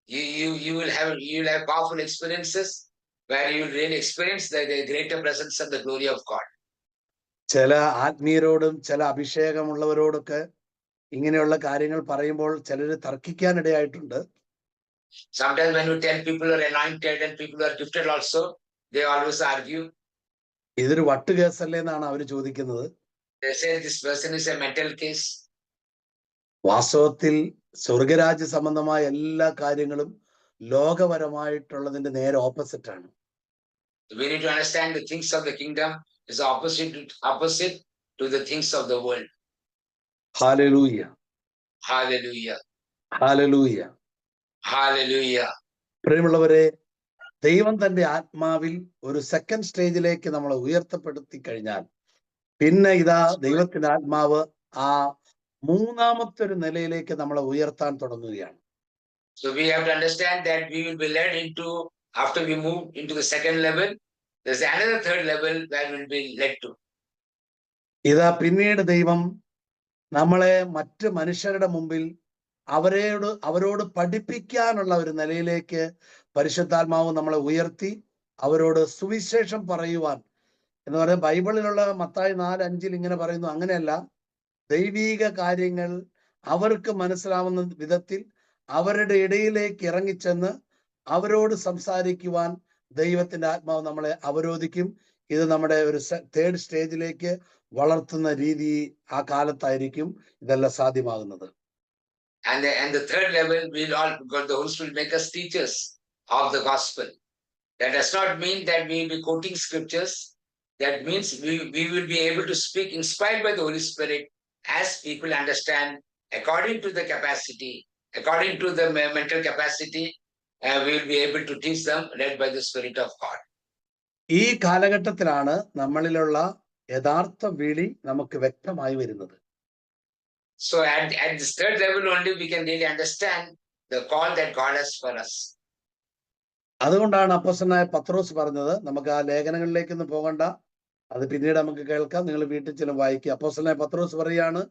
you'll have powerful experiences where you will really experience the greater presence and the glory of God. ചില ആത്മീയരോടും ചില അഭിഷേകമുള്ളവരോടൊക്കെ ഇങ്ങനെയുള്ള കാര്യങ്ങൾ പറയുമ്പോൾ ചിലര് തർക്കിക്കാനിടയായിട്ടുണ്ട്. Sometimes when you tell people are anointed and people are gifted also, they always argue. ഇതൊരു വട്ടുകേസല്ലേ എന്നാണ് അവർ ചോദിക്കുന്നത്. They say this person is a mental case. വാസ്തവത്തിൽ സ്വർഗരാജ്യ സംബന്ധമായ എല്ലാ കാര്യങ്ങളും ലോകപരമായിട്ടുള്ളതിന്റെ നേരെ ഓപ്പോസിറ്റ് ആണ്. We need to understand the things of the kingdom is opposite to the things of the world. Hallelujah, Hallelujah. Hallelujah, Hallelujah. പ്രിയമുള്ളവരെ, ദൈവം തന്റെ ആത്മാവിൽ ഒരു സെക്കൻഡ് സ്റ്റേജിലേക്ക് നമ്മളെ ഉയർത്തപ്പെടുത്തി കഴിഞ്ഞാൽ പിന്നെ ഇതാ ദൈവത്തിന്റെ ആത്മാവ് ആ മൂന്നാമത്തെ ഒരു നിലയിലേക്ക് നമ്മളെ ഉയർത്താൻ തുടങ്ങുകയാണ്. So we have to understand that we will be led into, after we move into the second level, there's another third level where we'll be led to. ഇതാ പിന്നീട് ദൈവം നമ്മളെ മറ്റ് മനുഷ്യരുടെ മുമ്പിൽ അവരോട് പഠിപ്പിക്കാനുള്ള ഒരു നിലയിലേക്ക് പരിശുദ്ധാത്മാവ് നമ്മളെ ഉയർത്തി അവരോട് സുവിശേഷം പറയുവാൻ എന്ന് പറയുന്നത് ബൈബിളിലുള്ള മത്തായി 4:5 ഇങ്ങനെ പറയുന്നു. അങ്ങനെയല്ല, ദൈവീക കാര്യങ്ങൾ അവർക്ക് മനസ്സിലാവുന്ന വിധത്തിൽ അവരുടെ ഇടയിലേക്ക് ഇറങ്ങിച്ചെന്ന് അവരോട് സംസാരിക്കുവാൻ ദൈവത്തിന്റെ ആത്മാവ് നമ്മളെ അവരോധിക്കും. ഇത് നമ്മുടെ ഒരു തേർഡ് സ്റ്റേജിലേക്ക് വളർത്തുന്ന രീതി ആ കാലത്തായിരിക്കും ഇതെല്ലാം സാധ്യമാകുന്നത്. And the third level, the Holy Spirit will make us teachers of the gospel. That does not mean that we will be quoting scriptures. That means we will be able to speak inspired by the Holy Spirit as people understand according to the capacity, according to the mental capacity, we will be able to teach them led by the Spirit of God. ഈ കാലഘട്ടത്തിലാണ് നമ്മളിലുള്ള യഥാർത്ഥ വിളി നമുക്ക് വ്യക്തമായി വരുന്നത്. So at this third level only we can really understand the call that God has for us. അതുകൊണ്ടാണ് അപ്പോസ്തലനായ പത്രോസ് പറഞ്ഞത്, നമുക്ക് ആ ലേഖനങ്ങളിലേക്കൊന്നും പോകണ്ട, അത് പിന്നീട് നമുക്ക് കേൾക്കാം, നിങ്ങൾ വീട്ടിൽ ചില വായിക്കുക. അപ്പോസ്തലനായ പത്രോസ് പറയാണ്,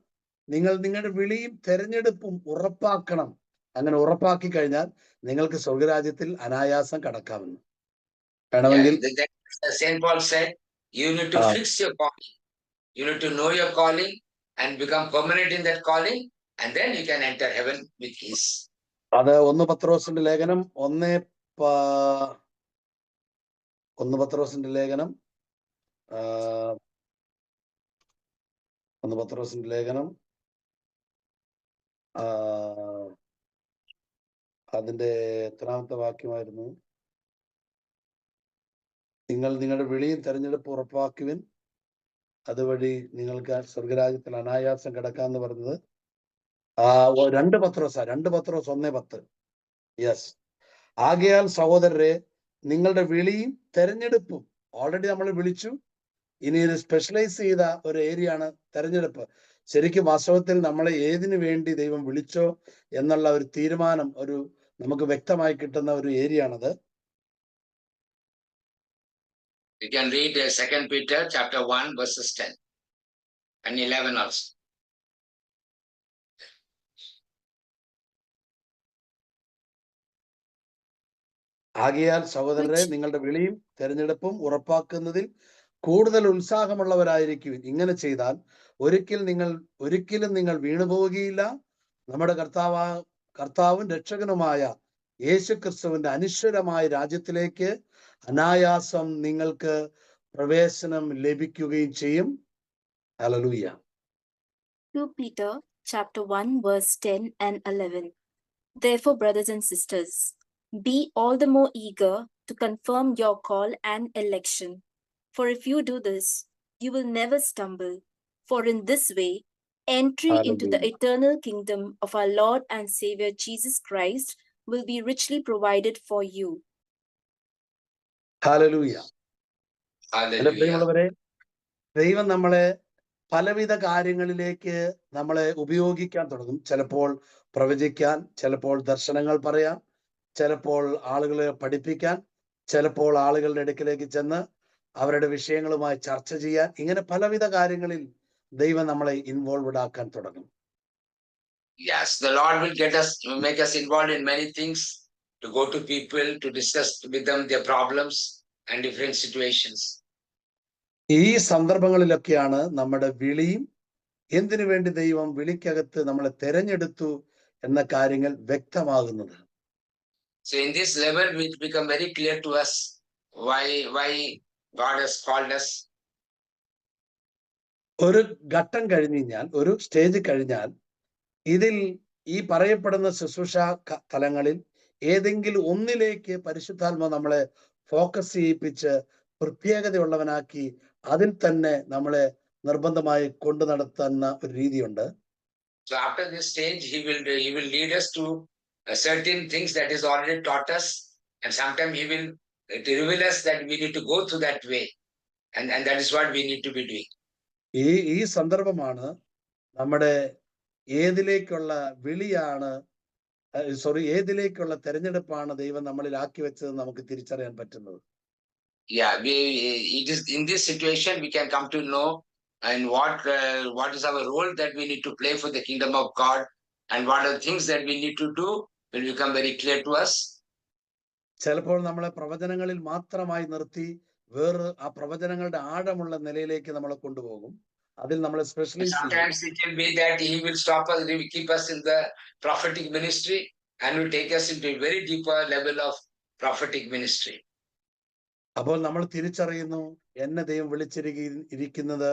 നിങ്ങൾ നിങ്ങളുടെ വിളിയും തെരഞ്ഞെടുപ്പും ഉറപ്പാക്കണം. അങ്ങനെ ഉറപ്പാക്കി കഴിഞ്ഞാൽ നിങ്ങൾക്ക് സ്വർഗരാജ്യത്തിൽ അനായാസം കടക്കാമെന്ന്. വേണമെങ്കിൽ Saint Paul said, you need to fix your calling. You need to know your calling and become permanent in that calling, and then you can enter heaven with ease. അത് 1 പത്രോസിന്റെ ലേഖനം 1 പത്രോസിന്റെ ലേഖനം 1 പത്രോസിന്റെ ലേഖനം അതിന്റെ എത്രാമത്തെ വാക്യമായിരുന്നു? നിങ്ങൾ നിങ്ങളുടെ വിളിയും തെരഞ്ഞെടുപ്പ് ഉറപ്പാക്കുവിൻ, അതുവഴി നിങ്ങൾക്ക് സ്വർഗരാജ്യത്തിൽ അനായാസം കിടക്കാന്ന് പറഞ്ഞത് 2 പത്രോസ് 1:10. യെസ്. ആകയാൽ സഹോദരരെ, നിങ്ങളുടെ വിളിയും തെരഞ്ഞെടുപ്പും, ഓൾറെഡി നമ്മൾ വിളിച്ചു, ഇനി ഇത് സ്പെഷ്യലൈസ് ചെയ്ത ഒരു ഏരിയ ആണ് തെരഞ്ഞെടുപ്പ്. ശരിക്കും വാസ്തവത്തിൽ നമ്മളെ ഏതിനു വേണ്ടി ദൈവം വിളിച്ചോ എന്നുള്ള ഒരു തീരുമാനം നമുക്ക് വ്യക്തമായി കിട്ടുന്ന ഒരു ഏരിയ ആണത്. You can read 2 Peter chapter 1 verses 10 and 11 also. ആകയാൽ സഹോദരരെ, നിങ്ങളുടെ വിളിയും തെരഞ്ഞെടുപ്പും ഉറപ്പാക്കുന്നതിൽ കൂടുതൽ ഉത്സാഹമുള്ളവരായിരിക്കും. ഇങ്ങനെ ചെയ്താൽ ഒരിക്കലും നിങ്ങൾ വീണുപോവുകയില്ല. നമ്മുടെ കർത്താവും രക്ഷകനുമായ യേശു ക്രിസ്തുവിന്റെ അനശ്വരമായ രാജ്യത്തിലേക്ക് അനായാസം നിങ്ങൾക്ക് പ്രവേശനം ലഭിക്കുകയും ചെയ്യും. Hallelujah. 2 Peter chapter 1 verse 10 and 11. Therefore, brothers and sisters, be all the more eager to confirm your call and election. For if you do this, you will never stumble. For in this way, entry into the Hallelujah. eternal kingdom of our Lord and Savior Jesus Christ will be richly provided for you. Hallelujah. എന്റെ Hallelujah. പ്രിയമുള്ളവരെ, ദൈവം നമ്മളെ പലവിധ കാര്യങ്ങളിലേക്ക് നമ്മളെ ഉപയോഗിക്കാൻ തുടങ്ങും. ചിലപ്പോൾ പ്രവചിക്കാൻ, ചിലപ്പോൾ ദർശനങ്ങൾ പറയാൻ, ചിലപ്പോൾ ആളുകളെ പഠിപ്പിക്കാൻ, ചിലപ്പോൾ ആളുകളുടെ അടുക്കിലേക്ക് ചെന്ന് അവരുടെ വിഷയങ്ങളുമായി ചർച്ച ചെയ്യാൻ, ഇങ്ങനെ പലവിധ കാര്യങ്ങളിൽ ദൈവം നമ്മളെ ഇൻവോൾവ്ഡ് ആക്കാൻ തുടങ്ങും. Yes, the Lord will make us involved in many things, to go to people, to discuss with them their problems and different situations. ഈ സന്ദർഭങ്ങളിലൊക്കെയാണ് നമ്മുടെ വിളിയും എന്തിനു വേണ്ടി ദൈവം വിളിക്കകത്ത് നമ്മളെ തെരഞ്ഞെടുത്തു എന്ന കാര്യങ്ങൾ വ്യക്തമാകുന്നത്. So in this level, it become very clear to us why God has called us. ഒരു ഘട്ടം കഴിഞ്ഞ് കഴിഞ്ഞാൽ, ഒരു സ്റ്റേജ് കഴിഞ്ഞാൽ, ഇതിൽ ഈ പറയപ്പെടുന്ന ശുശ്രൂഷ തലങ്ങളിൽ ഏതെങ്കിലും ഒന്നിലേക്ക് പരിശുദ്ധാത്മാവ് നമ്മളെ ഫോക്കസ് ചെയ്യിപ്പിച്ച് പ്രത്യേകതയുള്ളവനാക്കി അതിൽ തന്നെ നമ്മളെ നിർബന്ധമായി കൊണ്ടു നടത്തുന്ന ഒരു രീതിയുണ്ട്. So after this stage, he will lead us to certain things that is already taught us, and sometimes he will reveal us that we need to go through that way, and that is what we need to be doing. ഈ സന്ദർഭമാണ് നമ്മുടെ ഏതിലേക്കുള്ള വിളിയാണ്, ഏതിലേക്കുള്ള തെരഞ്ഞെടുപ്പാണ് ദൈവം നമ്മളിൽ ആക്കി വെച്ചത് നമുക്ക് തിരിച്ചറിയാൻ പറ്റുന്നത്. Yeah, it is in this situation we can come to know and what is our role that we need to play for the kingdom of God, and what are the things that we need to do will become very clear to us. ചിലപ്പോൾ നമ്മളെ പ്രവചനങ്ങളിൽ മാത്രമായി നിർത്തി വേറെ ആ പ്രവചനങ്ങളുടെ ആഴമുള്ള നിലയിലേക്ക് നമ്മളെ കൊണ്ടുപോകും. അതിൽ നമ്മളെ സ്പെഷ്യലൈസ് ചെയ്യും. Sometimes it will be that he will stop us, he will keep us in the prophetic ministry and will take us into a very deeper level of prophetic ministry. അപ്പോൾ നമ്മൾ തിരിച്ചറിയുന്നു, എന്നെ ദൈവം വിളിച്ചിരിക്കുന്നത്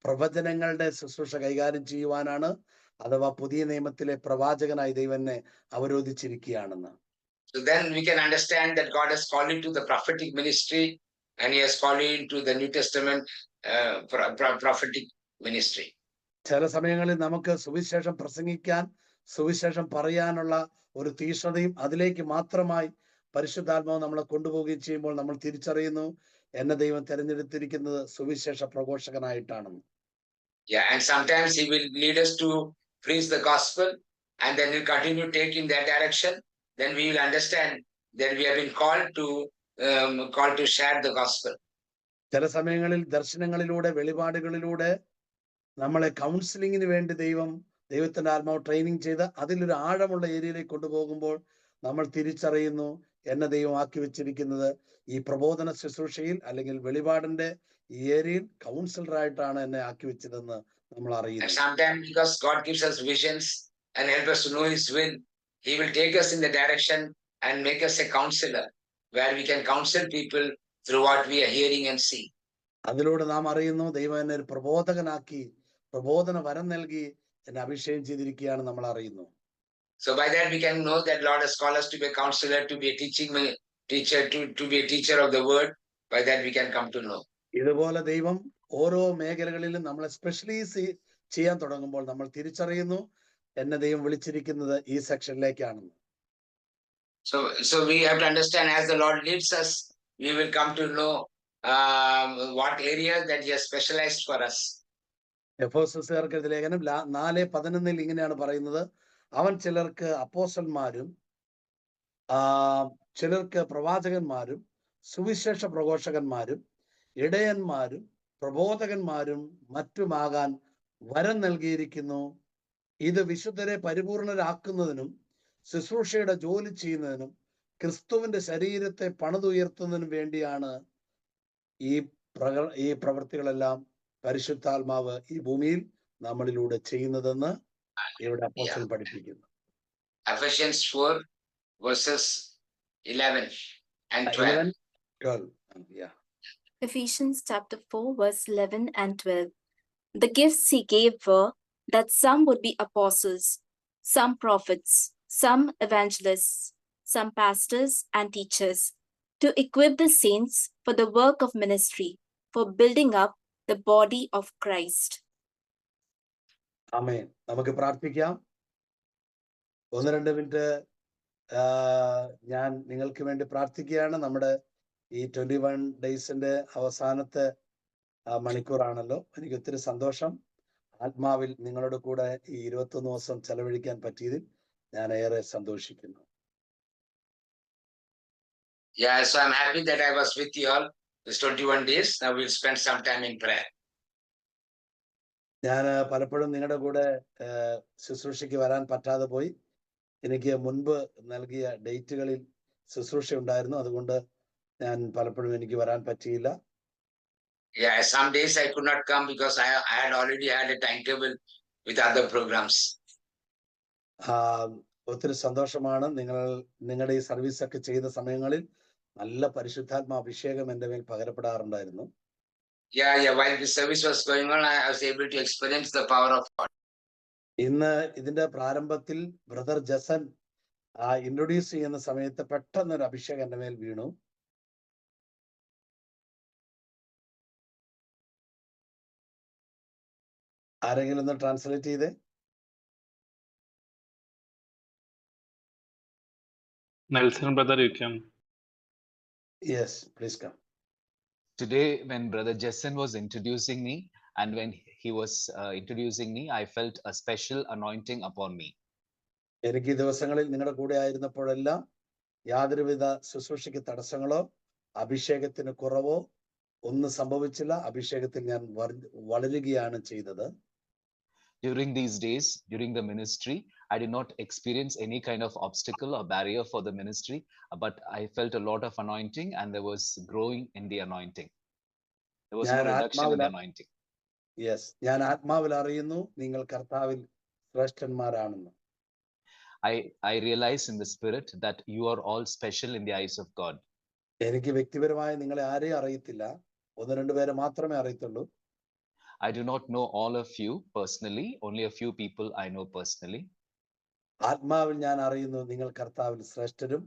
പ്രവചനങ്ങളുടെ ശുശ്രൂഷ കൈകാര്യം ചെയ്യുവാനാണ്, അഥവാ പുതിയ നിയമത്തിലെ പ്രവാചകനായി ദൈവം എന്നെ അവരോധിച്ചിരിക്കുകയാണെന്ന്. So then we can understand that God has called you to the prophetic ministry, and he has called you into the New Testament prophetic ministry. ചില സമയങ്ങളിൽ നമുക്ക് സുവിശേഷം പ്രസംഗിക്കാൻ, സുവിശേഷം പറയാനുള്ള ഒരു തീഷ്ണതയും അതിലേക്ക് മാത്രമായി പരിശുദ്ധാത്മാവ് നമ്മളെ കൊണ്ടുപോവുകയും ചെയ്യുമ്പോൾ നമ്മൾ തിരിച്ചറിയുന്നു, എന്നെ ദൈവം തെരഞ്ഞെടുത്തിരിക്കുന്നത് സുവിശേഷ പ്രഘോഷകനായിട്ടാണെന്ന്. Yeah, and sometimes he will lead us to preach the gospel, and then we'll continue taking that direction. Then we will understand that we have been called to share the gospel. ചില സമയങ്ങളിൽ ദർശനങ്ങളിലൂടെ, വെളിപാടുകളിലൂടെ നമ്മളെ കൗൺസിലിങ്ങിന് വേണ്ടി ദൈവത്തിന്റെ ആത്മാവ് training ചെയ്ത് അതിലൊരു ആഴമുള്ള ഏരിയയിലേക്ക് കൊണ്ടുപോകുമ്പോൾ നമ്മൾ തിരിച്ചറിയുന്നു, എന്നെ ദൈവം ആക്കി വെച്ചിരിക്കുന്നത് ഈ പ്രബോധന ശുശ്രൂഷയിൽ അല്ലെങ്കിൽ വെളിപാടിന്റെ ഈ ഏരിയയിൽ കൗൺസിലറായിട്ടാണ് എന്നെ ആക്കി വെച്ചതെന്ന് നമ്മൾ അറിയുന്നു. And sometimes because God gives us visions and help us to know his will, he will take us in the direction and make us a counselor, where we can counsel people through what we are hearing and seeing. അതിലൂടെ നാം അറിയുന്നു, ദൈവം എന്നെ ഒരു പ്രബോധകനാക്കി, പ്രബോധന വരം നൽകി എന്നെ അഭിഷേകം ചെയ്തിരിക്കുകയാണ് നമ്മൾ അറിയുന്നു. So by that we can know that Lord has called us to be a counselor, to be a teacher, to be a teacher of the word. By that we can come to know. ഇതുപോലെ ദൈവം ഓരോ മേഖലകളിലും നമ്മളെ specialise ചെയ്യാൻ തുടങ്ങുമ്പോൾ നമ്മൾ തിരിച്ചറിയുന്നു, എന്നെ ദൈവം വിളിച്ചിരിക്കുന്നത് ഈ സെക്ഷനിലേക്കാണെന്ന്. So we have to understand, as the Lord leads us, we will come to know what areas that he has specialized for us. എഫെസോസ്യർക്ക് എഴുതിയ ലേഖനം 4:11 ഇങ്ങനെയാണ് പറയുന്നത്, അവൻ ചിലർക്ക് അപ്പോസ്തലന്മാരും ചിലർക്ക് പ്രവാചകന്മാരും സുവിശേഷ പ്രഘോഷകന്മാരും ഇടയന്മാരും പ്രബോധകന്മാരും മറ്റുമാകാൻ വരം നൽകിയിരിക്കുന്നു. ഇത് വിശുദ്ധരെ പരിപൂർണരാക്കുന്നതിനും ശുശ്രൂഷയുടെ ജോലി ചെയ്യുന്നതിനും ക്രിസ്തുവിന്റെ ശരീരത്തെ പണിതുയർത്തുന്നതിനും വേണ്ടിയാണ് ഈ പ്രവൃത്തികളെല്ലാം പരിശുദ്ധാത്മാവ് ഈ ഭൂമിയിൽ നമ്മളിലൂടെ ചെയ്യുന്നതെന്ന് ഇവിടെ അപ്പോസ്തലൻ പഠിപ്പിക്കുന്നു. Ephesians 4 verses 11 and 12. 12. Yeah. Ephesians chapter 4, verse 11 and 12. The gifts he gave were that some would be apostles, some prophets, some evangelists, some pastors and teachers, to equip the saints for the work of ministry, for building up the body of Christ. ആമേൻ. നമുക്ക് പ്രാർത്ഥിക്കാം. 1-2 minute ഞാൻ നിങ്ങൾക്ക് വേണ്ടി പ്രാർത്ഥിക്കുകയാണ്. നമ്മുടെ ഈ 21 ഡേയ്സിന്റെ അവസാനത്തെ മണിക്കൂറാണല്ലോ. എനിക്ക് ഒത്തിരി സന്തോഷം. ആത്മാവിൽ നിങ്ങളുടെ കൂടെ ഈ 21 ദിവസം ചെലവഴിക്കാൻ പറ്റിയതിൽ ഞാൻ ഏറെ സന്തോഷിക്കുന്നു. Yeah, so I'm happy that I was with you all this 21 days. Now we'll spend some time in prayer. ഞാൻ പലപ്പോഴും നിങ്ങളുടെ കൂടെ ശുശ്രൂഷയ്ക്ക് വരാൻ പറ്റാതെ പോയി. എനിക്ക് മുൻപ് നൽകിയ ഡേറ്റുകളിൽ ശുശ്രൂഷ ഉണ്ടായിരുന്നു. അതുകൊണ്ട് ഞാൻ പലപ്പോഴും എനിക്ക് വരാൻ പറ്റിയില്ല. Yeah, some days I could not come because I had already had a timetable with other programs. ഒത്തിരി സന്തോഷമാണ്. നിങ്ങളുടെ ഈ സർവീസ് ഒക്കെ ചെയ്ത സമയങ്ങളിൽ നല്ല പരിശുദ്ധാത്മ അഭിഷേകം എൻ്റെ മേൽ പകരപ്പെടാറുണ്ടായിരുന്നു. Yeah, while the service was going on, I was able to experience the power of God. ഇന്ന് ഇതിന്റെ പ്രാരംഭത്തിൽ ബ്രദർ ജസൻ ഇൻട്രൊഡ്യൂസ് ചെയ്യുന്ന സമയത്ത് പെട്ടെന്ന് ഒരു അഭിഷേകം എൻ്റെ മേൽ വീണു. ആരെങ്കിലും ഒന്ന് ട്രാൻസ്ലേറ്റ് ചെയ്തേ. Nelson brother, you can. Yes, please come. Today, when Brother Jessen was introducing me, and when he was introducing me, I felt a special anointing upon me. എനിക്ക് ഈ ദിവസങ്ങളിൽ നിങ്ങളുടെ കൂടെ ആയിരുന്നപ്പോഴെല്ലാം യാതൊരുവിധ ശുശ്രൂഷയ്ക്ക് തടസ്സങ്ങളോ അഭിഷേകത്തിന് കുറവോ ഒന്നും സംഭവിച്ചില്ല. അഭിഷേകത്തിൽ ഞാൻ വളരുകയാണ് ചെയ്തത്. During these days, during the ministry, I did not experience any kind of obstacle or barrier for the ministry, but I felt a lot of anointing and there was growing in the anointing. There was no reduction in the anointing. Yes, ഞാൻ ആത്മാവിൽ അറിയുന്നു നിങ്ങൾ കർത്താവിൽ ശ്രേഷ്ഠന്മാരാണെന്ന്. I realize in the spirit that you are all special in the eyes of God. എനിക്ക് വ്യക്തിപരമായി നിങ്ങളെ ആരെയും അറിയത്തില്ല. 1-2 പേരെ മാത്രമേ അറിയത്തുള്ളൂ. I do not know all of you personally, only a few people I know personally. ആത്മാവിൽ ഞാൻ അറിയുന്നു നിങ്ങൾ കർത്താവിൽ ശ്രേഷ്ഠരും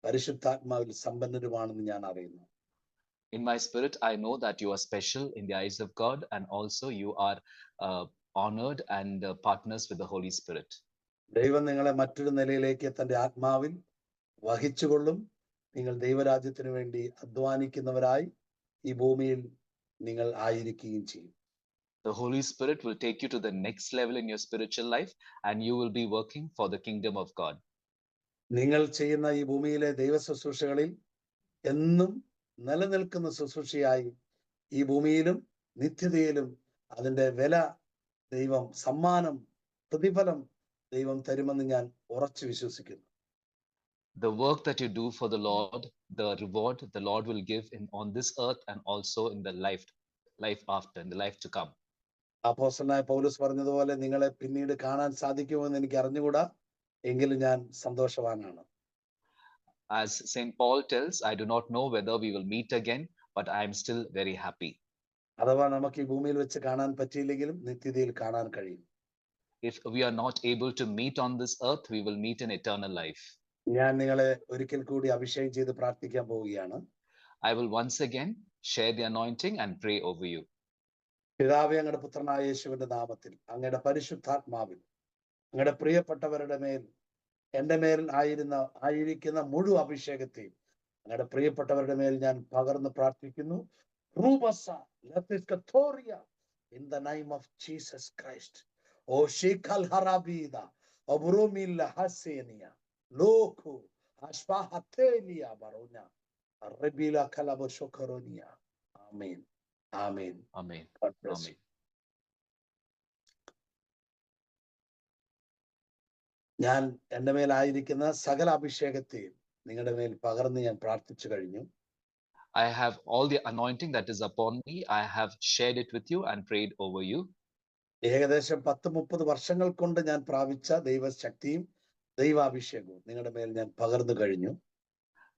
പരിശുദ്ധാത്മാവിൽ സമ്പന്നരുമാണെന്ന് ഞാൻ അറിയുന്നു. In my spirit, I know that you are special in the eyes of God, and also you are honored and partners with the Holy Spirit. ദൈവം നിങ്ങളെ മറ്റൊരു നിലയിലേക്ക് തന്റെ ആത്മാവിൽ വഹിച്ചുകൊള്ളും. നിങ്ങൾ ദൈവരാജ്യത്തിന് വേണ്ടി അധ്വാനിക്കുന്നവരായി ഈ ഭൂമിയിൽ നിങ്ങൾ ആയിരിക്കുകയും ചെയ്യും. The Holy Spirit will take you to the next level in your spiritual life, and you will be working for the kingdom of God. നിങ്ങൾ ചെയ്യുന്ന ഈ ഭൂമിയിലെ ദൈവ ശുശ്രൂഷകളിൽ എന്നും നിലനിൽക്കുന്ന ശുശ്രൂഷയായി ഈ ഭൂമിയിലും നിത്യതയിലും അതിന്റെ വില ദൈവം സമ്മാനം പ്രതിഫലം ദൈവം തരുമെന്ന് ഞാൻ ഉറച്ചു വിശ്വസിക്കുന്നു. The work that you do for the Lord, the reward the Lord will give on this earth and also in the life after, in the life to come. അപ്പോസ്തലനായ പൗലോസ് പറഞ്ഞതുപോലെ നിങ്ങളെ പിന്നീട് കാണാൻ സാധിക്കുമോ എന്ന് എനിക്ക് അറിഞ്ഞുകൂടാ, എങ്കിലും ഞാൻ സന്തോഷവാനാണ്. As St. Paul tells, I do not know whether we will meet again, but I am still very happy. അഥവാ നമുക്ക് ഈ ഭൂമിയിൽ വെച്ച് കാണാൻ പറ്റിയില്ലെങ്കിലും നിത്യതയിൽ കാണാൻ കഴിയും. If we are not able to meet on this earth, we will meet in eternal life. ഞാൻ നിങ്ങളെ ഒരിക്കൽ കൂടി അഭിഷേകം ചെയ്ത് പ്രാർത്ഥിക്കാൻ പോവുകയാണ്. I will once again share the anointing and pray over you. പിതാവേ, അങ്ങയുടെ പുത്രനായ യേശുവിന്റെ നാമത്തിൽ അങ്ങയുടെ പരിശുദ്ധാത്മാവിൽ അങ്ങയുടെ പ്രിയപ്പെട്ടവരുടെ മേൽ എന്റെ മേൽ ആയിരിക്കുന്ന മുഴുവൻ അഭിഷേകത്തെയും അങ്ങയുടെ പ്രിയപ്പെട്ടവരുടെ മേൽ ഞാൻ പകർന്ന് പ്രാർത്ഥിക്കുന്നു. In the name of Jesus Christ. O Shikal Harabida, Obrumilla Hasenia, Loku, Ashpahatelia Barona, Rebila Kalaboshokaronia. Amen. Amen. Amen. God bless you. ഞാൻ എൻ്റെ മേലായിരിക്കുന്ന സകല അഭിഷേകത്തെയും നിങ്ങളുടെ മേൽ പകർന്ന് ഞാൻ പ്രാർത്ഥിച്ചു കഴിഞ്ഞു. I have all the anointing that is upon me. I have shared it with you and prayed over you. ഏകദേശം 10-30 വർഷങ്ങൾ കൊണ്ട് ഞാൻ പ്രാപിച്ച ദൈവശക്തിയും ദൈവാഭിഷേകവും നിങ്ങളുടെ മേൽ ഞാൻ പകർന്നു കഴിഞ്ഞു.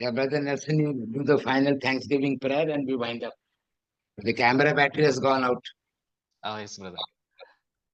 Yeah, Brother Nelson, you do the final Thanksgiving prayer and we wind up. The camera battery has gone out. Yes, brother.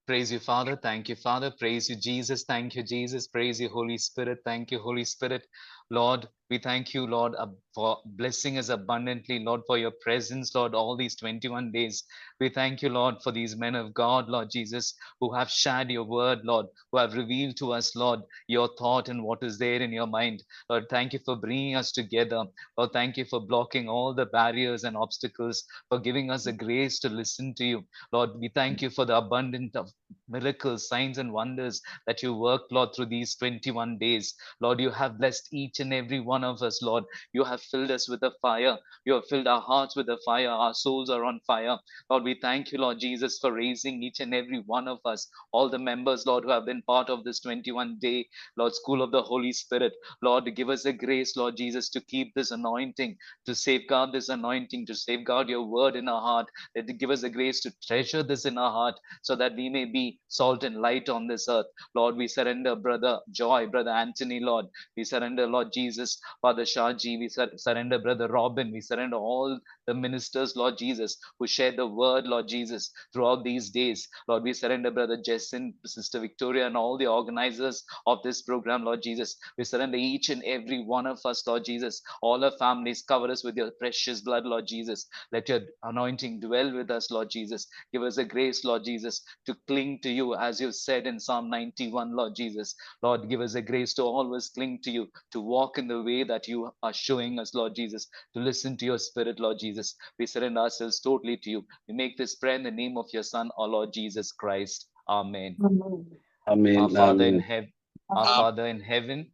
Praise you, Father. Thank you, Father. Praise you, Jesus. Thank you, Jesus. Praise you, Holy Spirit. Thank you, Holy Spirit. Lord, we thank you, Lord, for blessing us abundantly, Lord, for your presence, Lord, all these 21 days. We thank you, Lord, for these men of God, Lord Jesus, who have shared your word, Lord, who have revealed to us, Lord, your thought and what is there in your mind. Lord, thank you for bringing us together. Lord, thank you for blocking all the barriers and obstacles, for giving us the grace to listen to you. Lord, we thank you for the abundance of miracles, signs, and wonders that you worked, Lord, through these 21 days. Lord, you have blessed each and every one of us, Lord. You have filled us with a fire. You have filled our hearts with a fire. Our souls are on fire. Lord, we thank you, Lord Jesus, for raising each and every one of us, all the members, Lord, who have been part of this 21-day, Lord, School of the Holy Spirit. Lord, give us a grace, Lord Jesus, to keep this anointing, to safeguard this anointing, to safeguard your word in our heart, that give us the grace to treasure this in our heart so that we may be salt and light on this earth. Lord, we surrender Brother Joy, Brother Anthony, Lord. We surrender, Lord Jesus, Father Shaji. We surrender Brother Robin. We surrender all the ministers, Lord Jesus, who shared the word, Lord Jesus, throughout these days. Lord, we surrender Brother Jason, Sister Victoria, and all the organizers of this program, Lord Jesus. We surrender each and every one of us, Lord Jesus. All our families, cover us with your precious blood, Lord Jesus. Let your anointing dwell with us, Lord Jesus. Give us a grace, Lord Jesus, to cling to you, as you said in Psalm 91, Lord Jesus. Lord, give us a grace to always cling to you, to walk in the way that you are showing us, Lord Jesus, to listen to your spirit, Lord Jesus. We surrender ourselves totally to you. We make this prayer in the name of your Son, our Lord Jesus Christ. Amen. Amen. Our Father in Amen. heaven. Our Father in heaven,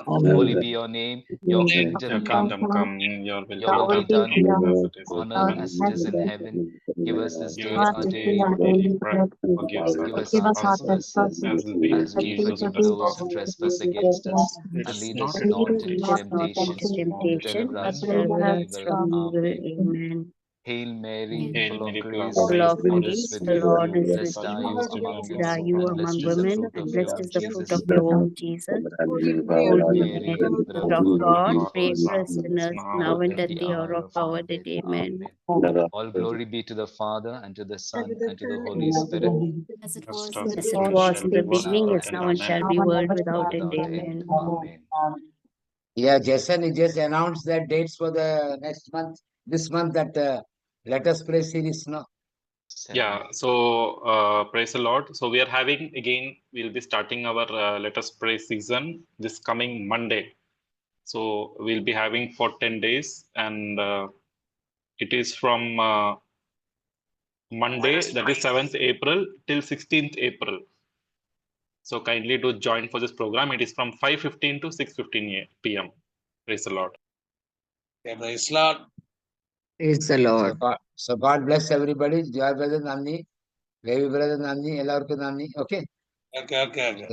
holy be your name. Your kingdom Your come. kingdom come, your will Your will be done as it is on in earth heaven. as it is in heaven. Give us this Give day us our this daily day our bread. daily bread. Forgive us Forgive our us our trespasses, trespasses, as we as we forgive those who forgive those who trespass. trespass against us. Lead And us lead not us into not into temptation, temptation, but but deliver us from evil. Amen. Amen. Hail Mary, Hail full of Mary, full of grace, Full grace, of the Lord is grace, with the you. Lord is with Blessed are you. you among Blessed women, are you and among blessed is the women, fruit and of blessed your is the fruit of Jesus. your womb, Jesus. Holy Holy Mary, Mary, Mother of Mother of God, God, pray for pray us for us sinners, sinners, now now now and and at at the the hour hour of of our our death. death. Amen. Amen. All glory be to the Father, and to the Son, and to the Holy Spirit, as it as was does in the As it and was shall in beginning, the be, is world now beginning, and is without end. now, and forever. shall Amen. be, world without end. without end. Amen. Amen. Yeah, Jason, you just announced the dates for the next month, this month, that Let Us Pray series, no? Yeah, so praise the Lord. So we are having again, we'll be starting our Let Us Pray season this coming Monday. So we'll be having for 10 days, and it is from Monday, that is 7th April, till 16th April. So kindly do join for this program. It is from 5:15 to 6:15 p.m. Praise the Lord. Praise Lord. Praise the Lord. So God bless everybody. Joy brother Nandi, Levi brother Nandi, എല്ലാവർക്കും നന്ദി. Okay. Okay.